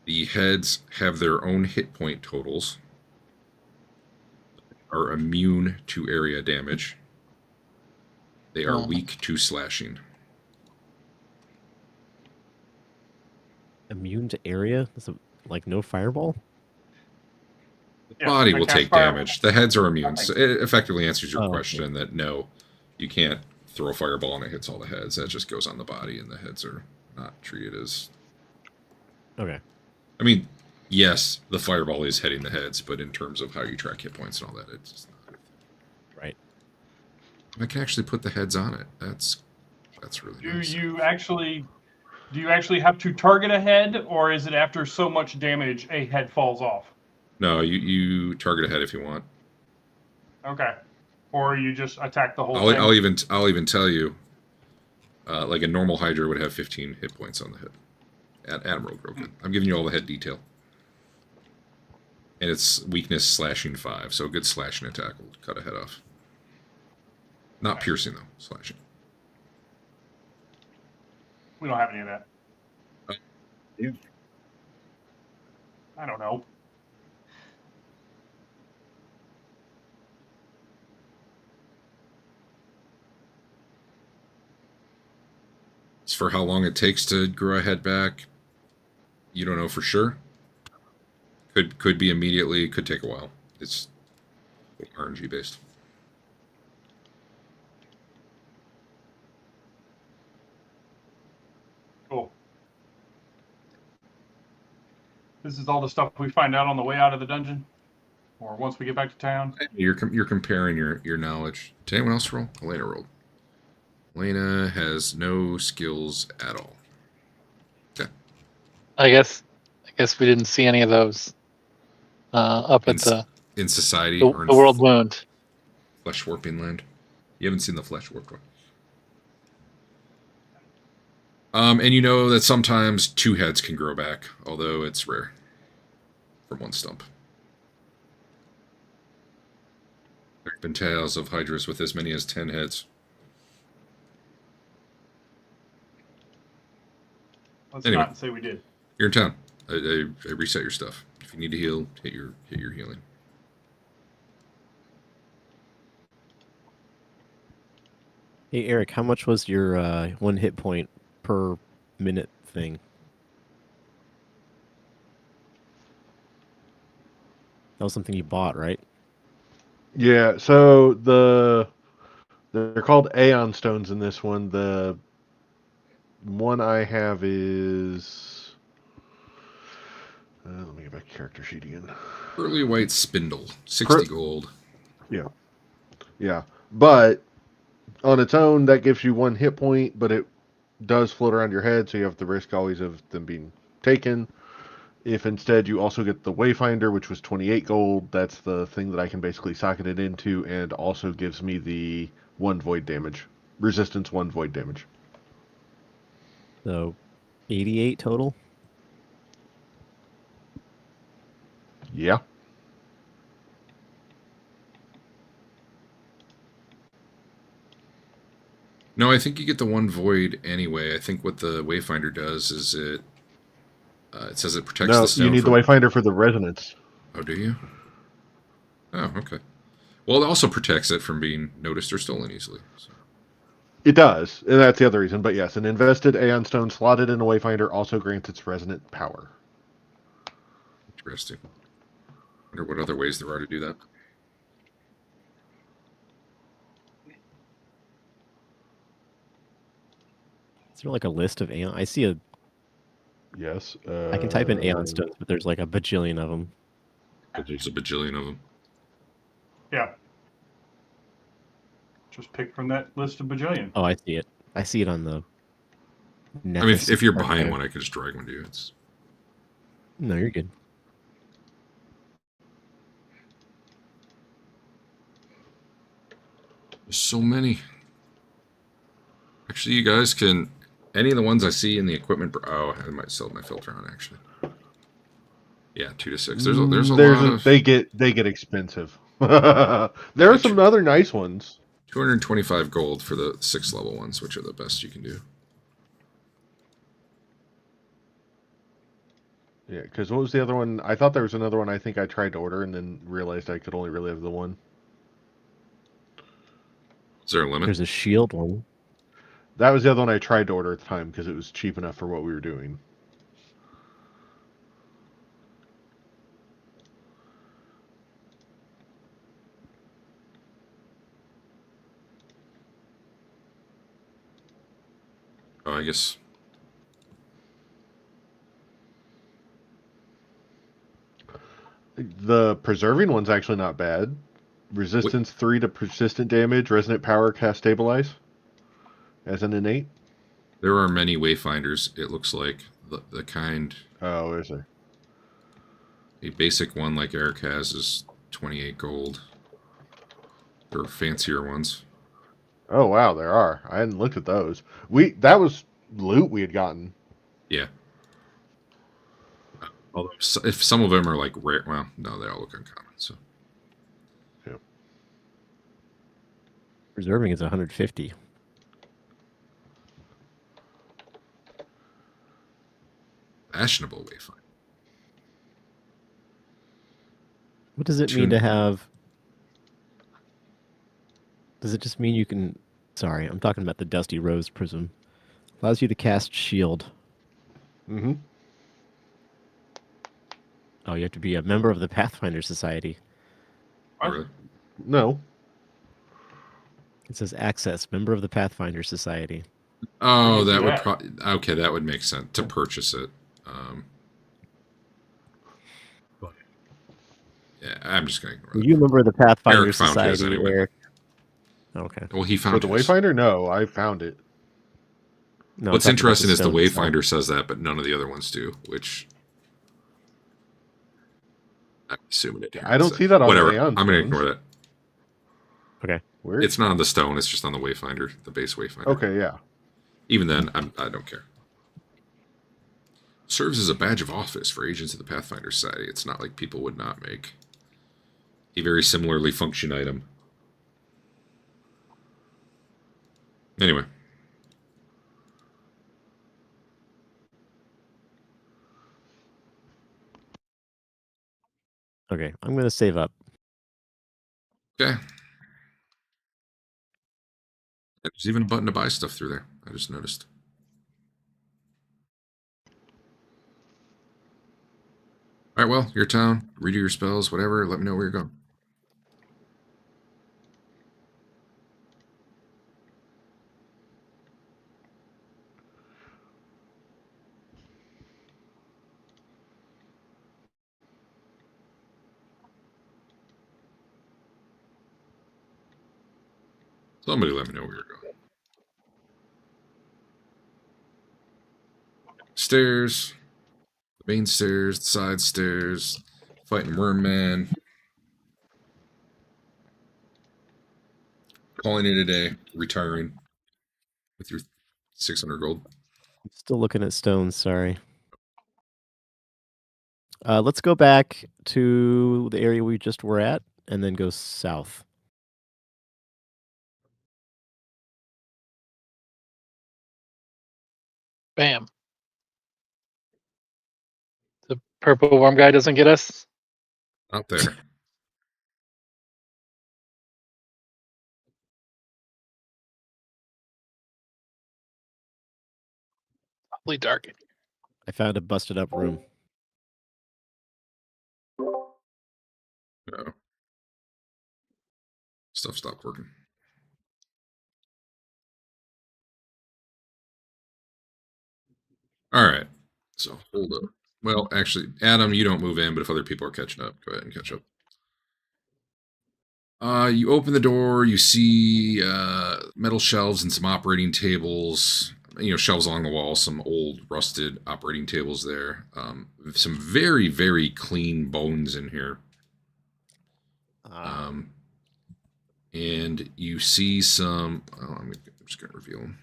The heads have their own hit point totals. Are immune to area damage. They are weak to slashing. Immune to area? Is it like no fireball? The body I will cast take fire- damage. The heads are immune. So it effectively answers your Oh, okay. question that no, you can't throw a fireball and it hits all the heads. That just goes on the body, and the heads are not treated as. Okay. I mean, yes, the fireball is hitting the heads, but in terms of how you track hit points and all that, it's just not. Right. I can actually put the heads on it. That's really do nice. you actually have to target a head, or is it after so much damage a head falls off? No, you target a head if you want. Okay. Or you just attack the whole thing? I'll even tell you. Like a normal Hydra would have 15 hit points on the head. Adam rolled real good. I'm giving you all the head detail. And it's weakness slashing 5, so a good slashing attack will cut a head off. Not piercing though, slashing. We don't have any of that. Yeah. I don't know. As for how long it takes to grow a head back, you don't know for sure. Could be immediately, could take a while. It's RNG based. Cool. This is all the stuff we find out on the way out of the dungeon? Or once we get back to town? You're comparing your knowledge. Did anyone else roll? Elena rolled. Elena has no skills at all. Okay. I guess we didn't see any of those up at In society the or in world wound. flesh warping land. You haven't seen the flesh warped one. And you know that sometimes 2 heads can grow back, although it's rare from 1 stump. There have been tales of hydras with as many as 10 heads. Let's Anyway. not say we did. You're in town. I reset your stuff. If you need to heal, hit your healing. Hey Eric, how much was your 1 hit point per minute thing? That was something you bought, right? Yeah, so they're called Aeon Stones in this one. The one I have is... let me get back to character sheet again. Early white spindle, 60 gold. Yeah. Yeah. But on its own, that gives you 1 hit point, but it does float around your head, so you have the risk always of them being taken. If instead you also get the Wayfinder, which was 28 gold, that's the thing that I can basically socket it into, and also gives me the 1 void damage. Resistance 1 void damage. So 88 total? Yeah. No, I think you get the 1 void anyway. I think what the Wayfinder does is it says it protects the stone. No, you need the Wayfinder for the resonance. Oh, do you? Oh, okay. Well, it also protects it from being noticed or stolen easily. So. It does, and that's the other reason. But yes, an invested Aeon Stone slotted in a Wayfinder also grants its resonant power. Interesting. I wonder what other ways there are to do that. Is there like a list of Aeon? I see a... Yes. I can type in Aeon Stones, but there's like a bajillion of them. There's a bajillion of them. Yeah. Just pick from that list of bajillion. Oh, I see it. I see it on the... I mean, if you're buying one, I could just drag one to you. It's... No, you're good. There's so many. Actually, you guys can... Any of the ones I see in the equipment... Oh, I might sell my filter on, actually. Yeah, 2 to 6. There's a lot of... They get expensive. There are some other nice ones. 225 gold for the 6th level ones, which are the best you can do. Yeah, because what was the other one? I thought there was another one I think I tried to order and then realized I could only really have the one. Is there a limit? There's a shield one. That was the other one I tried to order at the time because it was cheap enough for what we were doing. Oh, I guess... The preserving one's actually not bad. Resistance 3 to persistent damage, resonant power, cast stabilize as an innate. There are many Wayfinders, it looks like. The kind... Oh, is there? A basic one like Eric has is 28 gold. There are fancier ones. Oh, wow, there are. I hadn't looked at those. That was loot we had gotten. Yeah. Although if some of them are like rare, well, no, they all look uncommon. So. Yeah. Preserving is 150. Fashionable Wayfinder. What does it mean to have... Does it just mean you can... Sorry, I'm talking about the Dusty Rose Prism. Allows you to cast Shield. Mm-hmm. Oh, you have to be a member of the Pathfinder Society. Really? No. It says access, member of the Pathfinder Society. Oh, that would probably... Okay, that would make sense to purchase it. Yeah, I'm just going to ignore Are you a member of the Pathfinder Eric found his Society, anyway. Eric? Okay. Well, he For found the his. Wayfinder? No, I found it. No, What's I'm talking about interesting is the stone itself. Wayfinder says that, but none of the other ones do, which... I'm assuming it. I don't see that on Whatever. Aeon I'm going to Stones. ignore that. Okay. Where? It's not on the stone. It's just on the Wayfinder, the base Wayfinder. Okay, yeah. Even then, I don't care. Serves as a badge of office for agents of the Pathfinder Society. It's not like people would not make a very similarly function item. Anyway. Okay, I'm going to save up. Okay. There's even a button to buy stuff through there. I just noticed. All right, well, your town. Redo your spells, whatever. Let me know where you're going. Somebody let me know where you're going. Stairs. The main stairs, the side stairs. Fighting Worm Man. Calling it a day. Retiring. With your 600 gold. Still looking at stones, sorry. Let's go back to the area we just were at and then go south. Bam. The purple worm guy doesn't get us. Out there. Awfully dark. I found a busted up room. Uh-oh. Stuff stopped working. All right. So hold up. Well, actually, Adam, you don't move in, but if other people are catching up, go ahead and catch up. You open the door, you see metal shelves and some operating tables. You know, shelves along the wall, some old rusted operating tables there. Some very, very clean bones in here. And you see some. Oh, I'm just going to reveal them.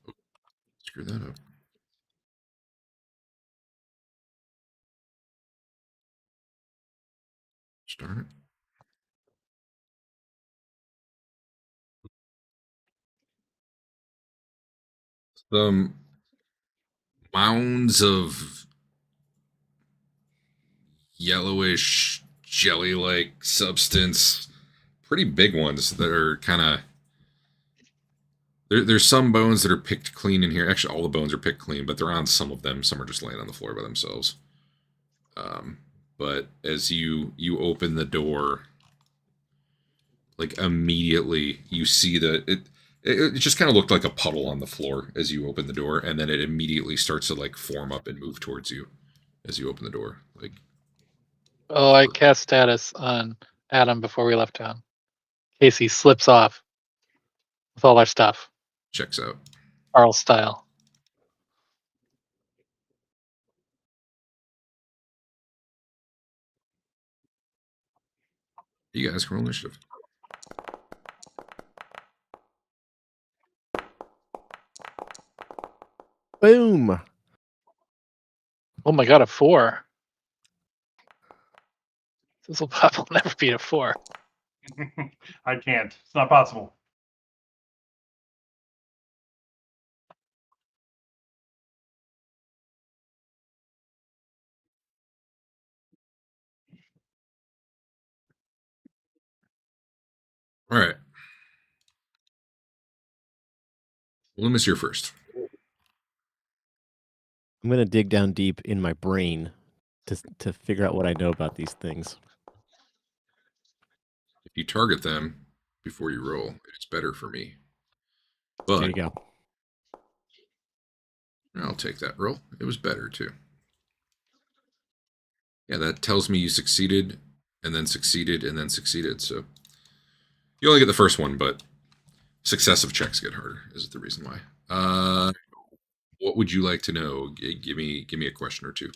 Oh, screw that up. Darn it. Some mounds of yellowish jelly-like substance, pretty big ones that are kind of. There's some bones that are picked clean in here. Actually, all the bones are picked clean, but they're on some of them. Some are just laying on the floor by themselves. But as you open the door, like immediately you see that it just kind of looked like a puddle on the floor as you open the door, and then it immediately starts to like form up and move towards you as you open the door. Like, Oh, I cast status on Adam before we left town. In case he slips off with all our stuff. checks out. Carl style. You guys can roll initiative. Boom! Oh my god, a 4. Sizzlepop will never beat a 4. I can't. It's not possible. All right. Loomys, you're first. I'm going to dig down deep in my brain to figure out what I know about these things. If you target them before you roll, it's better for me. But There you go. I'll take that roll. It was better too. Yeah, that tells me you succeeded, and then succeeded, and then succeeded. So you only get the first one, but successive checks get harder. Is the reason why. What would you like to know? Give me a question or two.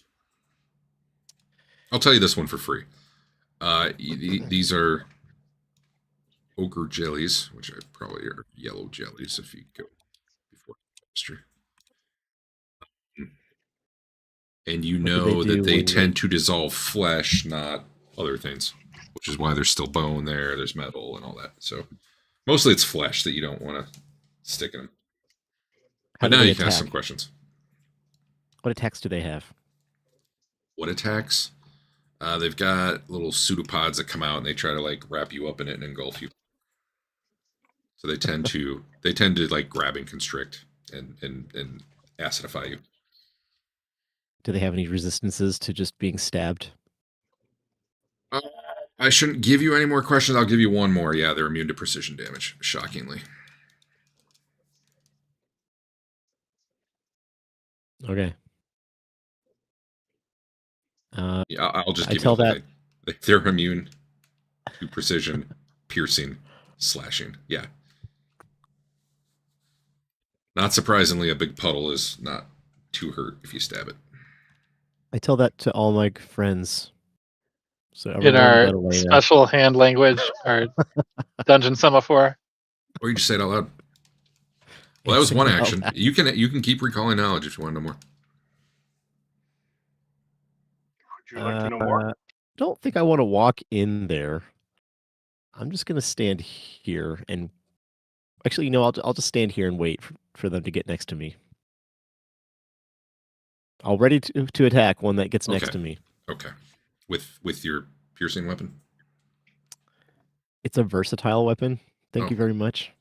I'll tell you this one for free. These are ochre jellies, which are probably are yellow jellies if you go before history. And you What do know do that they when tend to dissolve flesh, not other things, which is why there's still bone there, there's metal and all that. So mostly it's flesh that you don't want to stick in them. How But do now they you can ask attack? some questions. What attacks do they have? What attacks? They've got little pseudopods that come out and they try to like wrap you up in it and engulf you. So they tend to like grab and constrict and acidify you. Do they have any resistances to just being stabbed? I shouldn't give you any more questions. I'll give you one more. Yeah, they're immune to precision damage, shockingly. Okay. Yeah, I'll just I give you tell the whole that thing. They're immune to precision, piercing, slashing. Yeah. Not surprisingly, a big puddle is not too hurt if you stab it. I tell that to all my friends. So In everyone our but Elena. special hand language, our dungeon semaphore. Or you just say it out loud. Well, that was one action. You can keep recalling knowledge if you want to know more. Would you like to know more? I don't think I want to walk in there. I'm just gonna stand here and actually, I'll just stand here and wait for them to get next to me. I'll ready to attack one that gets next Okay. to me. Okay. With your piercing weapon? It's a versatile weapon. Thank you very much.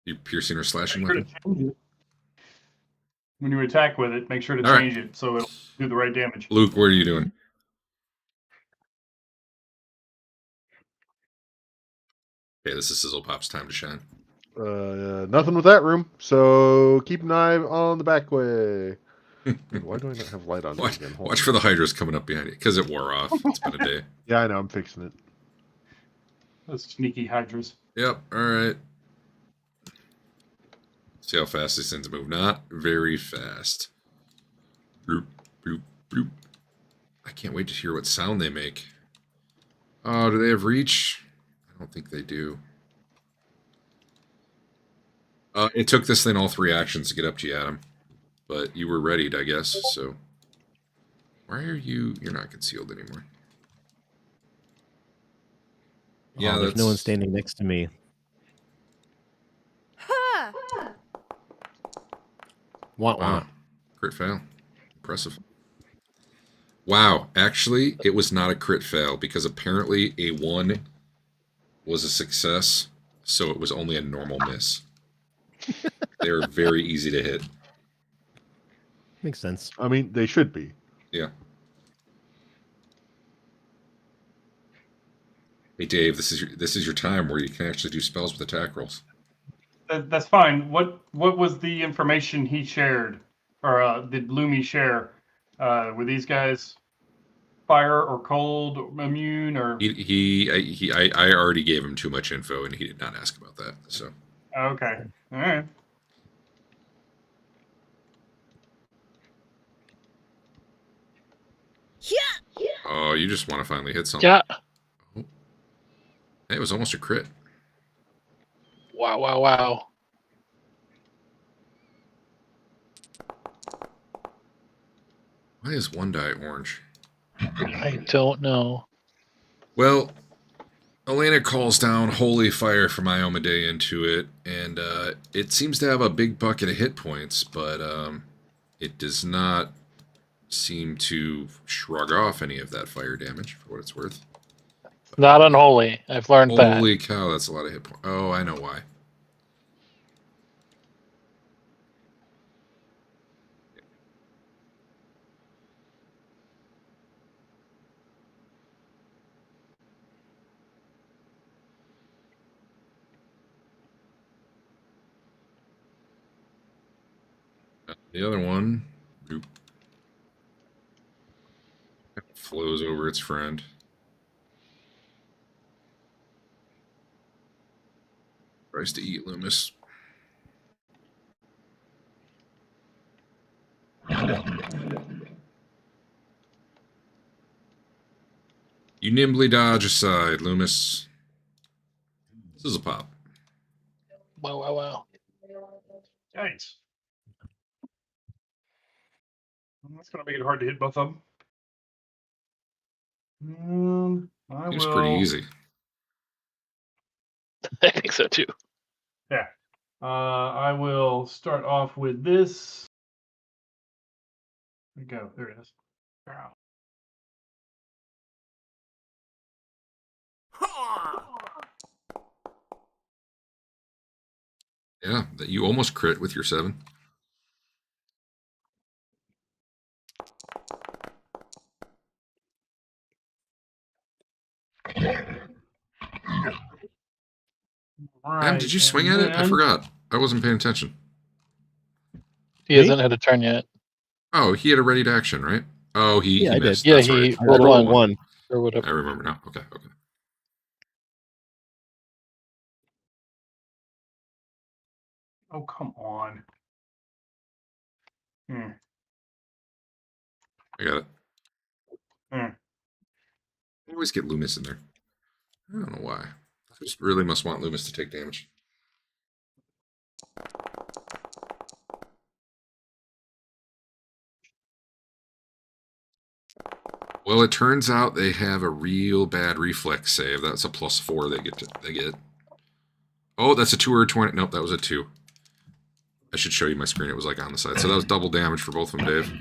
Your piercing or slashing Make sure weapon? to change it. When you attack with it, make sure to All right. change it so it'll do the right damage. Luke, what are you doing? Okay, this is Sizzlepop's time to shine. Nothing with that room, so keep an eye on the back way. And why do I not have light on me again? Watch for the hydras coming up behind you, because it wore off. It's been a day. Yeah, I know. I'm fixing it. Those sneaky hydras. Yep, alright. See how fast these things move. Not very fast. Bloop, bloop, bloop. I can't wait to hear what sound they make. Oh, do they have reach? I don't think they do. It took this thing all 3 actions to get up to you, Adam. But you were readied, I guess, so... Why are you... You're not concealed anymore. Yeah, there's no one standing next to me. Ha! Wow. Crit fail. Impressive. Wow, actually, it was not a crit fail, because apparently a 1 was a success, so it was only a normal miss. They're very easy to hit. Makes sense. I mean, they should be. Yeah. Hey Dave, this is your time where you can actually do spells with attack rolls. That's fine. What was the information he shared, or did Loomy share? Were these guys fire or cold immune, or? I already gave him too much info, and he did not ask about that. So. Okay. All right. Yeah. Oh, you just want to finally hit something. Yeah. Oh. Hey, it was almost a crit. Wow, wow, wow. Why is 1 die orange? I don't know. Well, Elena calls down holy fire from Iomedae into it, and it seems to have a big bucket of hit points, but it does not seem to shrug off any of that fire damage, for what it's worth. Not unholy. I've learned that. Holy cow, that's a lot of hit points. Oh, I know why. The other one flows over its friend. Tries to eat Loomis. You nimbly dodge aside, Loomis. Sizzlepop. Wow. Yikes. That's going to make it hard to hit both of them. I Seems will. pretty easy. I think so too. Yeah. I will start off with this. There we go. There it is. Wow. Yeah, that you almost crit with your 7. All Damn, right, did you and swing at it? I then- forgot. I wasn't paying attention. He Me? hasn't had a turn yet. Oh, he had a ready to action, right? Oh, he Yeah, I did. missed. Yeah, That's he right. I rolled rolled one. 1. Or I whatever. remember now. Okay. Oh, come on. I got it. Hmm. I always get Loomys in there. I don't know why. I just really must want Loomys to take damage. Well, it turns out they have a real bad reflex save. That's a +4 they get. Oh, that's a 2 or a 20. Nope, that was a 2. I should show you my screen. It was like on the side. So that was double damage for both of them, Dave.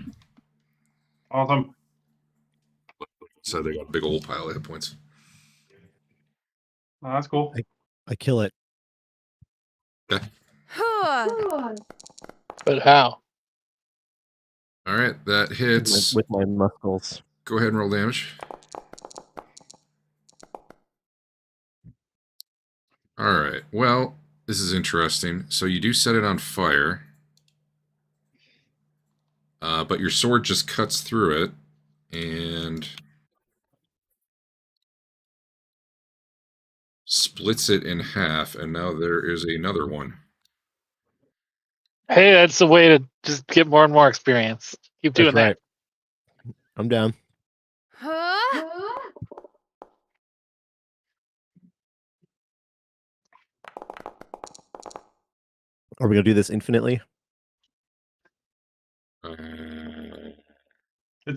Awesome. So they got a big old pile of hit points. Oh, that's cool. I kill it. Okay. But how? All right, that hits. With my muscles. Go ahead and roll damage. All right. Well, this is interesting. So you do set it on fire, but your sword just cuts through it and splits it in half, and now there is another one. Hey, that's a way to just get more and more experience. Keep doing That's right. that. I'm down. Are we gonna do this infinitely? At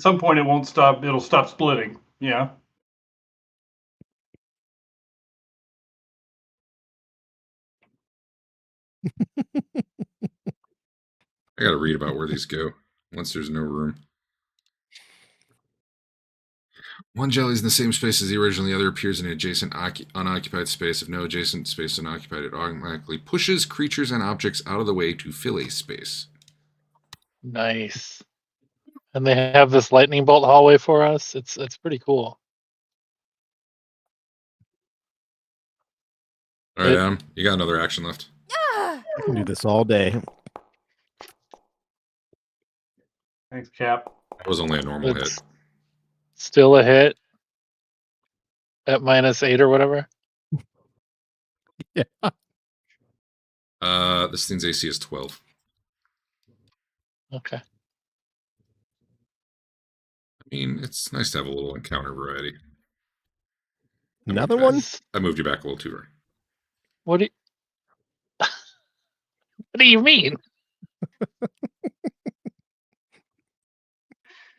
some point, it won't stop. It'll stop splitting. Yeah. I got to read about where these go once there's no room. One jelly is in the same space as the original. The other appears in an adjacent unoccupied space. If no adjacent space is unoccupied, it automatically pushes creatures and objects out of the way to fill a space. Nice. And they have this lightning bolt hallway for us. It's pretty cool. All right, Adam, you got another action left. I can do this all day. Thanks, Cap. That was only a normal hit. It's still a hit at -8 or whatever. Yeah. This thing's AC is 12. Okay. I mean, it's nice to have a little encounter variety. Another one? I moved you back a little too. What do you, what do you mean?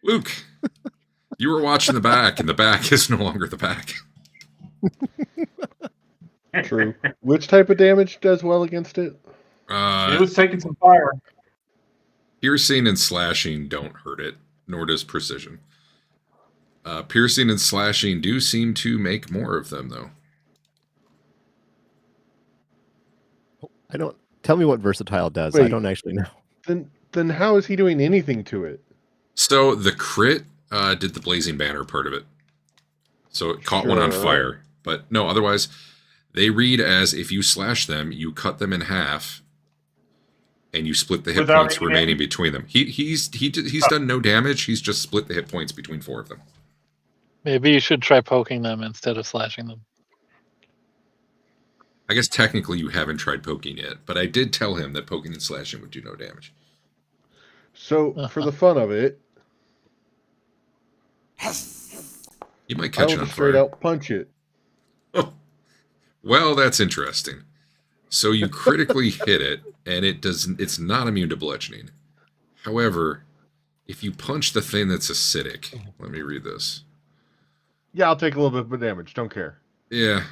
Luke, you were watching the back, and the back is no longer the back. True. Which type of damage does well against it? It was taking some fire. Piercing and slashing don't hurt it, nor does precision. Piercing and slashing do seem to make more of them, though. I don't. Tell me what versatile does. Wait. I don't actually know. Then how is he doing anything to it? So the crit did the blazing banner part of it. So it caught one on Sure. fire. But no, otherwise, they read as if you slash them, you cut them in half, and you split the hit Without points any remaining between them. He's done no damage. He's just split the hit points between 4 of them. Maybe you should try poking them instead of slashing them. I guess technically you haven't tried poking yet, but I did tell him that poking and slashing would do no damage. So, for the fun of it, You might I catch will it on just straight fire. out punch it. Oh. Well, that's interesting. So you critically hit it, and it's not immune to bludgeoning. However, if you punch the thing that's acidic, let me read this. Yeah, I'll take a little bit of damage. Don't care. Yeah.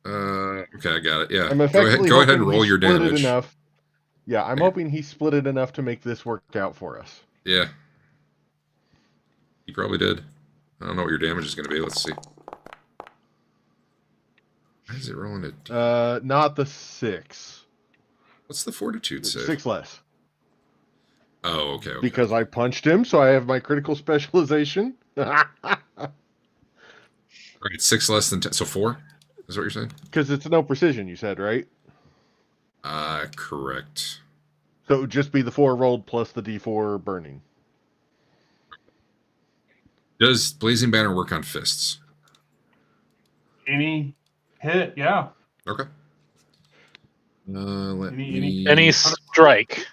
Okay, I got it. Yeah. I'm Go effectively ahead and hoping roll he your split it damage. enough. Yeah, I'm hoping he split it enough to make this work out for us. Yeah. He probably did. I don't know what your damage is going to be. Let's see. Why is it rolling a D? Not the 6. What's the fortitude save? 6 less. Oh, okay. Because I punched him, so I have my critical specialization. Right, 6 less than 10. So 4? Is what you're saying? Because it's no precision, you said, right? Correct. So it would just be the 4 rolled plus the D4 burning. Does Blazing Banner work on fists? Any hit, yeah. Okay. Let Any- Any strike.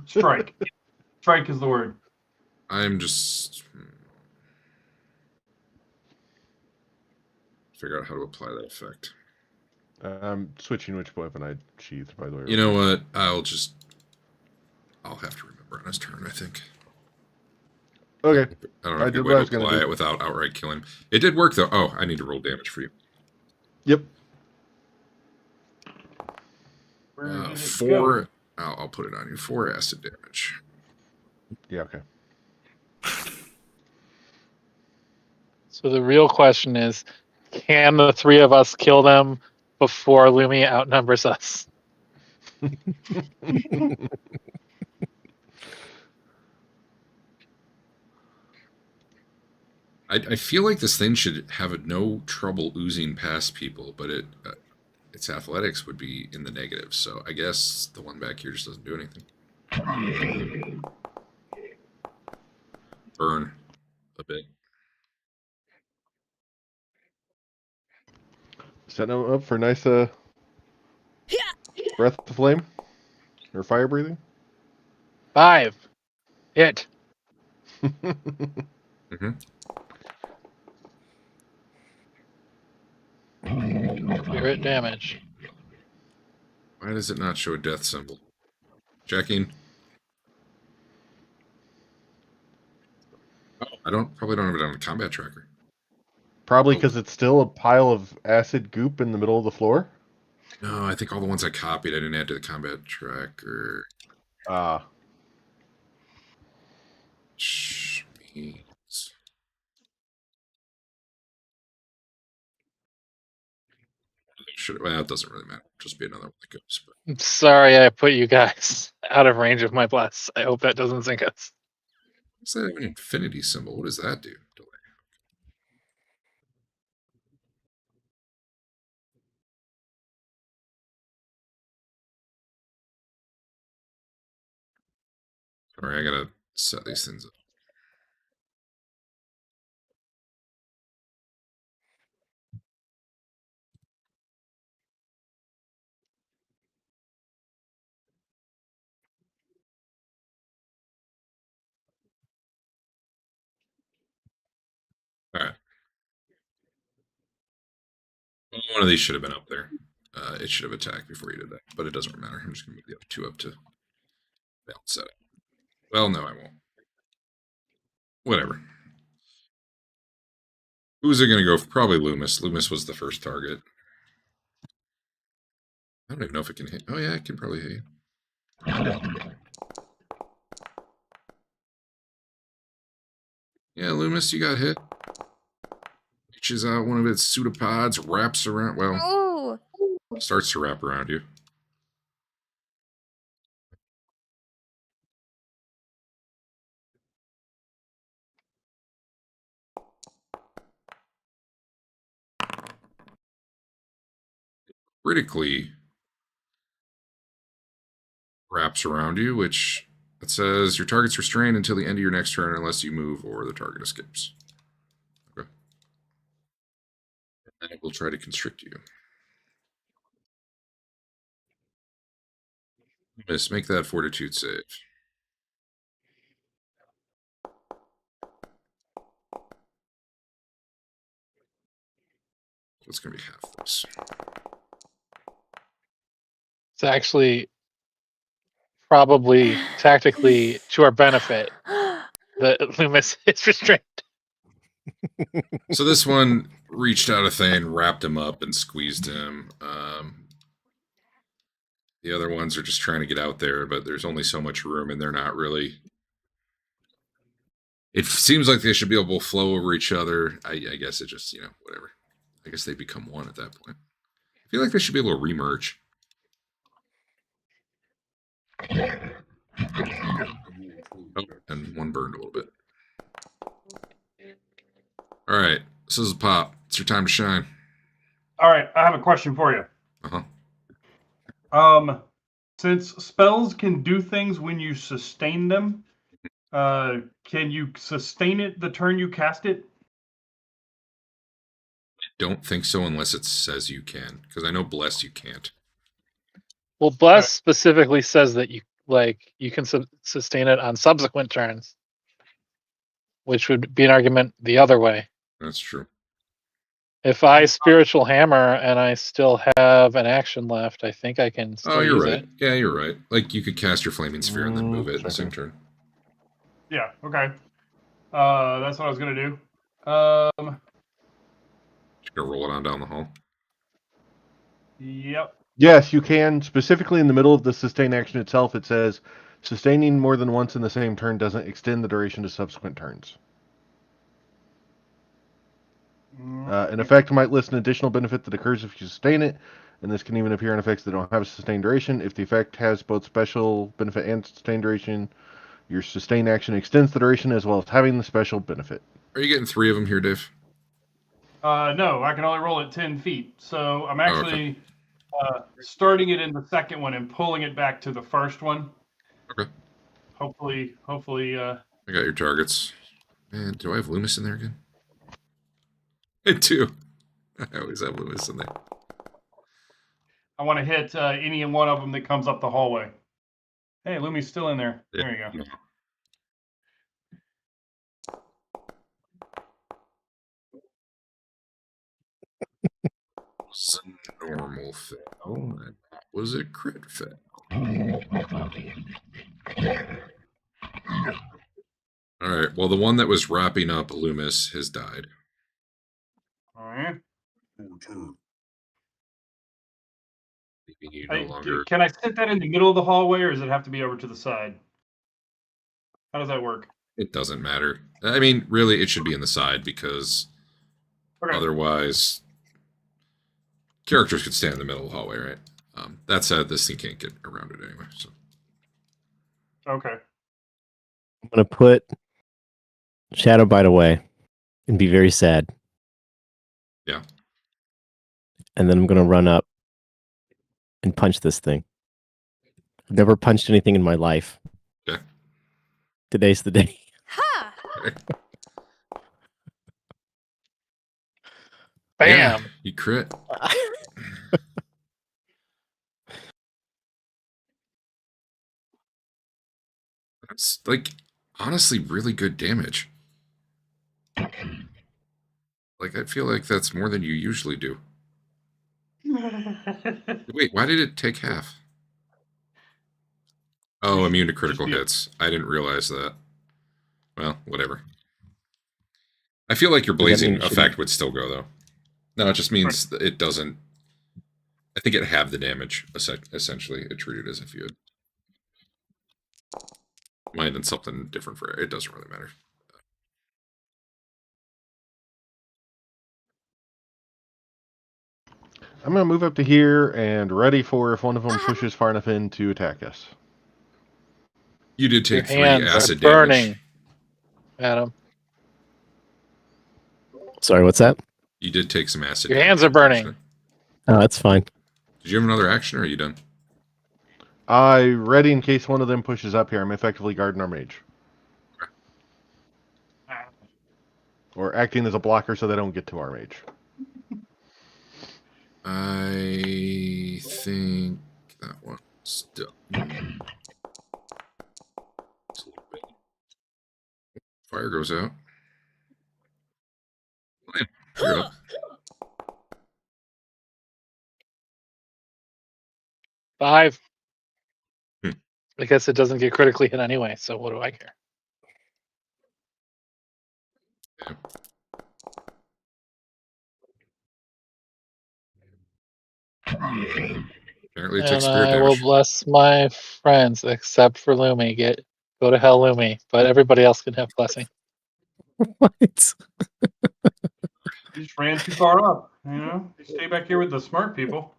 Strike. Strike is the word. I'm just figure out how to apply that effect. I'm switching which weapon I sheathed, by the way. You know what? I'll have to remember on his turn, I think. Okay. I don't know I if did you what I way was to gonna apply do. it without outright killing him. It did work, though. Oh, I need to roll damage for you. Yep. Where did it 4. go? I'll put it on you. 4 acid damage. Yeah, okay. So the real question is, can the 3 of us kill them before Lumi outnumbers us? I feel like this thing should have no trouble oozing past people, but its athletics would be in the negative. So I guess the one back here just doesn't do anything. Burn a bit. Setting him up for nice breath of flame? Or fire breathing? 5. Hit. Mm-hmm. Spirit damage. Why does it not show a death symbol? Checking. Oh, probably don't have it on a combat tracker. Probably because it's still a pile of acid goop in the middle of the floor. No, I think all the ones I copied I didn't add to the combat tracker. Ah. Which means well, it doesn't really matter. Just be another one that goes. But I'm sorry I put you guys out of range of my bless. I hope that doesn't sink us. what's that? An infinity symbol. What does that do? Delay. Sorry, I gotta set these things up. All right. Well, one of these should have been up there. It should have attacked before you did that, but it doesn't matter. I'm just gonna move the other 2 up to balance that. Well, no, I won't. Whatever. Who's it gonna go for? Probably Loomis. Loomis was the first target. I don't even know if it can hit. Oh yeah, it can probably hit. Yeah, Loomis, you got hit. Reaches out one of its pseudopods, wraps around. Well, Oh, starts to wrap around you. Critically wraps around you, which it says your target's restrained until the end of your next turn unless you move or the target escapes. Okay. And it will try to constrict you. Miss, make that fortitude save. So it's going to be half this. It's actually probably tactically to our benefit that Loomis is restrained. So this one reached out a thing, wrapped him up, and squeezed him. The other ones are just trying to get out there, but there's only so much room, and they're not really. It seems like they should be able to flow over each other. I guess it just, whatever. I guess they become one at that point. I feel like they should be able to remerge. Oh, and one burned a little bit. All right, Sizzlepop, it's your time to shine. All right, I have a question for you. Since spells can do things when you sustain them, can you sustain it the turn you cast it? Don't think so unless it says you can, because I know Bless you can't. Well, Bless specifically says that you can sustain it on subsequent turns, which would be an argument the other way. That's true. If I spiritual hammer and I still have an action left, I think I can still you're use right. it. Yeah, you're right. Like you could cast your flaming sphere and then move it in the same turn. Yeah. Okay. That's what I was gonna do. Just gonna roll it on down the hall. Yep. Yes, you can. Specifically in the middle of the sustain action itself, it says sustaining more than once in the same turn doesn't extend the duration to subsequent turns. An effect might list an additional benefit that occurs if you sustain it, and this can even appear in effects that don't have a sustained duration. If the effect has both special benefit and sustained duration, your sustain action extends the duration as well as having the special benefit. Are you getting 3 of them here, Dave? No, I can only roll it 10 feet. So I'm actually starting it in the second one and pulling it back to the first one. Okay. Hopefully. I got your targets. Man, do I have Loomis in there again? I do. I always have Loomis in there. I want to hit any one of them that comes up the hallway. Hey, Loomy's still in there. Yeah. There you go. Was a normal fail, and that was a crit fail. All right. Well, the one that was wrapping up Loomis has died. All right. You no longer. Can I sit that in the middle of the hallway, or does it have to be over to the side? How does that work? It doesn't matter. I mean, really, it should be in the side because otherwise, characters could stand in the middle of the hallway, right? That said, this thing can't get around it anyway. So. Okay. I'm going to put Shadow Bite away and be very sad. Yeah. And then I'm going to run up and punch this thing. I've never punched anything in my life. Okay. Today's the day. Ha! Bam! Yeah, you crit. That's, like, honestly really good damage. Like, I feel like that's more than you usually do. Wait, why did it take half? Oh, immune to critical hits. I didn't realize that. Well, whatever. I feel like your blazing effect would still go, though. No, it just means that it doesn't... I think it halved the damage, essentially. It treated as if you had... Might have been something different for it. It doesn't really matter. I'm going to move up to here and ready for if one of them pushes far enough in to attack us. You did take 3 hands acid are burning, damage. Adam. Sorry, what's that? You did take some acid Your damage. hands are burning. Actually. Oh, that's fine. Did you have another action, or are you done? I ready in case one of them pushes up here. I'm effectively guarding our mage. Or acting as a blocker so they don't get to our mage. I think that one's done. Fire goes out. You're up. 5. Hmm. I guess it doesn't get critically hit anyway, so what do I care? Yeah. Apparently it takes And spirit I will damage. bless my friends, except for Loomy. Go to hell, Loomy. But everybody else can have blessing. What? You just ran too far up. You know, you stay back here with the smart people.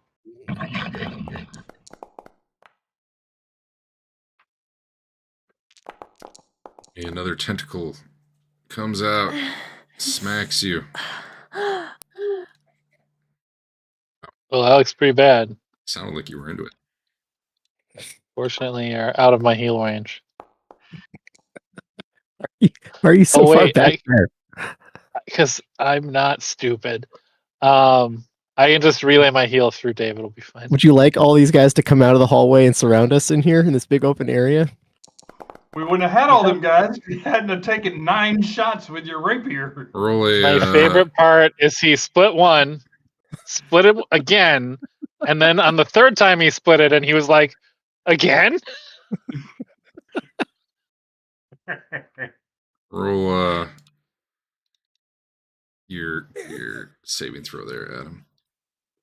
Another tentacle comes out, smacks you. Well, that looks pretty bad. Sounded like you were into it. Fortunately, you're out of my heal range. Are you so Oh, far wait, back there? Because I'm not stupid. I can just relay my heal through Dave. It'll be fine. Would you like all these guys to come out of the hallway and surround us in here in this big open area? We wouldn't have had all them guys if you hadn't have taken 9 shots with your rapier. Roll a. My favorite part is he split one, split it again, and then on the third time he split it, and he was like, "Again?" Roll your saving throw there, Adam.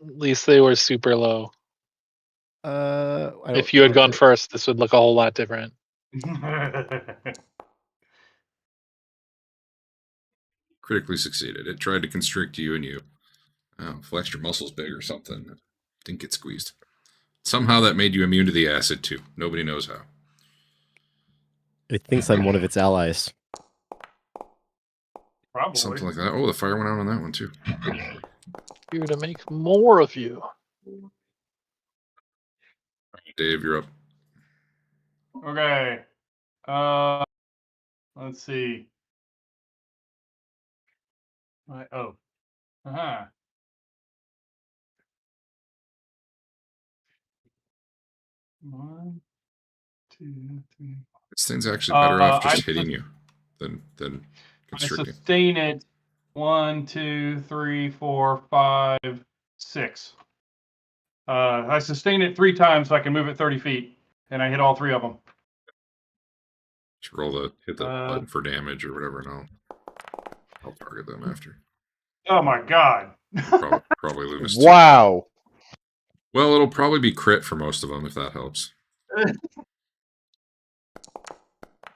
At least they were super low. If you had gone first, this would look a whole lot different. Critically succeeded. It tried to constrict you and you flexed your muscles big or something. It didn't get squeezed. Somehow that made you immune to the acid too. Nobody knows how. It thinks I'm one of its allies. Probably. Something like that. Oh, the fire went out on that one too. Here to make more of you. Dave, you're up. Okay. Let's see. Oh. Uh-huh. One, 2, 3. This thing's actually better off just I hitting you than I constricting. sustain it. 1, 2, 3, 4, 5, 6. I sustain it 3 times so I can move it 30 feet, and I hit all 3 of them. Just hit the button for damage or whatever, and I'll target them after. Oh my god! Probably Loomis. Wow. Well, it'll probably be crit for most of them if that helps.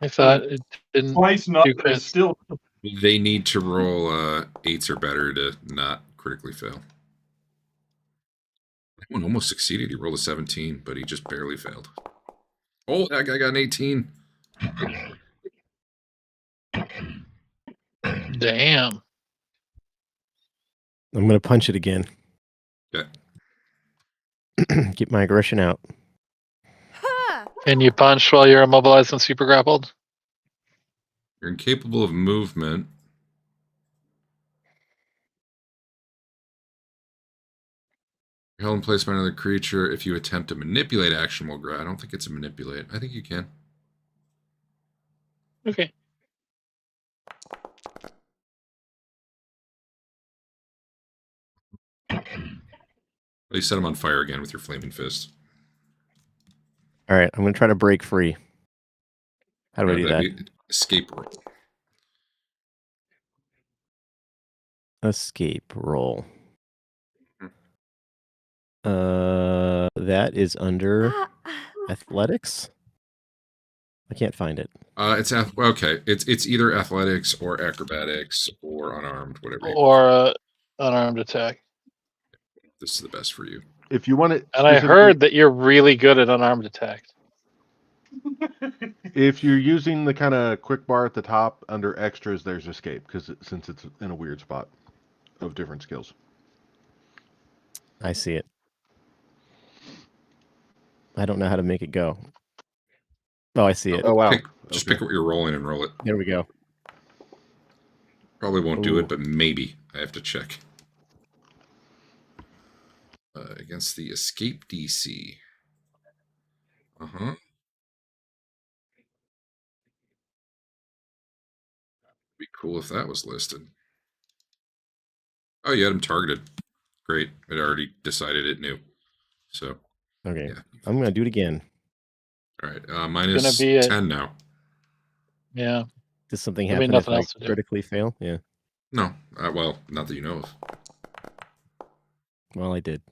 I thought it didn't. Twice not, do but crits. it's still. They need to roll 8s or better to not critically fail. That one almost succeeded. He rolled a 17, but he just barely failed. Oh, that guy got an 18. Damn. I'm going to punch it again. Yeah. Get my aggression out. Can you punch while you're immobilized and super grappled? You're incapable of movement. You're held in place by another creature if you attempt to manipulate action while I don't think it's a manipulate. I think you can. Okay. You set him on fire again with your flaming fist. All right, I'm going to try to break free. How do I do that? Escape roll. Escape roll. That is under athletics. I can't find it. It's okay. It's either athletics or acrobatics or unarmed, whatever. Or unarmed attack. This is the best for you. If you want it, And I heard that you're really good at unarmed attack. if you're using the kind of quick bar at the top under extras, there's escape since it's in a weird spot of different skills. I see it. I don't know how to make it go. Oh, I see it. Oh, wow. Just pick what you're rolling and roll it. There we go. Probably won't do Ooh. it, but maybe. I have to check. Against the escape DC. Be cool if that was listed. Oh, you had him targeted. Great. It already decided it knew. So Okay. Yeah. I'm going to do it again. All right. Minus be a- 10 now. Yeah. Does something There'll be happen if nothing I else to do. critically fail? Yeah. No. Well, not that you know of. Well, I did.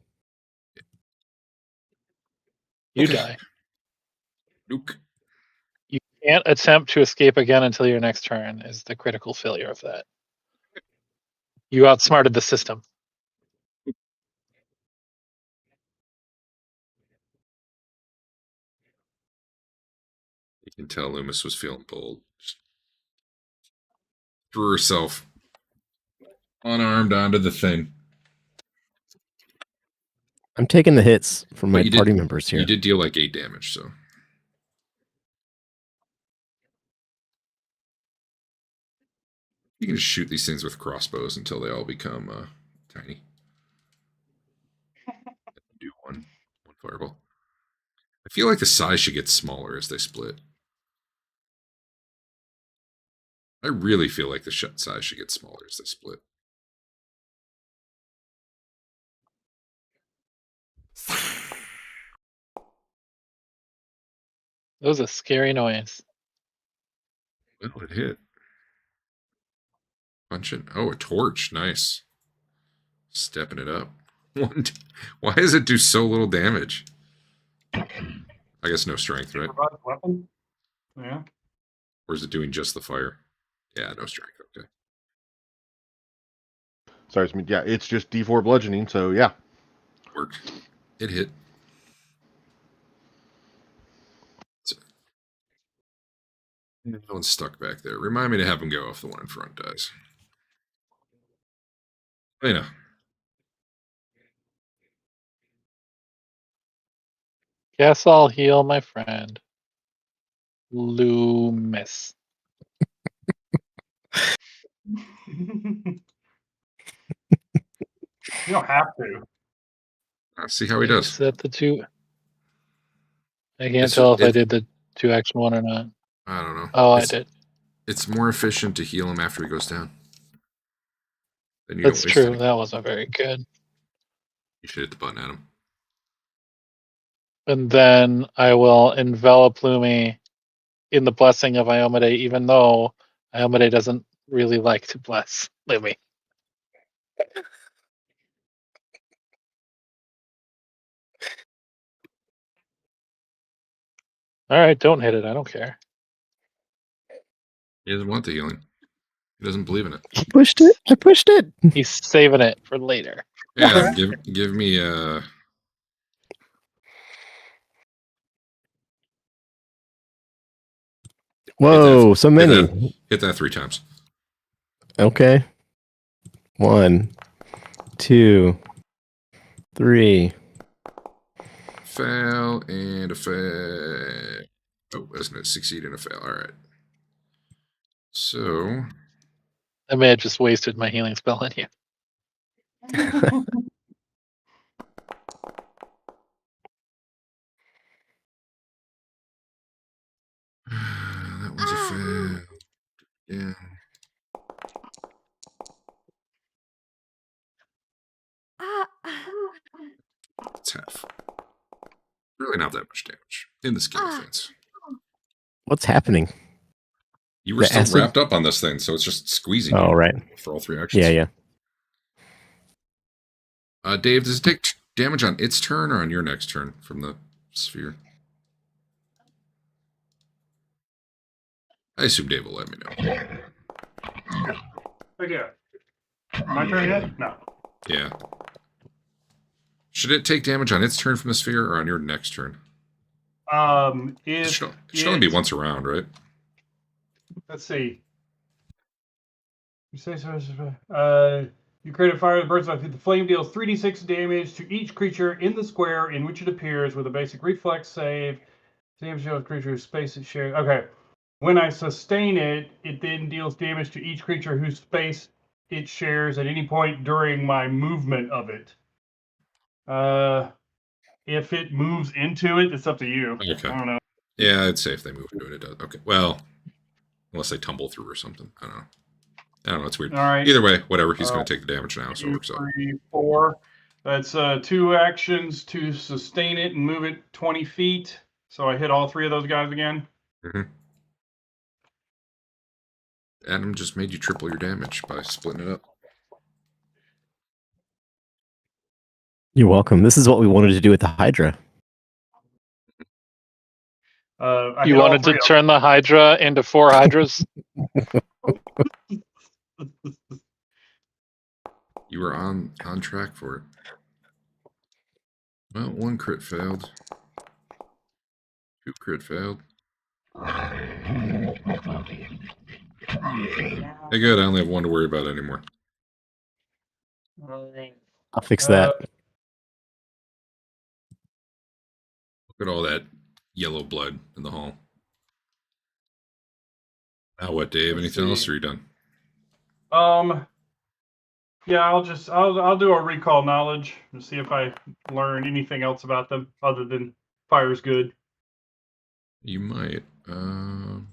You Okay. die. Nuke. You can't attempt to escape again until your next turn is the critical failure of that. You outsmarted the system. You can tell Loomis was feeling bold. Just threw herself unarmed onto the thing. I'm taking the hits from my But you party did- members here. You did deal like 8 damage, so. You can just shoot these things with crossbows until they all become tiny. Do one fireball. I feel like the size should get smaller as they split. I really feel like the size should get smaller as they split. That was a scary noise. Well, it hit. Punch it. Oh, a torch. Nice. Stepping it up. Why does it do so little damage? I guess no strength, right? Improvised weapon. Yeah. Or is it doing just the fire? Yeah, no strength. Okay. Sorry, yeah, it's just D4 bludgeoning, so yeah. Worked. It hit. No one's stuck back there. Remind me to have him go if the one in front dies. Elena. Guess I'll heal my friend. Loomis. You don't have to. See how he does. Set the two. I can't It's- tell if I it- did the 2 action one or not. I don't know. Oh, I It's- did. It's more efficient to heal him after he goes down. Then you That's don't waste true. any. That wasn't very good. You should hit the button at him. And then I will envelop Lumi in the blessing of Iomade, even though Iomade doesn't really like to bless Lumi. All right, don't hit it. I don't care. He doesn't want the healing. He doesn't believe in it. I pushed it. I pushed it. He's saving it for later. Yeah, give me Whoa, so many. Hit that 3 times. Okay. 1, 2, 3. Fail and a fail. Oh, isn't it? Succeed and a fail. All right. So I may have just wasted my healing spell on you. that one's a fail. Yeah. It's half. Really not that much damage in the scheme of things. What's happening? You were The still acid? wrapped up on this thing, so it's just squeezing Oh, you right. for all 3 actions. Yeah. Dave, does it take damage on its turn or on your next turn from the sphere? I assume Dave will let me know. Okay. My turn yet? No. Yeah. Should it take damage on its turn from the sphere or on your next turn? It If should only be once around, right? let's see. You say so. You create a fire that burns off. The flame deals 3d6 damage to each creature in the square in which it appears with a basic reflex save. Damage to creature whose space it shares. Okay. When I sustain it, it then deals damage to each creature whose space it shares at any point during my movement of it. If it moves into it, it's up to you. Okay. I don't know. Yeah, I'd say if they move into it, it does. Okay. Well, unless they tumble through or something. I don't know. It's weird. All right. Either way, whatever. He's going to take the damage now, so it 2, works out. 3, 4. That's 2 actions to sustain it and move it 20 feet. So I hit all 3 of those guys again. Mm-hmm. Adam just made you triple your damage by splitting it up. You're welcome. This is what we wanted to do with the Hydra. I You hit all wanted 3 to of turn the Hydra into 4 Hydras? You were on track for it. Well, 1 crit failed. 2 crit failed. Hey, good. I only have 1 to worry about anymore. I'll fix that. Look at all that yellow blood in the hall. Now what, Dave? Let's Anything see. else, or are you done? Yeah, I'll do a recall knowledge and see if I learn anything else about them other than fire's good. You might. I'm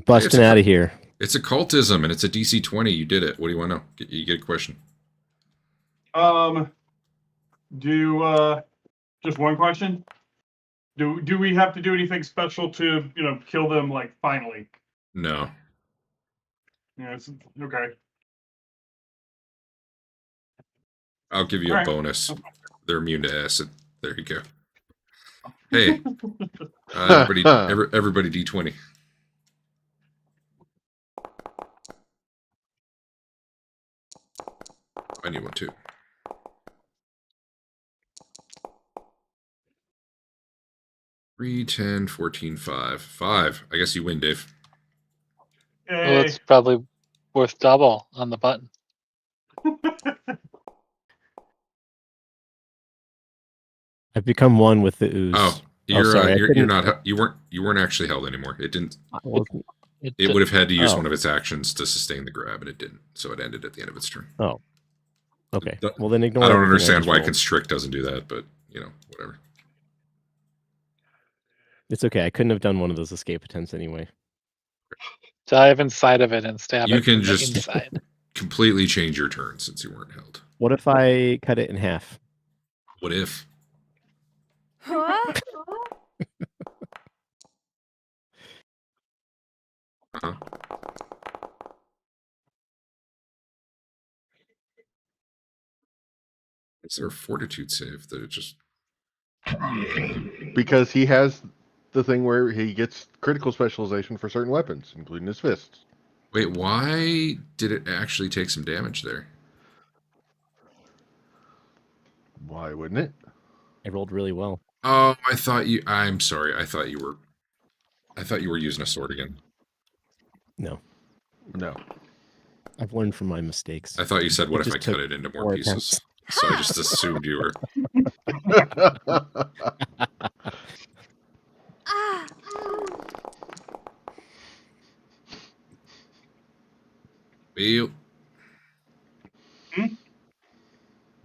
busting it's out of here. It's occultism, and it's a DC 20. You did it. What do you want to know? You get a question. Just one question. Do we have to do anything special to kill them like finally? No. Yeah, it's okay. I'll give you a All right. bonus. They're immune to acid. There you go. Hey, everybody D20. I need one too. 3, 10, 14, 5. 5. I guess you win, Dave. Well, it's probably worth double on the button. I've become one with the ooze. Oh, you're sorry, you're not. You weren't actually held anymore. It didn't. It would have had to use one of its actions to sustain the grab, and it didn't. So it ended at the end of its turn. Oh. Okay. Well, then ignore. I don't everything understand just why rolled. Constrict doesn't do that, but whatever. It's okay. I couldn't have done one of those escape attempts anyway. Dive inside of it and stab You it can from just the inside. completely change your turn since you weren't held. What if I cut it in half? What if? Huh? Uh-huh. Is there a fortitude save that it just... Because he has the thing where he gets critical specialization for certain weapons, including his fists. Wait, why did it actually take some damage there? Why wouldn't it? I rolled really well. Oh, I'm sorry. I thought you were using a sword again. No. No. I've learned from my mistakes. I thought you said, what if I cut it into more pieces? So I just assumed you were... Ah! Well...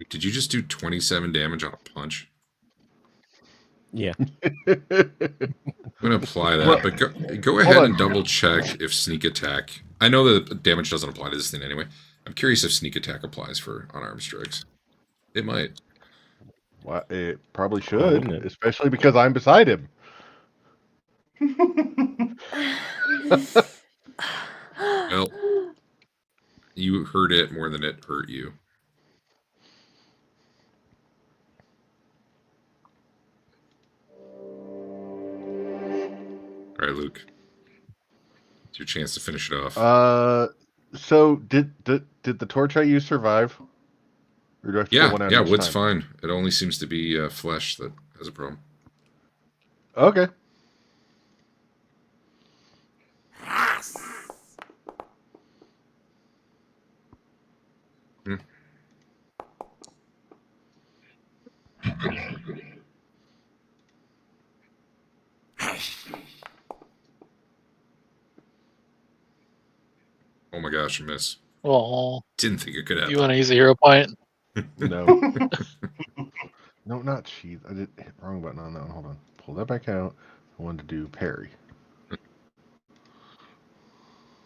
Did you just do 27 damage on a punch? Yeah. I'm going to apply that, but go ahead and double check if sneak attack... I know that damage doesn't apply to this thing anyway. I'm curious if sneak attack applies for unarmed strikes. It might. Well, it probably should, especially because I'm beside him. Well, you hurt it more than it hurt you. All right, Luke. It's your chance to finish it off. So did the torch I used survive? Or do I have to put one out each wood's time? fine. It only seems to be flesh that has a problem. Okay. Oh my gosh, a miss. Oh, Didn't think it could happen. you want to use a hero point? No. No, not sheath. I did hit the wrong button on that one. Hold on. Pull that back out. I wanted to do parry.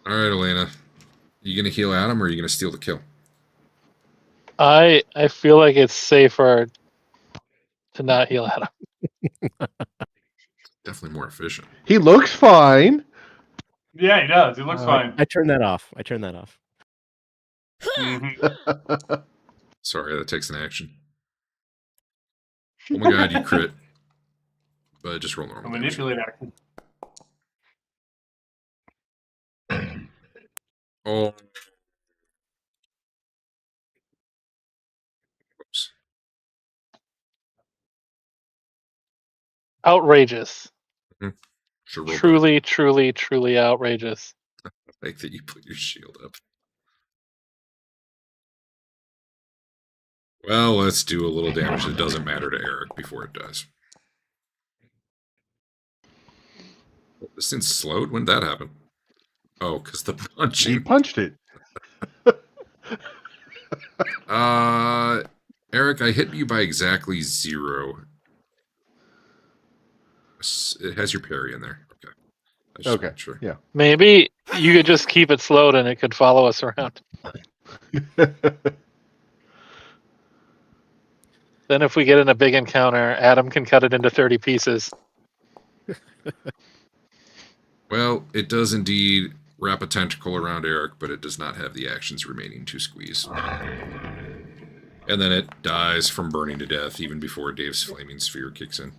All right, Elena. You going to heal Adam or are you going to steal the kill? I feel like it's safer to not heal Adam. Definitely more efficient. He looks fine. Yeah, he does. He looks fine. I turned that off. I turned that off. Mhm. Sorry, that takes an action. Oh my god, you crit. But just roll A normal damage. manipulate action. Oh. Oops. Outrageous. Should roll better. Truly, truly, truly outrageous. I like that you put your shield up. Well, let's do a little damage that doesn't matter to Eric before it dies. This thing's slowed? When did that happen? Oh, because the You punching. punched it. Eric, I hit you by exactly 0. It has your parry in there. Okay. I just Okay. wasn't sure. Yeah. Maybe you could just keep it slowed and it could follow us around. Then if we get in a big encounter, Adam can cut it into 30 pieces. Well, it does indeed wrap a tentacle around Eric, but it does not have the actions remaining to squeeze. And then it dies from burning to death even before Dave's flaming sphere kicks in.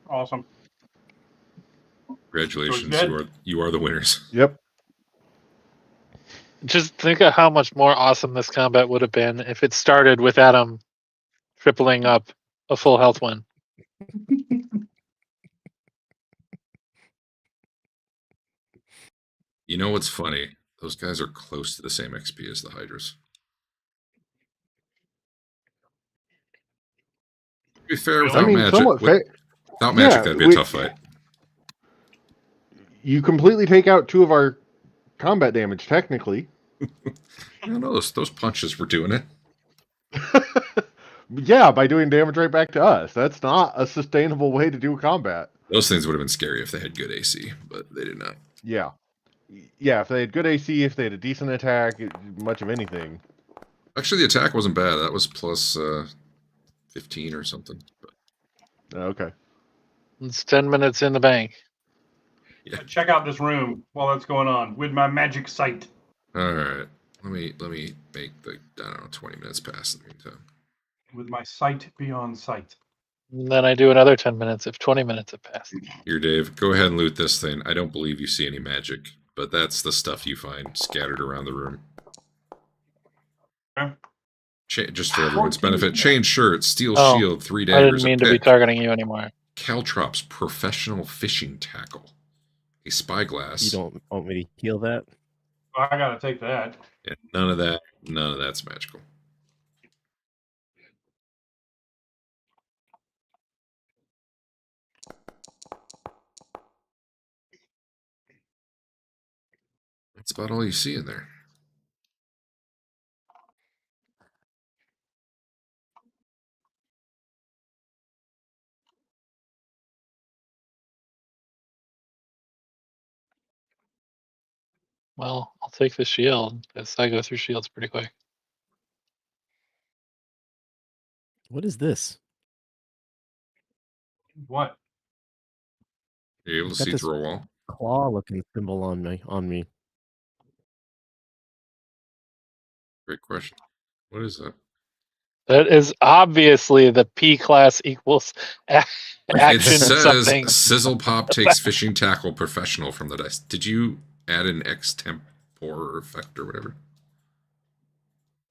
Awesome. Congratulations, dead. you are the winners. Yep. Just think of how much more awesome this combat would have been if it started with Adam tripling up a full health one. You know what's funny? Those guys are close to the same XP as the Hydras. To be fair, Really? without magic, somewhat fair. without magic, Yeah, that'd be a tough fight. You completely take out 2 of our combat damage, technically. I don't know, those punches were doing it. Yeah, by doing damage right back to us. That's not a sustainable way to do combat. Those things would have been scary if they had good AC, but they did not. Yeah. Yeah, if they had good AC, if they had a decent attack, much of anything. Actually, the attack wasn't bad. That was plus 15 or something. But, Okay. It's 10 minutes in the bank. yeah. Check out this room while that's going on with my magic sight. All right. Let me make the, I don't know, 20 minutes pass in the meantime. With my sight beyond sight. And then I do another 10 minutes if 20 minutes have passed. Here, Dave, go ahead and loot this thing. I don't believe you see any magic, but that's the stuff you find scattered around the room. Okay. Just for everyone's benefit, chain shirt, steel Oh, shield, 3 I daggers, didn't mean a to be pick, targeting you anymore. caltrops, professional fishing tackle, a spyglass. You don't want me to heal that? I gotta take that. Yeah, none of that's magical. That's about all you see in there. Well, I'll take the shield because I go through shields pretty quick. What is this? What? You're able to I've got see this through a wall. claw-looking symbol on me. Great question. What is that? That is obviously the P class equals It action says something. Sizzlepop takes fishing tackle professional from the dice. Did you add an extempore effect or whatever?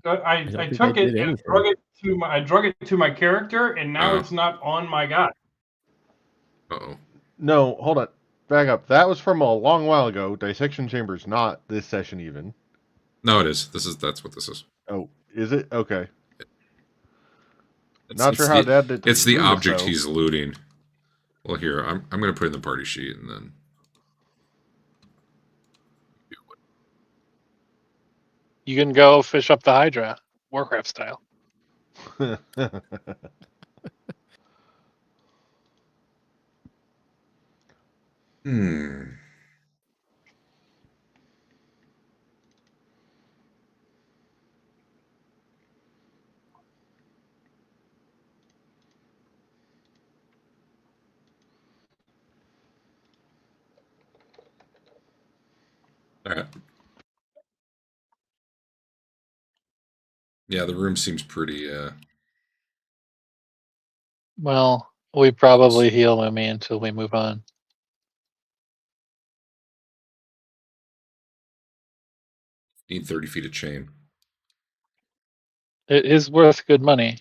I don't think took I it did and anything. drug it to my character, and now Oh. it's not on my guy. Uh-oh. No, hold on. Back up. That was from a long while ago. Dissection Chamber's not this session even. No, it is. That's what this is. Oh, is it? Okay. It's, Not it's sure how the, that did. It's the Loomys, object though. he's looting. Well, here, I'm going to put it in the party sheet and then... You can go fish up the Hydra, Warcraft style. Hmm. Yeah, the room seems pretty. Well, we probably heal Loomy until we move on. Need 30 feet of chain. It is worth good money.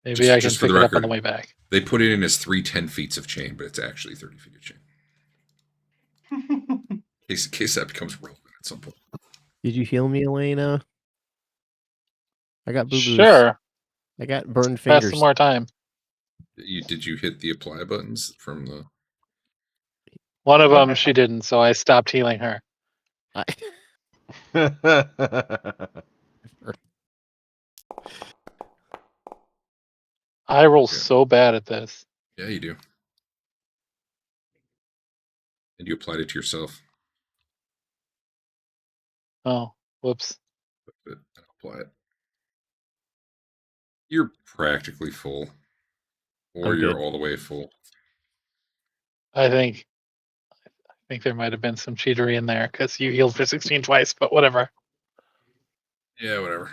Maybe I can Just for pick the it up on record, the way back. they put it in as 3 10 feet of chain, but it's actually 30 feet of chain. In case that becomes relevant at some point. Did you heal me, Elena? I got boo-boos. Sure. I got burned Pass fingers. some more time. Did you hit the apply buttons from the? One of them she didn't, so I stopped healing her. I roll so bad at this. Yeah, you do. And you applied it to yourself. Oh, whoops. But apply it. You're practically full, or I'm you're good. all the way full. I think there might have been some cheatery in there because you healed for 16 twice, but whatever. Yeah, whatever.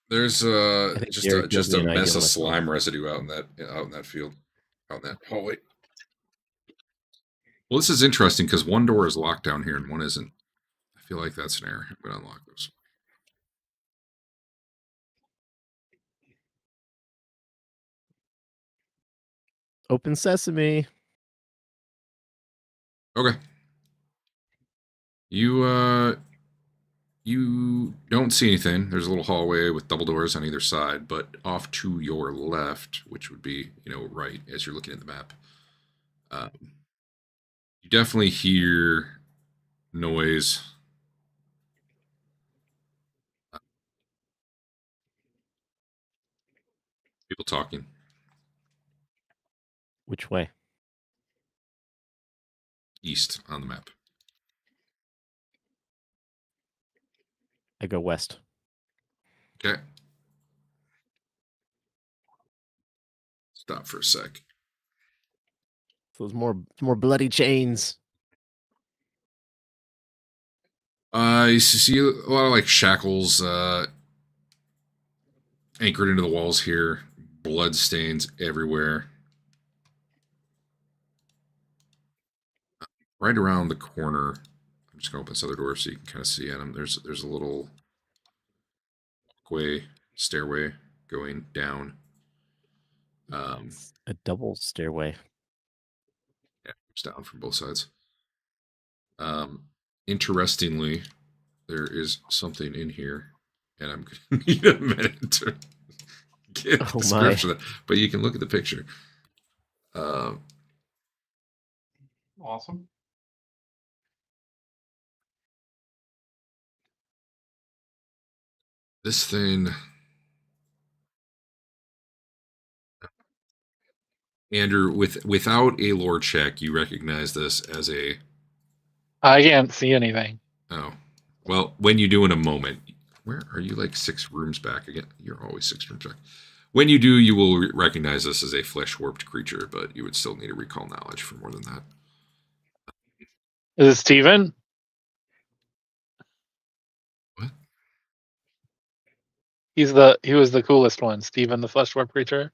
There's think Derek just healed a me and I mess healed of myself. slime residue out in that field, out in that hallway. Well, this is interesting because one door is locked down here and one isn't. I feel like that's an error. I'm gonna unlock those. Open sesame. Okay. You don't see anything. There's a little hallway with double doors on either side, but off to your left, which would be, right as you're looking at the map, you definitely hear noise. People talking. Which way? East on the map. I go west. Okay. Stop for a sec. So there's more bloody chains. You see a lot of like shackles anchored into the walls here. Blood stains everywhere. Right around the corner. I'm just gonna open this other door so you can kind of see at them. There's a little stairway going down. It's a double stairway. Yeah, it's down from both sides. Interestingly, there is something in here, and I'm gonna need a minute to get the description of that. But you can look at the picture. Awesome. This thing, Andrew, without a lore check, you recognize this as a. I can't see anything. Oh, well, when you do in a moment, where are you? Like 6 rooms back again? You're always 6 rooms back. When you do, you will recognize this as a flesh warped creature, but you would still need a recall knowledge for more than that. Is it Steven? What? He was the coolest one. Steven, the flesh warp creature.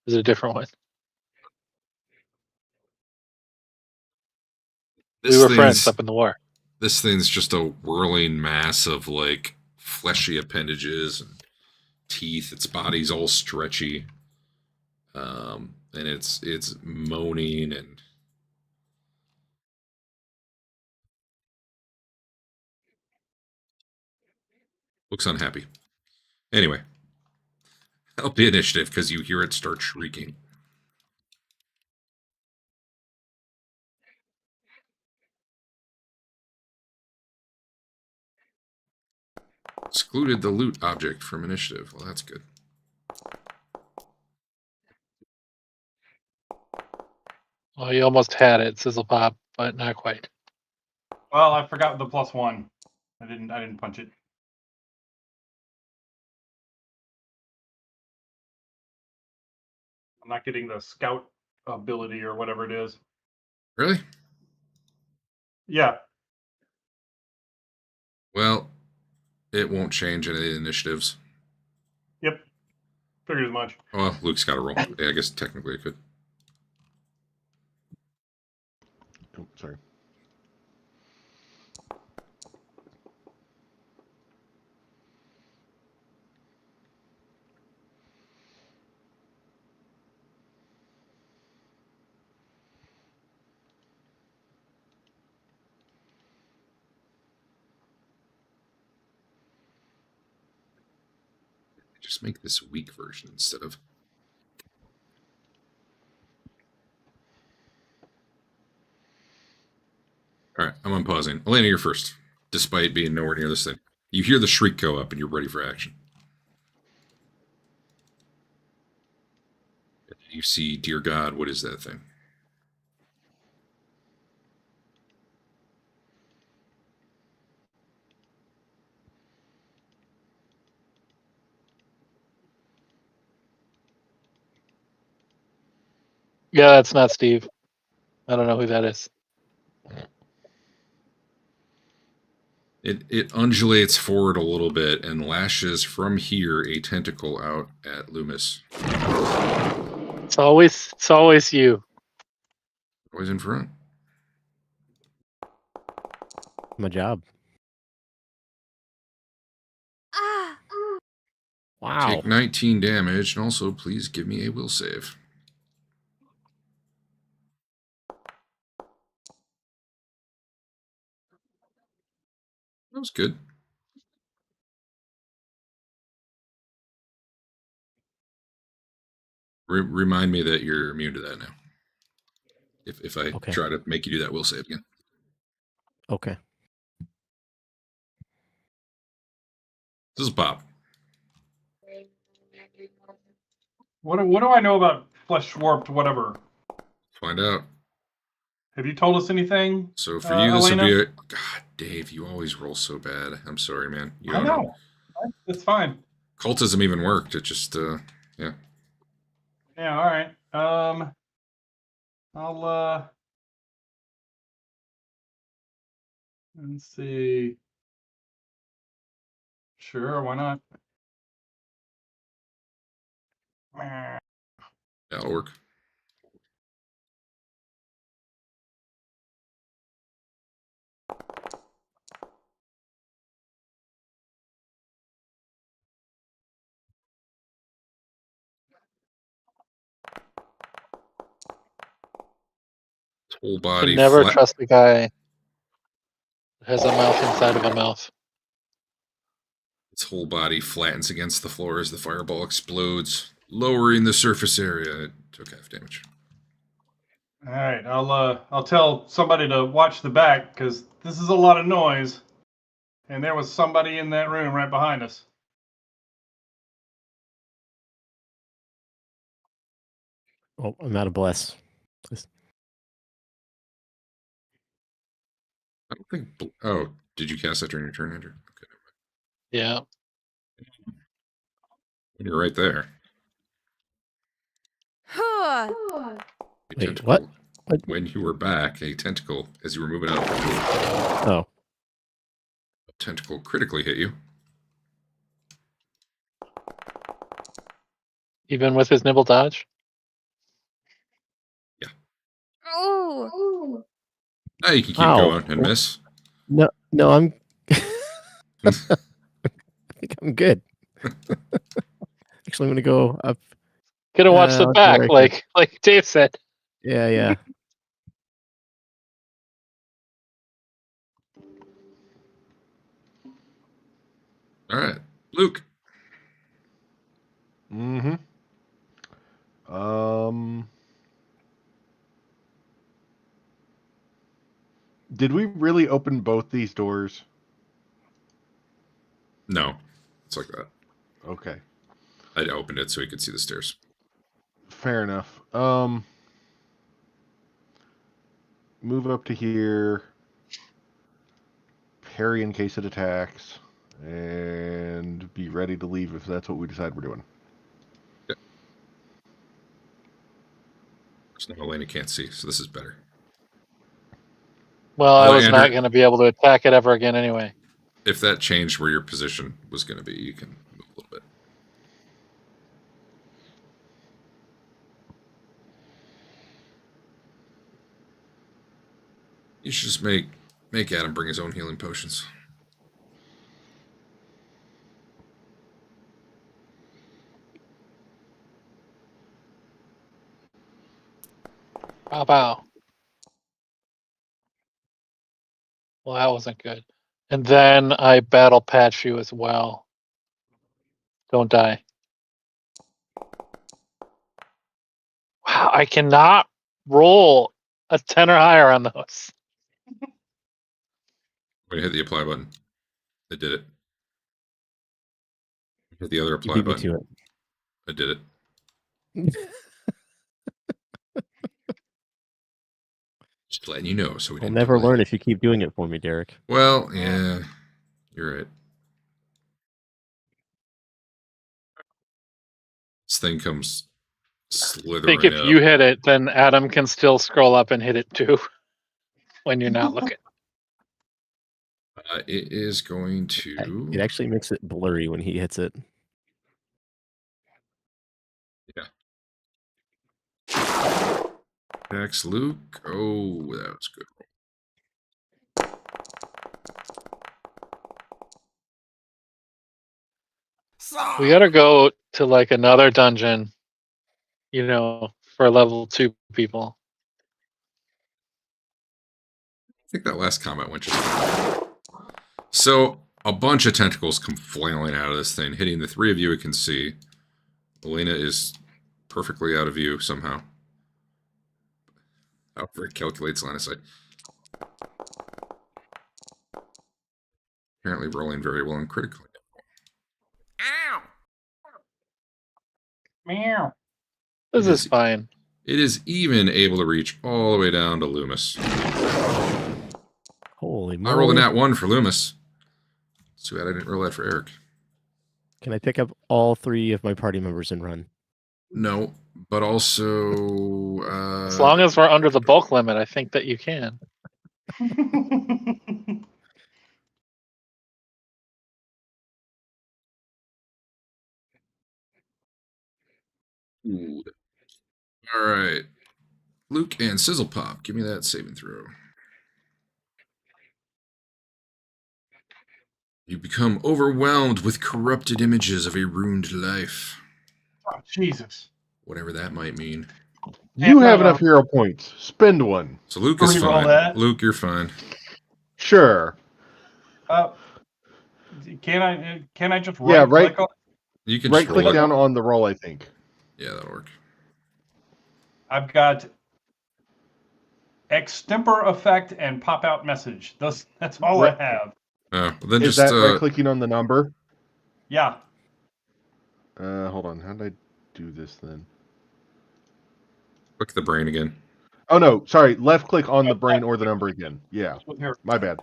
Is it a different one? We were friends up in the war. This thing's just a whirling mass of like fleshy appendages and teeth. Its body's all stretchy, and it's moaning and looks unhappy. Anyway, that'll be initiative because you hear it start shrieking. Excluded the loot object from initiative. Well, that's good. Well, you almost had it, Sizzlepop, but not quite. Well, I forgot the +1. I didn't punch it. I'm not getting the scout ability or whatever it is. Really? Yeah. Well, It won't change any of the initiatives. Yep. Figured as much. Well, Luke's got to roll. Yeah, I guess technically it could. Oh, sorry. Just make this a weak version instead of. All right, I'm unpausing. Elena, you're first, despite being nowhere near this thing. You hear the shriek go up, and you're ready for action. You see, dear God, what is that thing? Yeah, that's not Steve. I don't know who that is. It undulates forward a little bit and lashes from here a tentacle out at Loomys. It's always you. Always in front. My job. Ah! Wow. Take 19 damage, and also please give me a will save. That was good. Remind me that you're immune to that now. If I Okay. try to make you do that will save again. Okay. Sizzlepop. What do I know about flesh warped whatever? Find out. Have you told us anything? So for you, this would Elena? be a... God, Dave, you always roll so bad. I'm sorry, man. You I don't know. It's fine. Cultism even worked. It just, yeah. Yeah, all right. I'll let's see. Sure, why not? That'll work. Whole body You never flat. trust the guy that has a mouth inside of a mouth. Its whole body flattens against the floor as the fireball explodes, lowering the surface area. It took half damage. All right, I'll tell somebody to watch the back because this is a lot of noise, and there was somebody in that room right behind us. Oh, I'm out of bless. I don't think. Oh, did you cast that during your turn, Andrew? Okay. Yeah. You're right there. Huh. A Wait, tentacle. what? What? When you were back, a tentacle, as you were moving up, Oh. a tentacle critically hit you. Even with his nibble dodge? Oh. Now you can keep Ow. going and miss. No, I'm. I think I'm good. Actually, I'm gonna go up. Gonna watch the I'll go back, right here. like Dave said. Yeah. All right, Luke. Mm-hmm. Did we really open both these doors? No, it's like that. Okay. I opened it so you could see the stairs. Fair enough. Move up to here. Parry in case it attacks. And be ready to leave if that's what we decide we're doing. So now Elena can't see, so this is better. Well, I Hello, was Andrew. not gonna be able to attack it ever again anyway. if that changed where your position was going to be, you can move a little bit. You should just make Adam bring his own healing potions. Bow bow. Well, that wasn't good. And then I battle patch you as well. Don't die. Wow, I cannot roll a 10 or higher on those. When you hit the apply button, it did it. Hit the other You apply beat me button. to it. I did it. Just letting you know, so we I'll didn't never delay. learn if you keep doing it for me, Derek. Well, yeah, you're right. This thing comes I slithering think if up. you hit it, then Adam can still scroll up and hit it too when you're not looking. It is going to. It actually makes it blurry when he hits it. Attacks Luke. Oh, that was good. We gotta go to like another dungeon, you know, for level 2 people. I think that last comment went just fine. So, a bunch of tentacles come flailing out of this thing, hitting the three of you. It can see. Elena is perfectly out of view somehow. However, it calculates line of sight. Apparently rolling very well and critically. Ow! Meow. This It is fine. It is even able to reach all the way down to Loomys. Holy I moly. rolled a nat 1 for Loomys. Too bad I didn't roll that for Eric. Can I pick up all 3 of my party members and run? No, but also... As long as we're under the bulk limit, I think that you can. Ooh. All right. Luke and Sizzlepop, give me that saving throw. You become overwhelmed with corrupted images of a ruined life. Oh, Jesus. Whatever that might mean. You Yeah, have no. enough hero points. Spend one. So Luke is Reroll fine. that. Luke, you're fine. Sure. Can I just Yeah, right click on? You can Right just roll click it. down on the roll, I think. Yeah, that'll work. I've got extempore effect and pop out message. That's all Right. I have. Well, then Is just that right clicking on the number? Yeah. Hold on. How did I do this then? click the brain again. Oh, no. Sorry. Left click on the brain or the number again. Yeah. Here. My bad.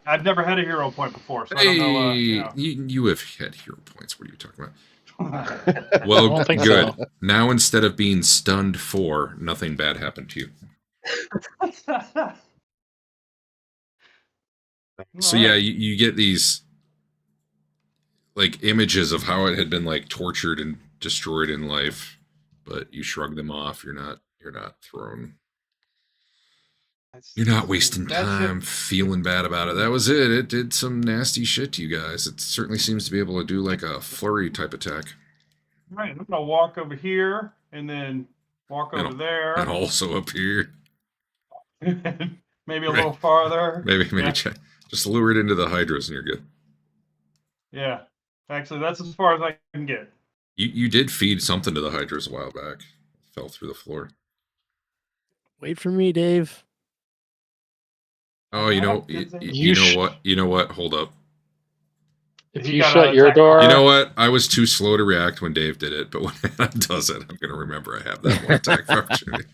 I've never had a hero point before, so Hey, I don't know. you have had hero points. What are you talking about? I Well, don't think good. so. Now instead of being stunned 4, nothing bad happened to you. So yeah, you get these like images of how it had been like tortured and destroyed in life, but you shrug them off. You're not thrown. You're not wasting time feeling bad about it. That was it. It did some nasty shit to you guys. It certainly seems to be able to do like a flurry type attack. Right, I'm gonna walk over here and then walk over there. And also up here. Maybe a little farther. Maybe Yeah. just lure it into the hydras and you're good. Yeah. Actually, that's as far as I can get. You did feed something to the hydras a while back. It fell through the floor. Wait for me, Dave. Oh, you know what? You know what? Hold up. If You you gotta shut your attack- door, You know what? I was too slow to react when Dave did it, but when Adam does it, I'm going to remember I have that one attack opportunity.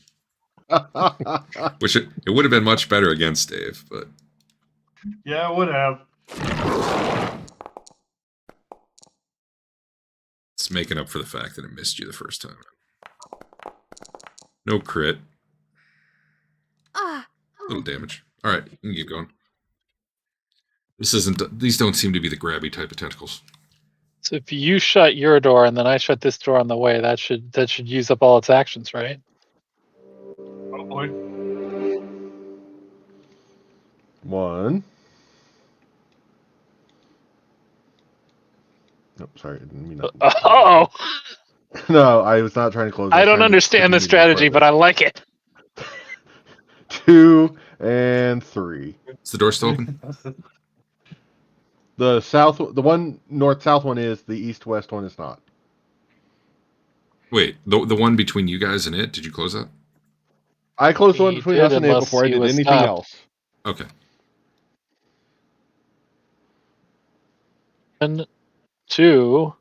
Which it would have been much better against Dave, but Yeah, it would have. it's making up for the fact that it missed you the first time. No crit. Ah. Little damage. All right, you can keep going. This isn't. These don't seem to be the grabby type of tentacles. So if you shut your door and then I shut this door on the way, that should use up all its actions, right? Hopefully. 1. Oh, sorry, I didn't mean that. Oh, No, I was not trying to close. I don't understand the strategy, but I like it. 2 and 3. Is the door still open? The one north-south one is. The east-west one is not. Wait, the one between you guys and it. Did you close that? I closed the one He between did, us and it unless before I he did was anything stopped. else. Okay. 1, 2.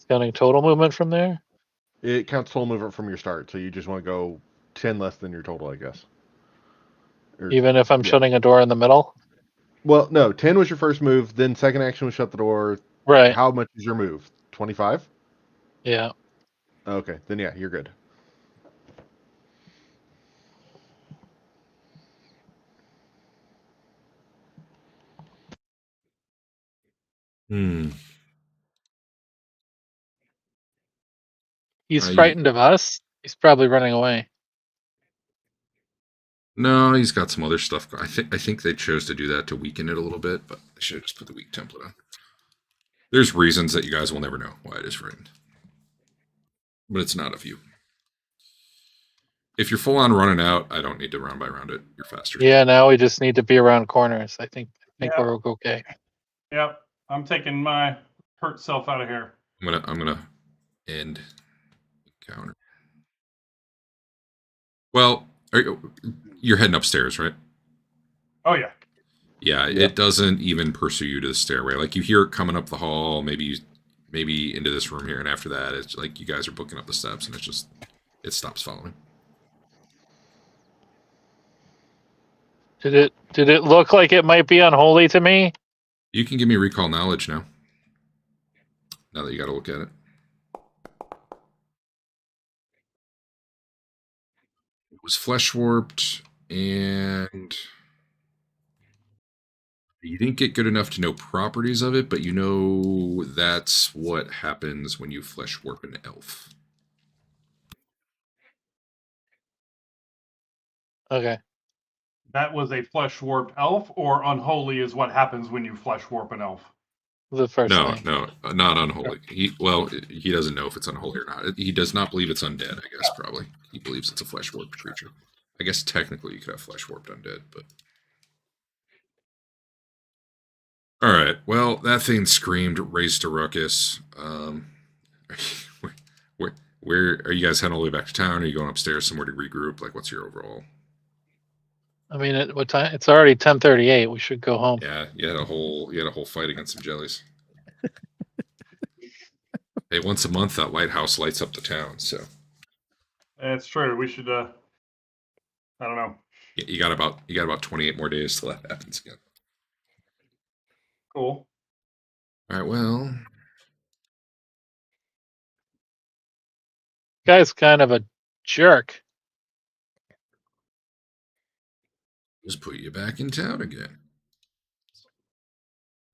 Counting total movement from there. It counts total movement from your start, so you just want to go 10 less than your total, I guess. Or, Even if I'm yeah. shutting a door in the middle. Well, no, 10 was your first move. Then second action was shut the door. Right. How much is your move? 25? Yeah. Okay, then yeah, you're good. Hmm. He's frightened of us. He's probably running away. No, he's got some other stuff. I think they chose to do that to weaken it a little bit, but they should have just put the weak template on. There's reasons that you guys will never know why it is frightened, but it's not of you. If you're full on running out, I don't need to round by round it. You're faster. Yeah. Now we just need to be around corners. I think Yeah. we're okay. Yep. I'm taking my hurt self out of here. I'm gonna end encounter. Well, you're heading upstairs, right? Oh yeah. Yeah, it doesn't even pursue you to the stairway. Like you hear it coming up the hall, maybe into this room here, and after that, it's like you guys are booking up the steps, and it stops following. Did it look like it might be unholy to me? You can give me recall knowledge now. Now that you got to look at it. It was flesh warped, and you didn't get good enough to know properties of it, but you know that's what happens when you flesh warp an elf. Okay. That was a flesh warped elf, or unholy is what happens when you flesh warp an elf. The first No, thing. no, not unholy. He doesn't know if it's unholy or not. He does not believe it's undead, I guess, probably. He believes it's a flesh warped creature. I guess technically you could have flesh warped undead, but. Alright, well, that thing screamed, raised a ruckus. Where are you guys heading all the way back to town? Are you going upstairs somewhere to regroup? Like, what's your overall? I mean, at what time? It's already 10:38. We should go home. Yeah, you had a whole fight against some jellies. Hey, once a month that lighthouse lights up the town, so That's true. We should. I don't know. you got about 28 more days till that happens again. Cool. All right, well, Guy's kind of a jerk. just put you back in town again.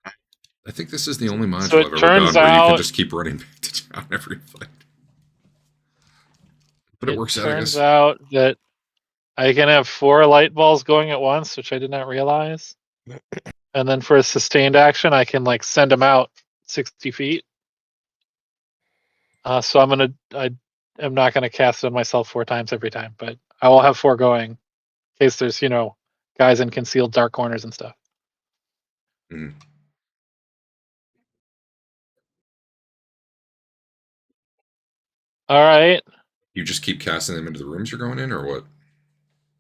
I think this is the only module So it I've ever turns done where you can out- just keep running back to town every fight. But it works out, I Turns guess. out that I can have 4 light balls going at once, which I did not realize. And then for a sustained action, I can like send them out 60 feet. So I am not gonna cast it myself 4 times every time, but I will have 4 going in case there's guys in concealed dark corners and stuff. Mm. All right. You just keep casting them into the rooms you're going in, or what?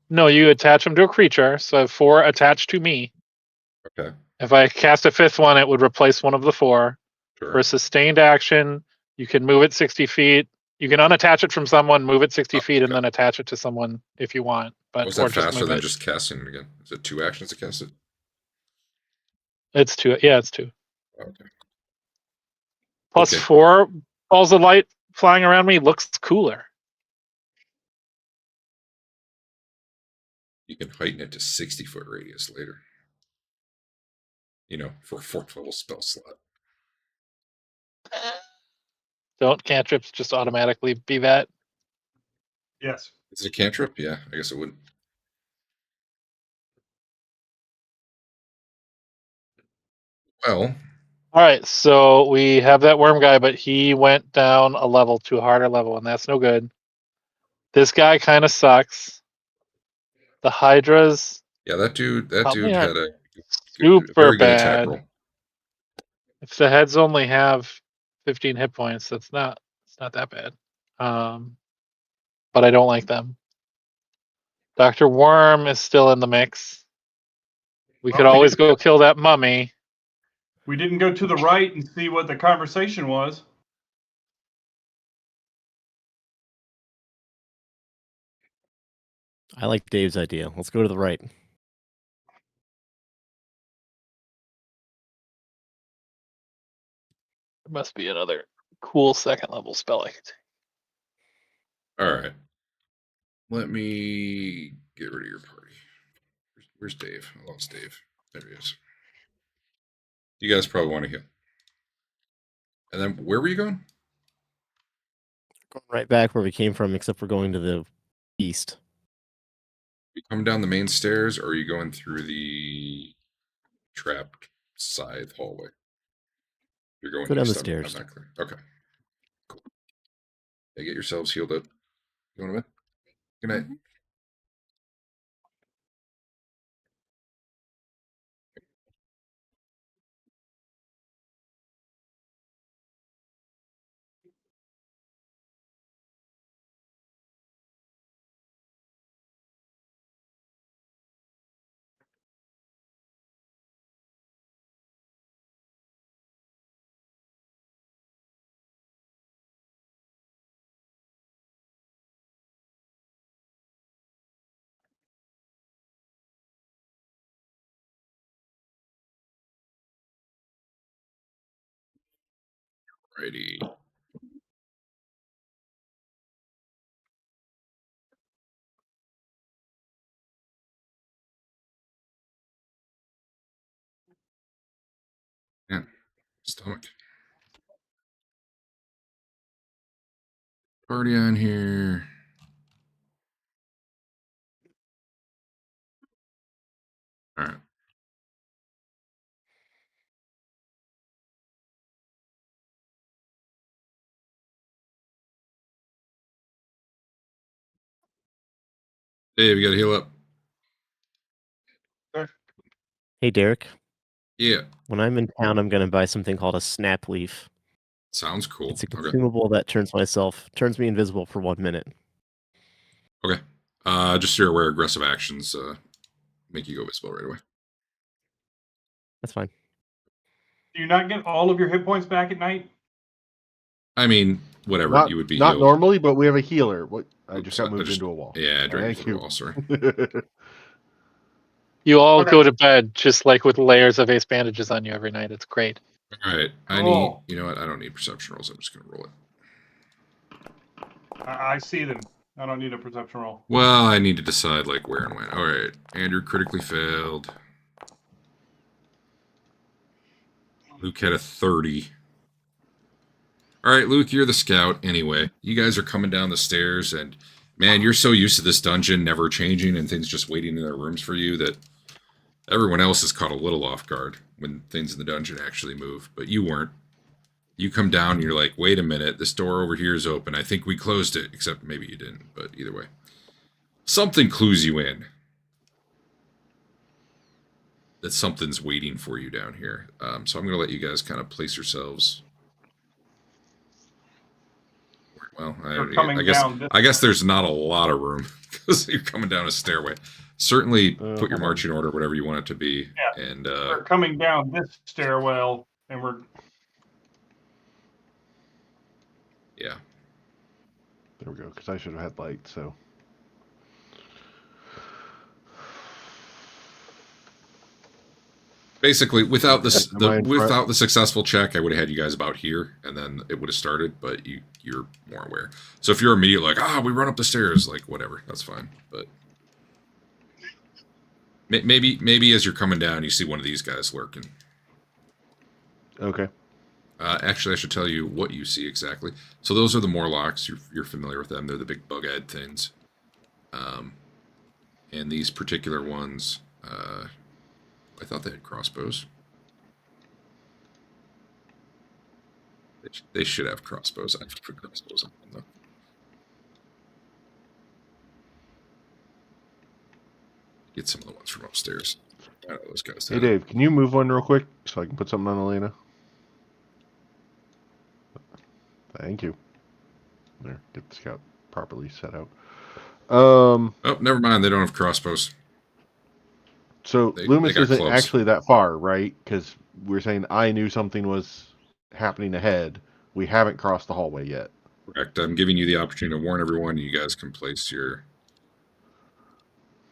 No, you attach them to a creature, so I have 4 attached to me. Okay, If I cast a 5th one, it would replace one of the 4. sure. For a sustained action, you can move it 60 feet. You can unattach it from someone, move it 60 feet, and okay. then attach it to someone if you want. But Was or that just faster move than it. just casting it again? Is it 2 actions to cast it? It's 2. Yeah, it's 2. Okay. Plus Okay. 4 balls of light flying around me looks cooler. You can heighten it to 60-foot radius later. You know, for a 4th level spell slot. Don't cantrips just automatically be that? Yes. Is it a cantrip? Yeah, I guess it would. Well, All right, so we have that worm guy, but he went down a level to a harder level, and that's no good. This guy kind of sucks. The Hydras yeah, that dude probably had aren't a super very good attack bad. roll. If the heads only have 15 hit points, it's not that bad. But I don't like them. Dr. Worm is still in the mix. We could Well, always go kill that mummy. We didn't go to the right and see what the conversation was. I like Dave's idea. Let's go to the right. There must be another cool 2nd level spell I could take. All right. Let me get rid of your party. Where's Dave? I lost Dave. There he is. You guys probably want to heal. And then where were you going? Going right back where we came from, except for going to the east. You come down the main stairs, or are you going through the trapped scythe hallway? You're going Go down the east, stairs. I'm not clear. Okay. Cool. Hey, get yourselves healed up. You want to bed? Good night. Righty. Yeah. Stomach. Party on here. All right. Dave, you got to heal up. Hey, Derek. Yeah. When I'm in town, I'm going to buy something called a snap leaf. Sounds cool. It's a Okay. consumable that turns me invisible for 1 minute. Okay. Just so you're aware, aggressive actions make you go visible right away. That's fine. Do you not get all of your hit points back at night? I mean, whatever, Not, you would be not healed. normally, but we have a healer. What? I Oops, just got moved into a wall. Yeah, I dragged Thank you through you. a wall, sorry. You all Okay. go to bed just like with layers of ace bandages on you every night. It's great. All right. Cool. You know what? I don't need perception rolls. I'm just going to roll it. I see them. I don't need a perception roll. Well, I need to decide like where and when. All right. Andrew critically failed. Luke had a 30. All right, Luke, you're the scout anyway. You guys are coming down the stairs, and man, you're so used to this dungeon never changing and things just waiting in their rooms for you that everyone else is caught a little off guard when things in the dungeon actually move, but you weren't. You come down and you're like, wait a minute, this door over here is open. I think we closed it, except maybe you didn't, but either way. Something clues you in that something's waiting for you down here. So I'm going to let you guys kind of place yourselves. Well, I guess there's not a lot of room because you're coming down a stairway. Certainly put your marching order, whatever you want it to be. Yeah. And we're coming down this stairwell, and we're... Yeah. There we go, because I should have had light, so... Basically, without the successful check, I would have had you guys about here, and then it would have started. But you're more aware. So if you're immediately like, we run up the stairs, like whatever, that's fine. But Maybe as you're coming down, you see one of these guys lurking. Okay. Actually, I should tell you what you see exactly. So those are the Morlocks. You're familiar with them. They're the big bug-eyed things. And these particular ones, I thought they had crossbows. They should have crossbows. I have to put crossbows on them, though. Get some of the ones from upstairs. I know those guys. Hey, Dave, can you move one real quick so I can put something on Elena? Thank you. There, get the scout properly set out. Oh, never mind. They don't have crossbows. So They Loomys got isn't clubs. actually that far, right? Because we're saying I knew something was happening ahead. We haven't crossed the hallway yet. Correct. I'm giving you the opportunity to warn everyone. You guys can place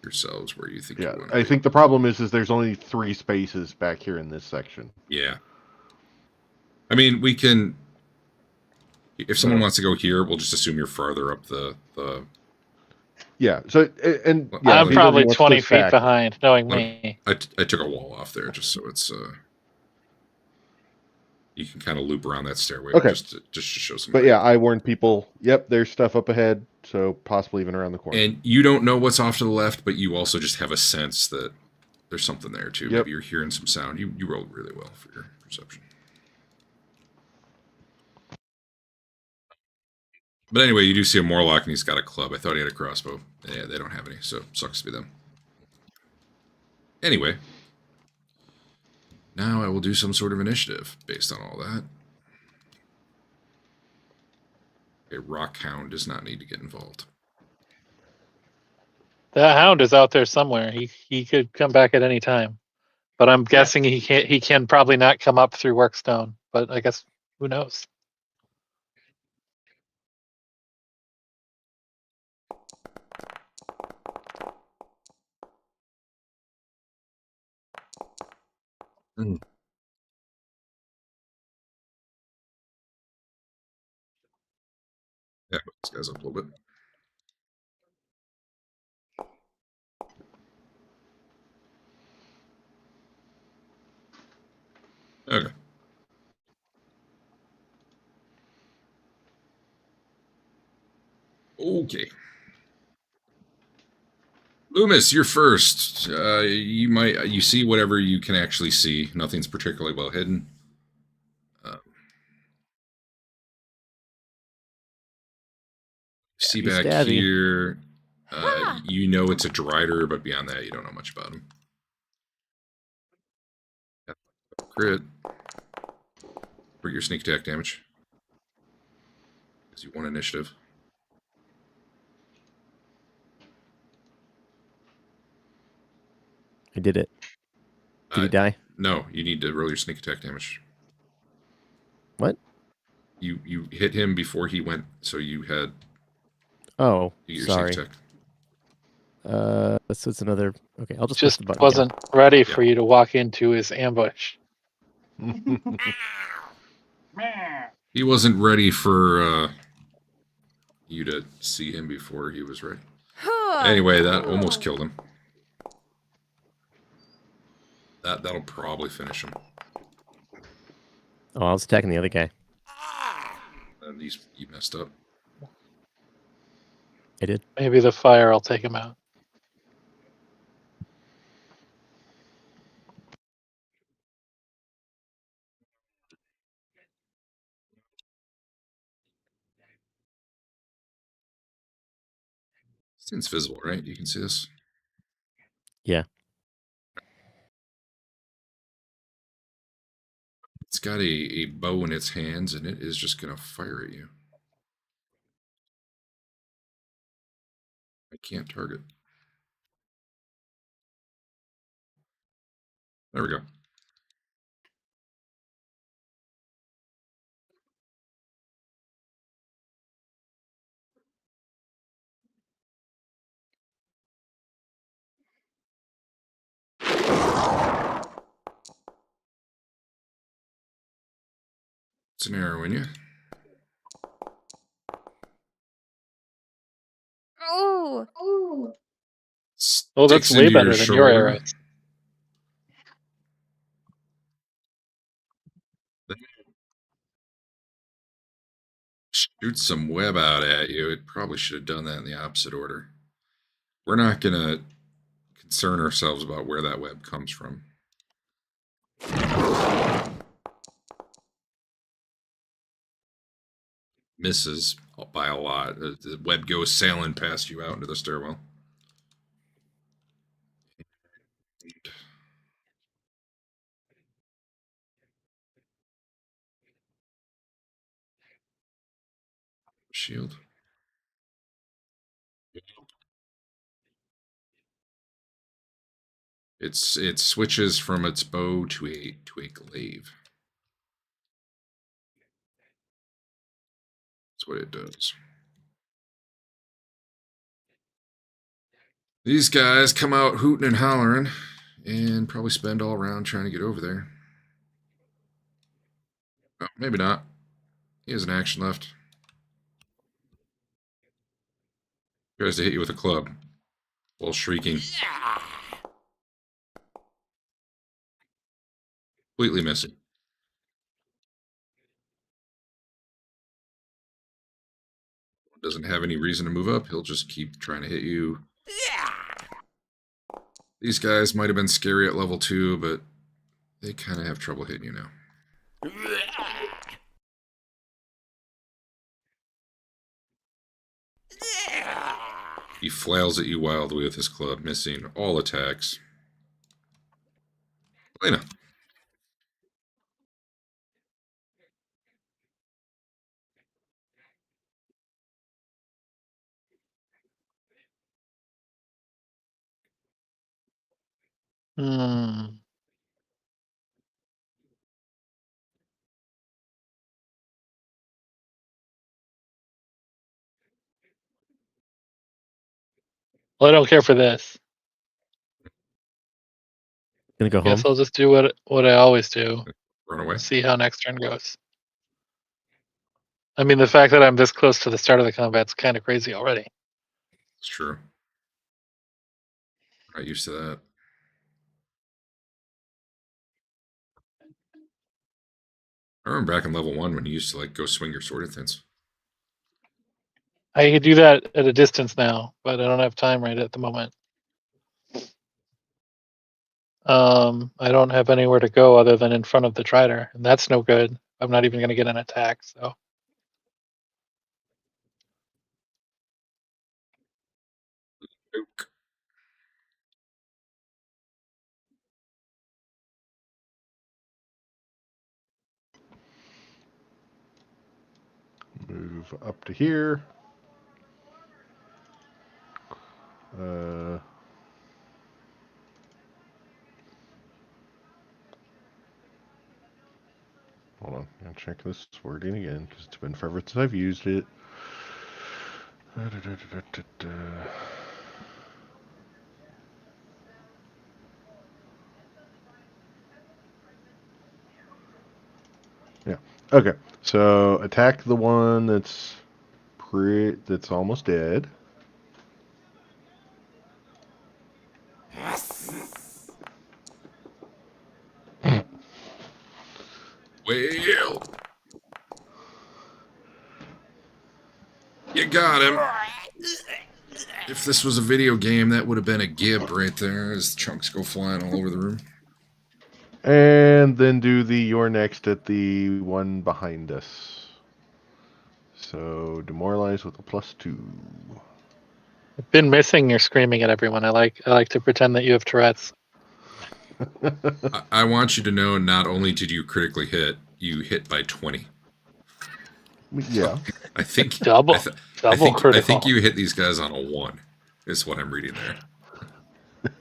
yourselves where you think Yeah, you want to I be. think the problem is there's only 3 spaces back here in this section. Yeah. I mean, we can. If someone wants to go here, we'll just assume you're farther up the. Yeah. So and Well, yeah, I'm if probably anybody wants to 20 feet stack- behind, knowing Let me. I took a wall off there just so it's. You can kind of loop around that stairway. Okay. Just to show some. But yeah, I warned people. Yep, there's stuff up ahead, so possibly even around the corner. And you don't know what's off to the left, but you also just have a sense that there's something there too. Yep. Maybe you're hearing some sound. You rolled really well for your perception. But anyway, you do see a Morlock and he's got a club. I thought he had a crossbow. Yeah, they don't have any, so sucks to be them. Anyway, now I will do some sort of initiative based on all that. A rock hound does not need to get involved. The hound is out there somewhere. He could come back at any time. But I'm guessing he can probably not come up through Workstone. But I guess who knows? Yeah, put these guys up a little bit. Okay. Okay. Loomys, you're first. You see whatever you can actually see. Nothing's particularly well hidden. See Stabby, back stabby. here. Ah. You know it's a Drider, but beyond that, you don't know much about him. Crit. For your sneak attack damage. Because you won initiative. I did it. Did he die? No, you need to roll your sneak attack damage. What? You hit him before he went, so you had Oh, your sorry. sneak attack. So it's another. Okay, I'll just push Just the button. wasn't ready Yeah. for you to walk into his ambush. He wasn't ready for you to see him before he was ready. Anyway, that almost killed him. That'll probably finish him. Oh, I was attacking the other guy. And you messed up. I did. Maybe the fire will take him out. It's visible, right? You can see this. Yeah. It's got a bow in its hands, and it is just going to fire at you. I can't target. There we go. It's an arrow in you. Oh. Oh, that's Sticks way into your better than your shoulder. arrows. Shoot some web out at you. It probably should have done that in the opposite order. We're not going to concern ourselves about where that web comes from. Misses by a lot. The web goes sailing past you out into the stairwell. Shield. It switches from its bow to a glaive. That's what it does. These guys come out hooting and hollering and probably spend all round trying to get over there. Oh, maybe not. He has an action left. Tries to hit you with a club while shrieking. Completely missing. Doesn't have any reason to move up. He'll just keep trying to hit you. These guys might have been scary at level 2, but they kind of have trouble hitting you now. He flails at you wildly with his club, missing all attacks. Elena. Hmm. Well, I don't care for this. Gonna go home. Guess I'll just do what I always do. Run away. See how next turn goes. I mean, the fact that I'm this close to the start of the combat's kind of crazy already. It's true. Not used to that. I remember back in level 1 when you used to go swing your sword at things. I could do that at a distance now, but I don't have time right at the moment. I don't have anywhere to go other than in front of the Trider, and that's no good. I'm not even going to get an attack, so. Oak. Move up to here. Hold on, I'll check this wording again because it's been forever since I've used it. Yeah. Okay. So attack the one that's almost dead. Well, you got him. If this was a video game, that would have been a gib right there as chunks go flying all over the room. And then do the you're next at the one behind us. So demoralize with a +2. I've been missing your screaming at everyone. I like to pretend that you have Tourette's. I want you to know not only did you critically hit, you hit by 20. Yeah. I think Double I critical. think you hit these guys on a 1. Is what I'm reading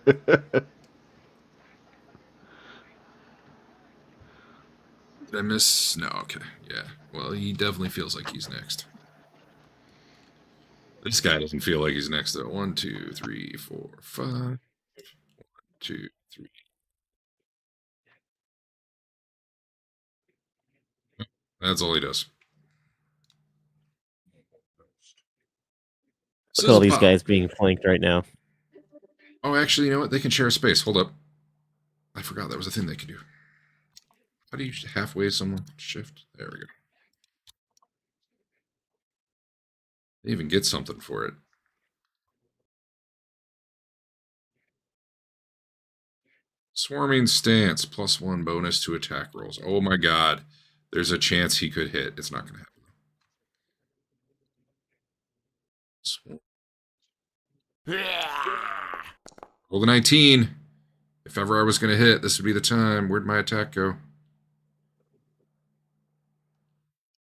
there. Did I miss? No, okay. Yeah. Well, he definitely feels like he's next. This guy doesn't feel like he's next, though. 1, 2, 3, 4, 5. 1, 2, 3. That's all he does. Look at all these Sizzlepop. guys being flanked right now. Oh, actually, you know what? They can share a space. Hold up. I forgot that was a thing they could do. How do you halfway someone? Shift. There we go. They even get something for it. Swarming stance, +1 bonus to attack rolls. Oh my god. There's a chance he could hit. It's not going to happen. Roll the 19. If ever I was going to hit, this would be the time. Where'd my attack go?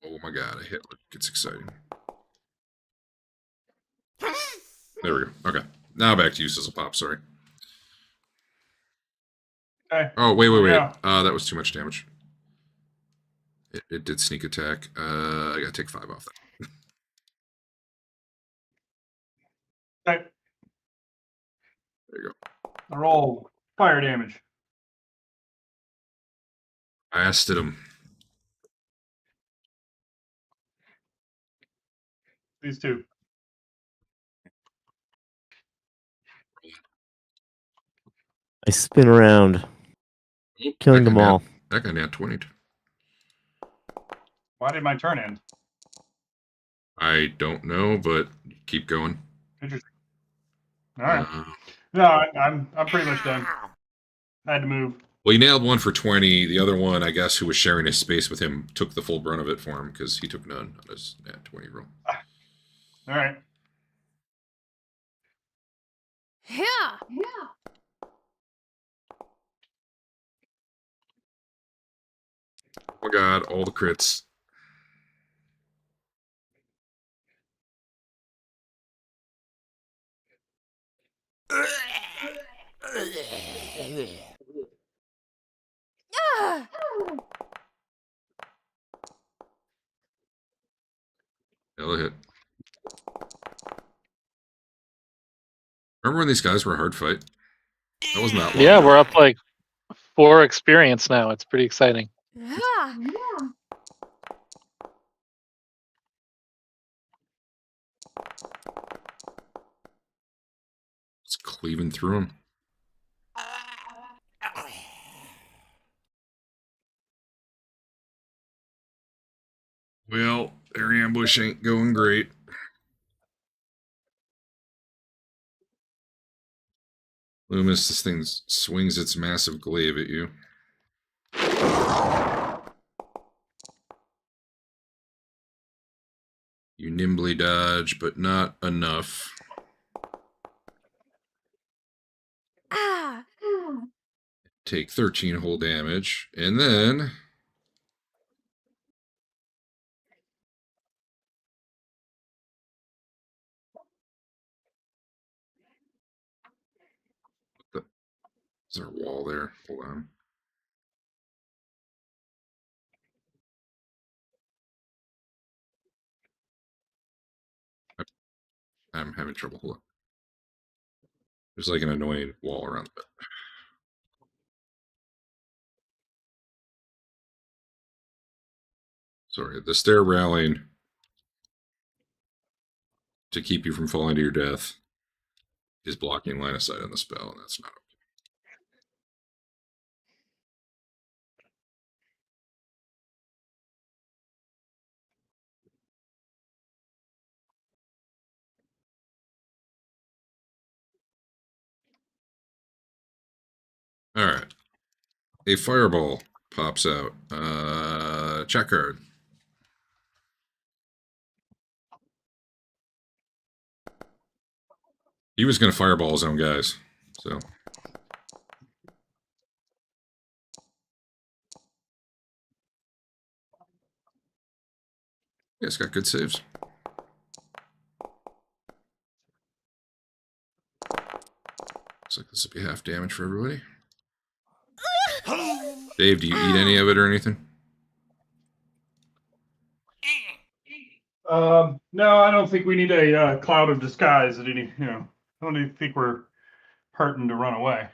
Oh my god, I hit. It's exciting. There we go. Okay. Now back to you, Sizzlepop. Sorry. Okay. Oh, wait. Yeah. That was too much damage. It did sneak attack. I gotta take 5 off that. Okay. There you go. I roll fire damage. I asked him. These two. I spin around, killing them all. That guy nat 20. Why did my turn end? I don't know, but keep going. Interesting. All right. No, I'm pretty much done. I had to move. Well, he nailed one for 20. The other one, I guess, who was sharing his space with him, took the full brunt of it for him because he took none on his nat 20 roll. All right. Yeah. Oh my god, all the crits. Ah. Hell hit. Remember when these guys were a hard fight? That wasn't that long Yeah, ago. we're up like 4 experience now. It's pretty exciting. Yeah. It's cleaving through him. Well, their ambush ain't going great. Loomys, this thing swings its massive glaive at you. You nimbly dodge, but not enough. Ah. Take 13 whole damage, and then is there a wall there? Hold on. I'm having trouble. Hold on. There's like an annoying wall around it. Sorry, the stair railing to keep you from falling to your death is blocking line of sight on the spell, and that's not okay. All right. A fireball pops out. Check card. He was going to fireball his own guys, so. Yeah, it's got good saves. Looks like this will be half damage for everybody. Dave, do you eat any of it or anything? No, I don't think we need a cloud of disguise at any. I don't even think we're hurting to run away.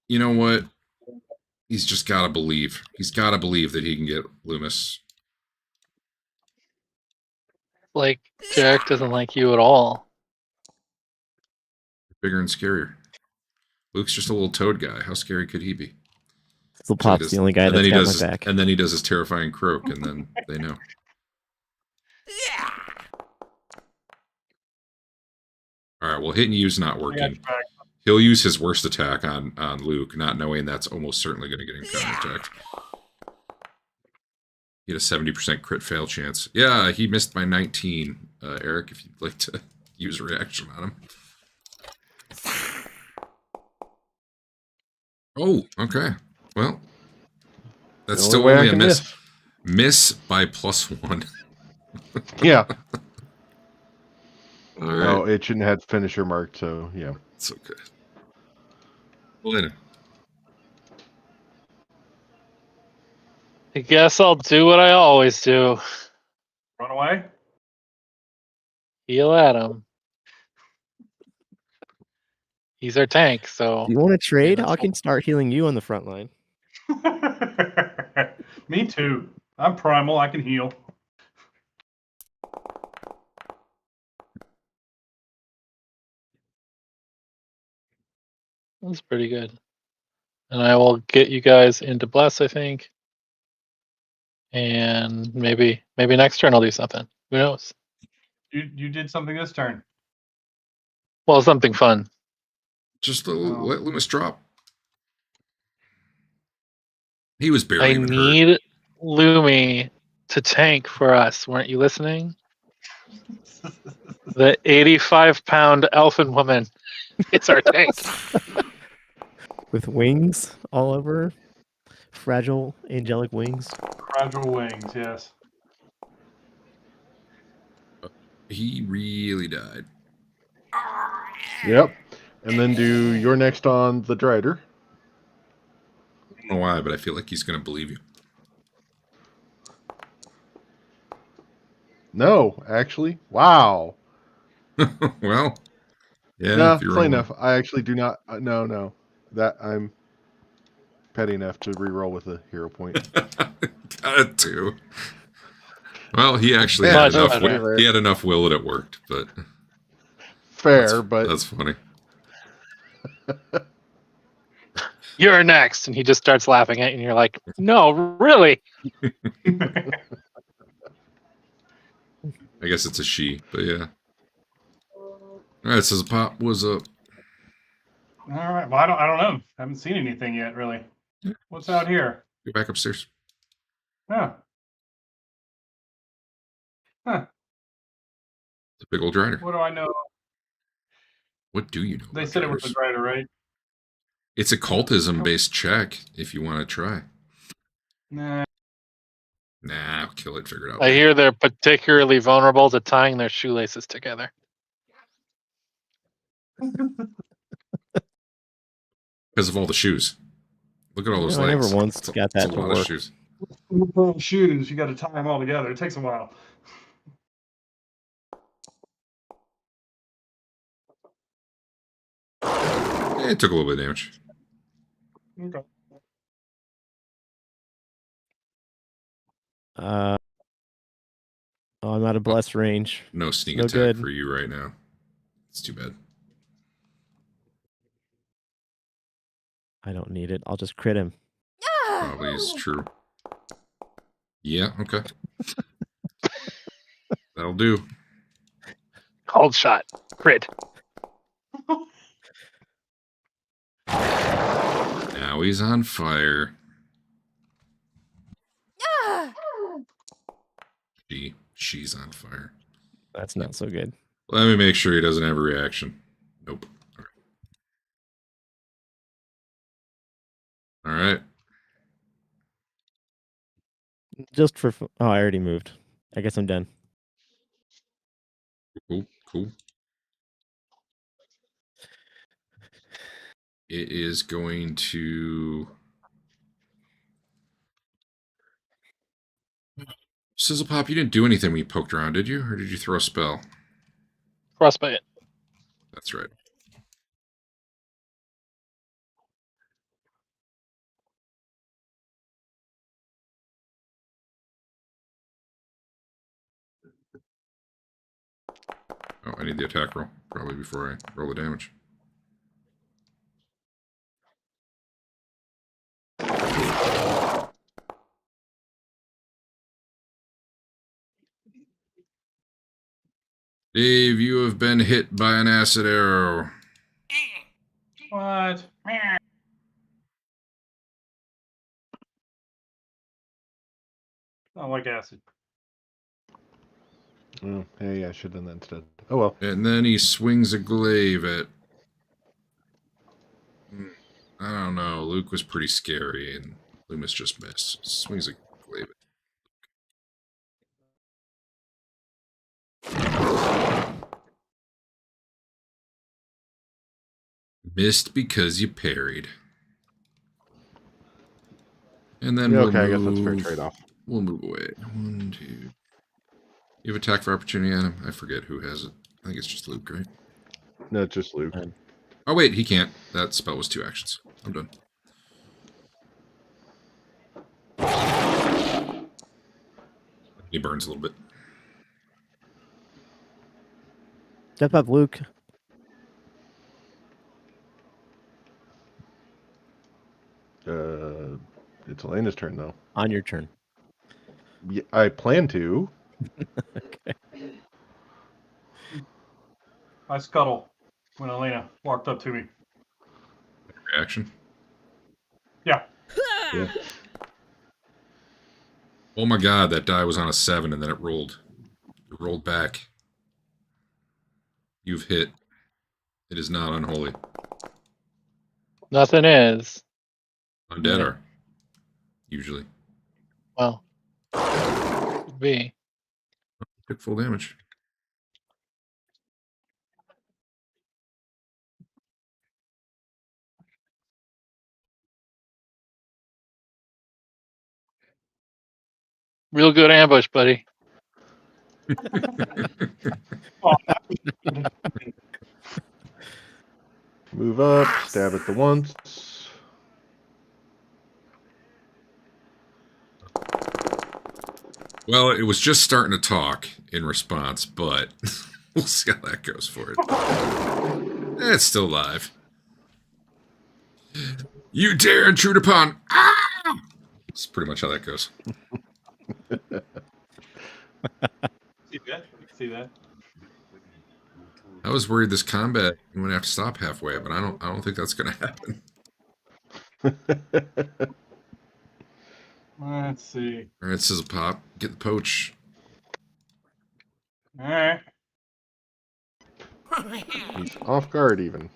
You know what? He's just got to believe. He's got to believe that he can get Loomys. Like, Jarek doesn't like you at all. Bigger and scarier. Luke's just a little toad guy. How scary could he be? Sizzlepop's the only guy that's got my back. And then he does his terrifying croak, and then they know. All right, well, hit and use not working. He'll use his worst attack on Luke, not knowing that's almost certainly going to get him counterattacked. He had a 70% crit fail chance. Yeah, he missed by 19. Eric, if you'd like to use a reaction on him. Oh, okay. Well, that's still only a miss. Miss by +1. Yeah. All right. Oh, it shouldn't have finisher marked, so yeah. It's okay. Elena. I guess I'll do what I always do. Run away. Heal at him. He's our tank, so. Do you want to trade? that's I can start healing you on the front line. Me too. I'm primal. I can heal. That's pretty good. And I will get you guys into bless, I think. And maybe next turn I'll do something. Who knows? You did something this turn. Well, something fun. Just let Loomis drop. He was barely I even hurt. need Loomy to tank for us. Weren't you listening? The 85-pound elfin woman is our tank. With wings all over. Fragile angelic wings. Fragile wings, yes. He really died. Yep. And then do your next on the Drider. I don't know why, but I feel like he's going to believe you. No, actually. Wow. Well, yeah. No, if you're play enough. I actually do not. No. That I'm petty enough to re-roll with a hero point. Got it too. Well, he actually Yeah, had enough. fair. He had enough will that it worked, but Fair, but that's funny. You're next. And he just starts laughing at you, and you're like, no, really? I guess it's a she, but yeah. All right, so Pop was up. All right. Well, I don't know. Haven't seen anything yet, really. What's out here? Go back upstairs. Huh. It's a big old Drider. What do I know? What do you know? They about said it was Driders? a Drider, right? It's a cultism-based check. If you want to try. Nah. Nah, I'll kill it. Figure it out. I hear they're particularly vulnerable to tying their shoelaces together. Because of all the shoes. Look at all those I legs. never once got that It's a to lot of work. shoes. Shoes, you got to tie them all together. It takes a while. Yeah, it took a little bit of damage. Okay. Oh, I'm out of bless range. No sneak No attack good. for you right now. It's too bad. I don't need it. I'll just crit him. Probably is true. Yeah, okay. That'll do. Cold shot. Crit. Now he's on fire. She's on fire. That's not so good. Let me make sure he doesn't have a reaction. Nope. Okay. All right. Just for... Oh, I already moved. I guess I'm done. Cool. It is going to... Sizzlepop, you didn't do anything when you poked around, did you? Or did you throw a spell? Frostbite. That's right. I need the attack roll, probably before I roll the damage. Dave, you have been hit by an acid arrow. What? I don't like acid. Oh, hey, I should have done that instead. Oh well. And then he swings a glaive at... I don't know. Luke was pretty scary, and Loomis just missed. Swings a glaive at... Missed because you parried. And then Yeah, we'll okay, I move... guess that's a fair trade-off. We'll move away. 1, 2... You have attack for opportunity on him? I forget who has it. I think it's just Luke, right? No, it's just Luke. Oh, wait, he can't. That spell was 2 actions. I'm done. He burns a little bit. Step up, Luke. It's Elena's turn, though. On your turn. Yeah, I plan to. Okay. I scuttle when Elena walked up to me. Reaction. Yeah. Yeah. Oh my god, that die was on a 7 and then it rolled. It rolled back. You've hit. It is not unholy. Nothing is. Undead Yeah. are. Usually. Well, could be. Took full damage. Real good ambush, buddy. Move up, stab at the once. Well, it was just starting to talk in response, but we'll see how that goes for it. It's still alive. You dare intrude upon... Ah! That's pretty much how that goes. See that? See that? I was worried this combat I'm gonna have to stop halfway, but I don't think that's gonna happen. Let's see. All right, Sizzlepop, get the poach. All right. He's off guard, even.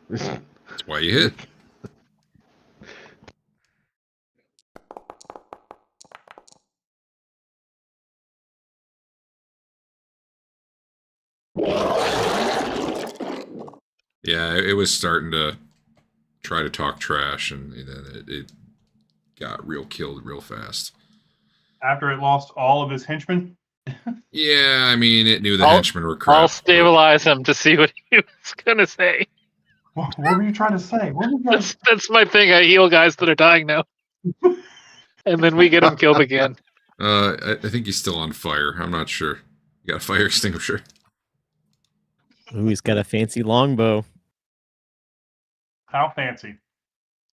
That's why you hit. Yeah, it was starting to try to talk trash, and then it got real killed real fast. After it lost all of his henchmen. Yeah, I mean, it knew the I'll- henchmen were crap. I'll stabilize him to see what he was gonna say. What were you trying to say? What were you That's my thing. I heal guys that are dying now, and then we get them killed again. I think he's still on fire. I'm not sure. You got a fire extinguisher? Ooh, he's got a fancy longbow. How fancy.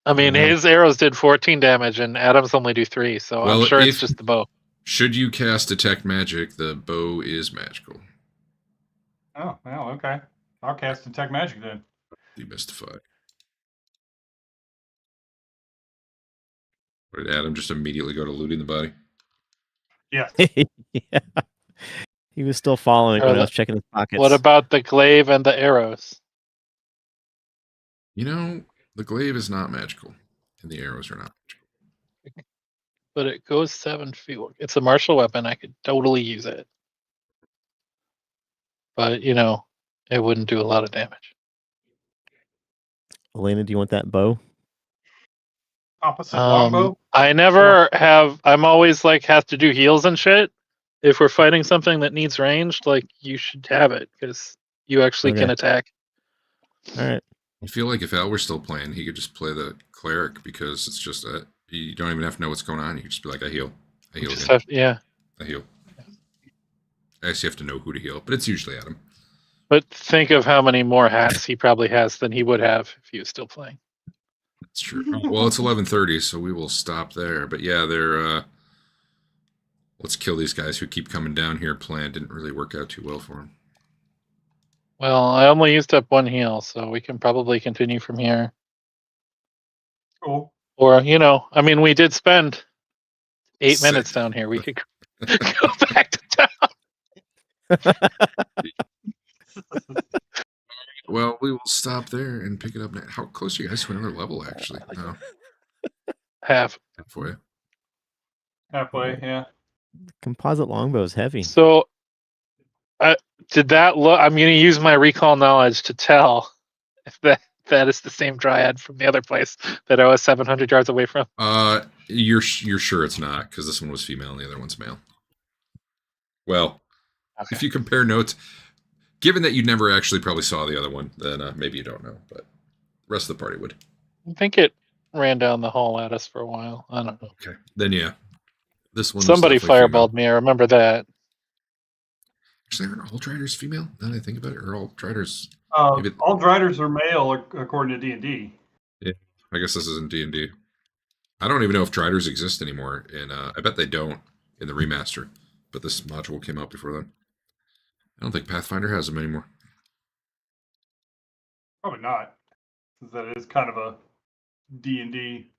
I mean, his arrows did 14 damage, and Adam's only do 3, so Well, I'm sure it's if- just the bow. Should you cast Detect Magic, the bow is magical. Oh, well, okay. I'll cast Detect Magic then. Demystify. Or did Adam just immediately go to looting the body? Yes. Yeah. He was still following Or when I the- was checking his pockets. What about the glaive and the arrows? You know, the glaive is not magical, and the arrows are not magical. But it goes 7 feet. It's a martial weapon. I could totally use it. But, you know, it wouldn't do a lot of damage. Elena, do you want that bow? Opposite longbow. I never have. I'm always like, have to do heals and shit. If we're fighting something that needs ranged, like, you should have it, because you actually can Okay. attack. All right. I feel like if Al were still playing, he could just play the Cleric, because it's just you don't even have to know what's going on. You can just be like, I heal. I heal Just again. have, yeah. I heal. I guess you have to know who to heal, but it's usually Adam. But think of how many more hats he probably has than he would have if he was still playing. That's true. Well, it's 11:30, so we will stop there. But yeah, they're. Let's kill these guys who keep coming down here. Plan didn't really work out too well for him. Well, I only used up 1 heal, so we can probably continue from here. Cool. Or, I mean, we did spend 8 Sick. minutes down here. We could go back to town. Well, we will stop there and pick it up next. How close are you guys to another level, actually? No, halfway. Halfway, yeah. Composite longbow is heavy. So, did that look? I'm going to use my recall knowledge to tell if that is the same dryad from the other place that I was 700 yards away from. You're sure it's not, because this one was female and the other one's male. Well, Okay. if you compare notes, given that you never actually probably saw the other one, then maybe you don't know, but the rest of the party would. I think it ran down the hall at us for a while. I don't know. Okay, then yeah, this one. Somebody was definitely fireballed female. me. I remember that. Actually, aren't all Driders female? Now that I think about it, or all Driders? Maybe- All Driders are male according to D&D. Yeah, I guess this isn't D&D. I don't even know if Driders exist anymore, and I bet they don't in the remaster. But this module came out before then. I don't think Pathfinder has them anymore. Probably not. Since that is kind of a D&D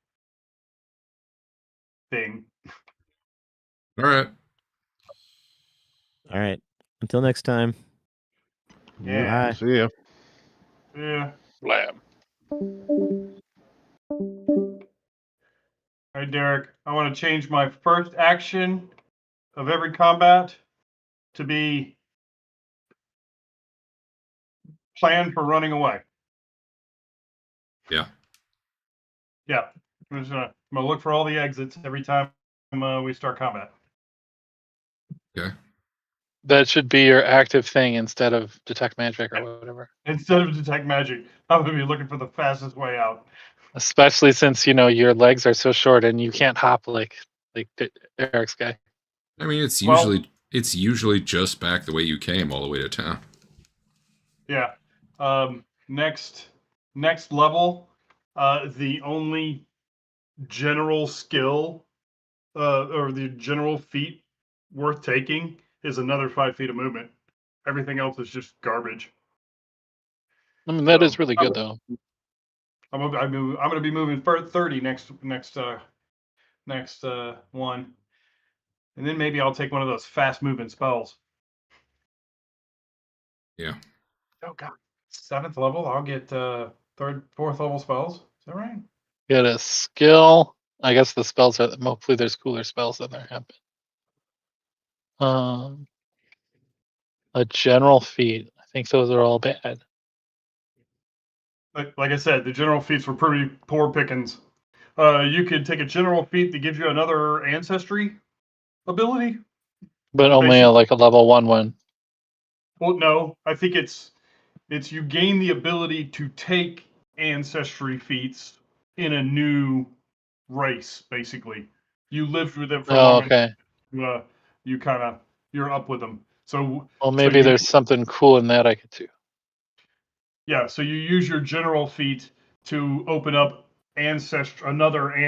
thing. All right. All right. Until next time. Yeah. Bye. See ya. Yeah. Blam. All right, Derek. I want to change my first action of every combat to be plan for running away. Yeah. Yeah. I'm gonna look for all the exits every time we start combat. Okay. That should be your active thing instead of detect magic or whatever. Instead of detect magic, I'm gonna be looking for the fastest way out. Especially since your legs are so short and you can't hop like Eric's guy. I mean, it's Well- usually just back the way you came all the way to town. Yeah. Next level, the only general skill or the general feat worth taking is another 5 feet of movement. Everything else is just garbage. I mean, that So, is really good though. I'm gonna be moving 30 next one, and then maybe I'll take one of those fast moving spells. Yeah. Oh god, 7th level. I'll get 4th level spells. Is that right? Get a skill. I guess the spells are. Hopefully, there's cooler spells than there have been. A general feat. I think those are all bad. Like I said, the general feats were pretty poor pickings. You could take a general feat that gives you another ancestry ability. But only like a level 1 one. Well, no, I think it's you gain the ability to take ancestry feats in a new race. Basically, you lived with them for Oh, long. okay. You're up with them. So Well, maybe there's something cool in that I could do. yeah, so you use your general feat to open up another